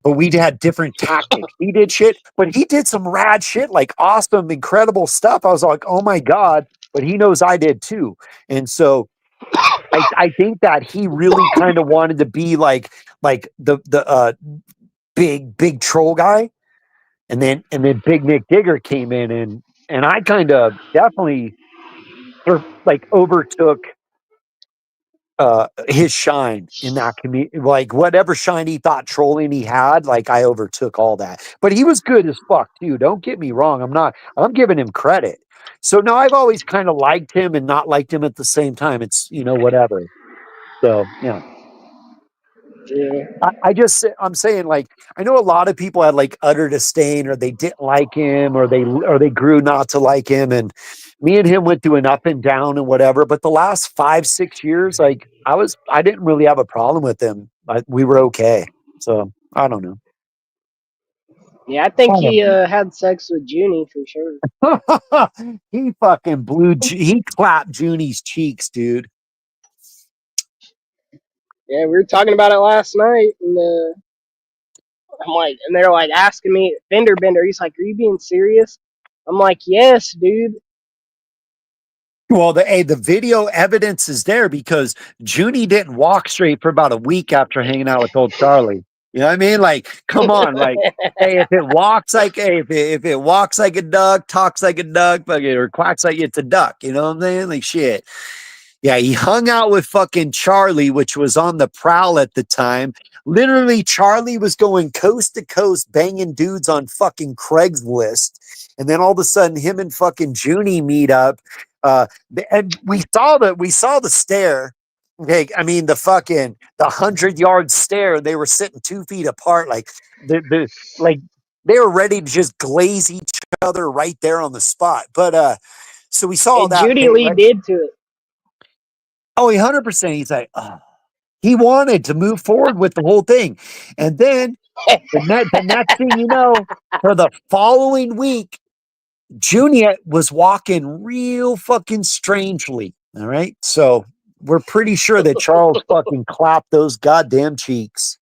but we had different tactics. He did shit, but he did some rad shit, like awesome, incredible stuff. I was like, oh my God, but he knows I did too. And so I think that he really kind of wanted to be like the big troll guy. And then Big Nick Digger came in and I kind of definitely overtook his shine in that community. Like whatever shine he thought trolling he had, like I overtook all that. But he was good as fuck too. Don't get me wrong. I'm giving him credit. So no, I've always kind of liked him and not liked him at the same time. It's whatever. So yeah. Yeah. I'm saying, like, I know a lot of people had like utter disdain or they didn't like him or they grew not to like him. And me and him went through an up and down and whatever. But the last 5, 6 years, like I didn't really have a problem with him. We were okay. So I don't know. Yeah, I think I he had sex with Junie for sure. he fucking he clapped Junie's cheeks, dude. Yeah, we were talking about it last night, and I'm like, and they're like asking me, Bender. He's like, "Are you being serious?" I'm like, "Yes, dude." Well, the video evidence is there because Junie didn't walk straight for about a week after hanging out with old Charlie. You know what I mean? Like, come on, like, hey, if it walks like if it walks like a duck, talks like a duck, fucking, or quacks like it's a duck. You know what I'm saying? Like, shit. Yeah, he hung out with fucking Charlie, which was on the prowl at the time. Literally, Charlie was going coast to coast, banging dudes on fucking Craigslist, and then all of a sudden, him and fucking Junie meet up. And we saw the stare. Okay, I mean the 100-yard stare. They were sitting 2 feet apart, like like they were ready to just glaze each other right there on the spot. But so we saw And that Judy bait, Lee right? did to it. Oh, 100%. He's like, oh. He wanted to move forward with the whole thing. And then the next thing you know, for the following week, Junia was walking real fucking strangely. All right. So we're pretty sure that Charles fucking clapped those goddamn cheeks.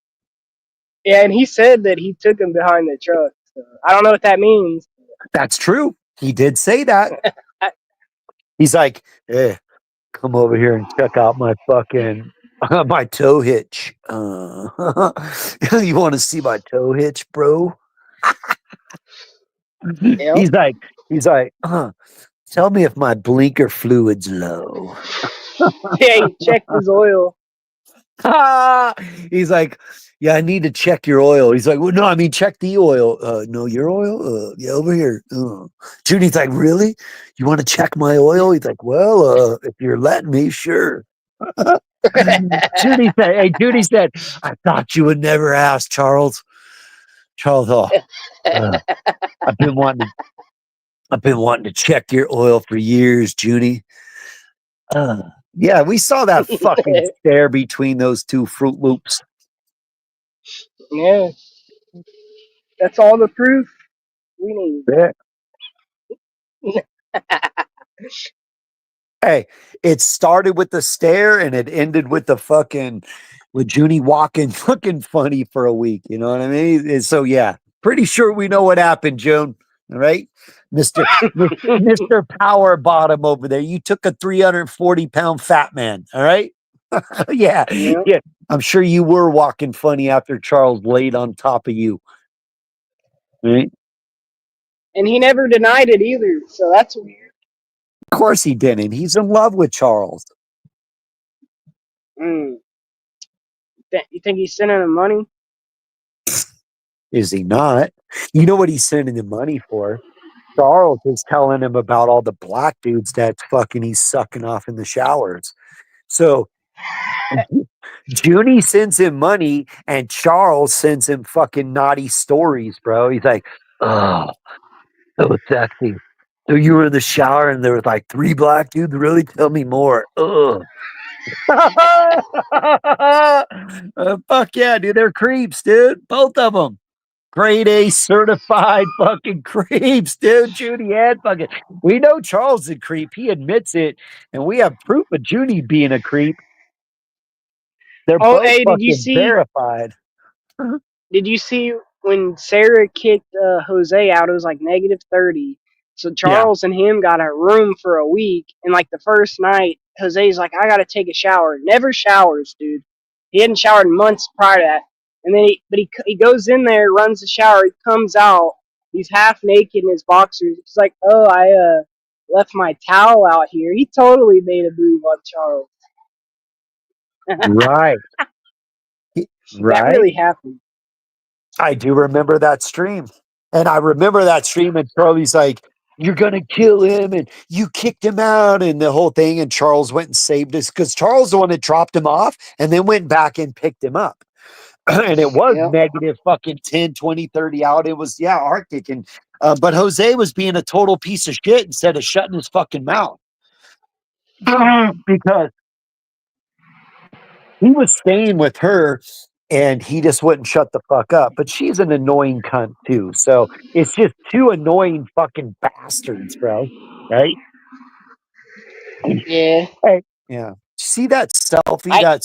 Yeah, and he said that he took him behind the truck. So I don't know what that means. That's true. He did say that. He's like, hey, come over here and check out my fucking my tow hitch. You want to see my tow hitch, bro? Yep. he's like, tell me if my blinker fluid's low. Yeah, he checked his oil. He's like, yeah, I need to check your oil. He's like, well, no, I mean, check the oil. No, your oil? Yeah, over here. Judy's like, really? You want to check my oil? He's like, well, if you're letting me, sure. Judy said, I thought you would never ask, Charles. Charles, I've been wanting to check your oil for years, Junie. Yeah, we saw that fucking stare between those two Fruit Loops. Yeah, that's all the proof we need. Yeah. Hey, it started with the stare and it ended with with Junie walking fucking funny for a week. You know what I mean? And so yeah, pretty sure we know what happened, Joan. All right, Mister Power Bottom over there. You took a 340-pound fat man. All right. Yeah, Yeah. yeah. I'm sure you were walking funny after Charles laid on top of you. Right? And he never denied it either, so that's weird. Of course he didn't. He's in love with Charles. Mm. You think he's sending him money? Is he not? You know what he's sending him money for? Charles is telling him about all the black dudes that fucking he's sucking off in the showers. So Junie sends him money and Charles sends him fucking naughty stories, bro. He's like, oh, so sexy. So you were in the shower and there was like 3 black dudes? Really? Tell me more. Ugh. Fuck yeah, dude. They're creeps, dude. Both of them. Grade A certified fucking creeps, dude. Judy and fucking. We know Charles is a creep. He admits it. And we have proof of Judy being a creep. They're Oh, both hey, fucking verified. did you see when Sarah kicked Jose out? It was like -30. So Charles and him got a room for a week, and like the first night, Jose's like, "I gotta take a shower." Never showers, dude. He hadn't showered in months prior to that. And then he goes in there, runs the shower, he comes out, he's half naked in his boxers. He's like, "Oh, I left my towel out here." He totally made a move on Charles. Right. That Right. really happened. I do remember that stream. And I remember that stream, and Charlie's like, "You're going to kill him." And you kicked him out and the whole thing. And Charles went and saved us because Charles, the one that dropped him off and then went back and picked him up. And it was Yep. negative fucking 10, 20, 30 out. It was, yeah, Arctic. And, but Jose was being a total piece of shit instead of shutting his fucking mouth because he was staying with her and he just wouldn't shut the fuck up. But she's an annoying cunt too. So it's just two annoying fucking bastards, bro. Right? Yeah. Hey. Yeah. See that selfie I that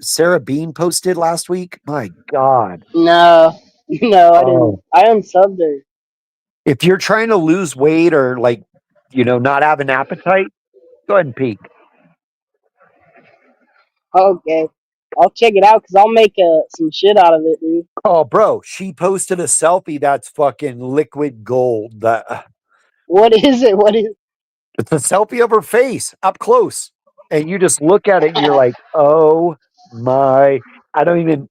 Sarah Bean posted last week? My God. no, no, I didn't. Oh. I unsubbed her. If you're trying to lose weight or like, not have an appetite, go ahead and peek. Okay, I'll check it out because I'll make some shit out of it, dude. Oh, bro, she posted a selfie that's fucking liquid gold. What is it? What is? It's a selfie of her face up close. And you just look at it and you're like, oh my, I don't even,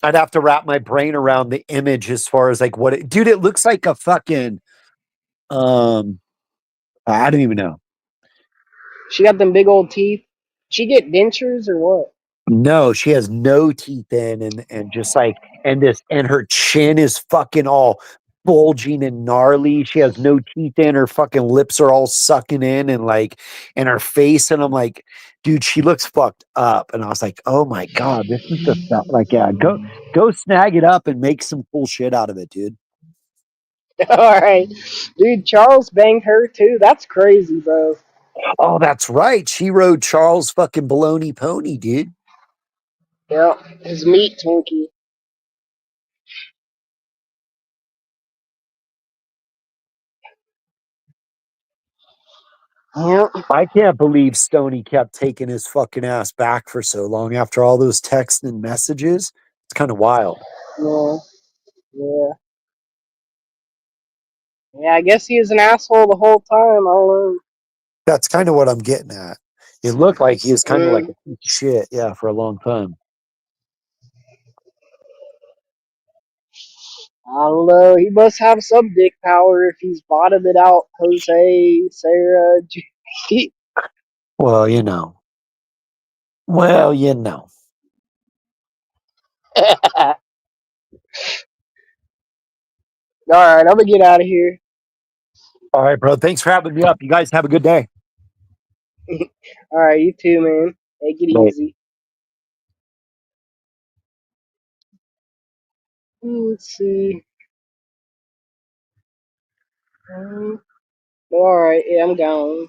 I'd have to wrap my brain around the image as far as like dude, it looks like a fucking, um, I don't even know. She got them big old teeth. She get dentures or what? No, she has no teeth in and just like and her chin is fucking all bulging and gnarly. She has no teeth in, her fucking lips are all sucking in and her face, and I'm like, dude, she looks fucked up. And I was like, oh my God, this is the stuff. Like, yeah, go snag it up and make some cool shit out of it, dude. All right, dude. Charles banged her too. That's crazy, bro. Oh, that's right. She rode Charles fucking baloney pony, dude. Yep, his meat Twinkie. Yep. I can't believe Stoney kept taking his fucking ass back for so long after all those texts and messages. It's kind of wild. Yeah. Yeah. Yeah. I guess he was an asshole the whole time. I don't know. That's kind of what I'm getting at. It looked like he was kind of like Mm, a piece of shit, yeah, for a long time. I don't know. He must have some dick power if he's bottomed it out. Jose, Sarah. Well, you know. Well, you know. All right, I'm gonna get out of here. All right, bro. Thanks for having me up. You guys have a good day. All right, you too, man. Take it Bye. easy. Let's see. All right, yeah, I'm gone.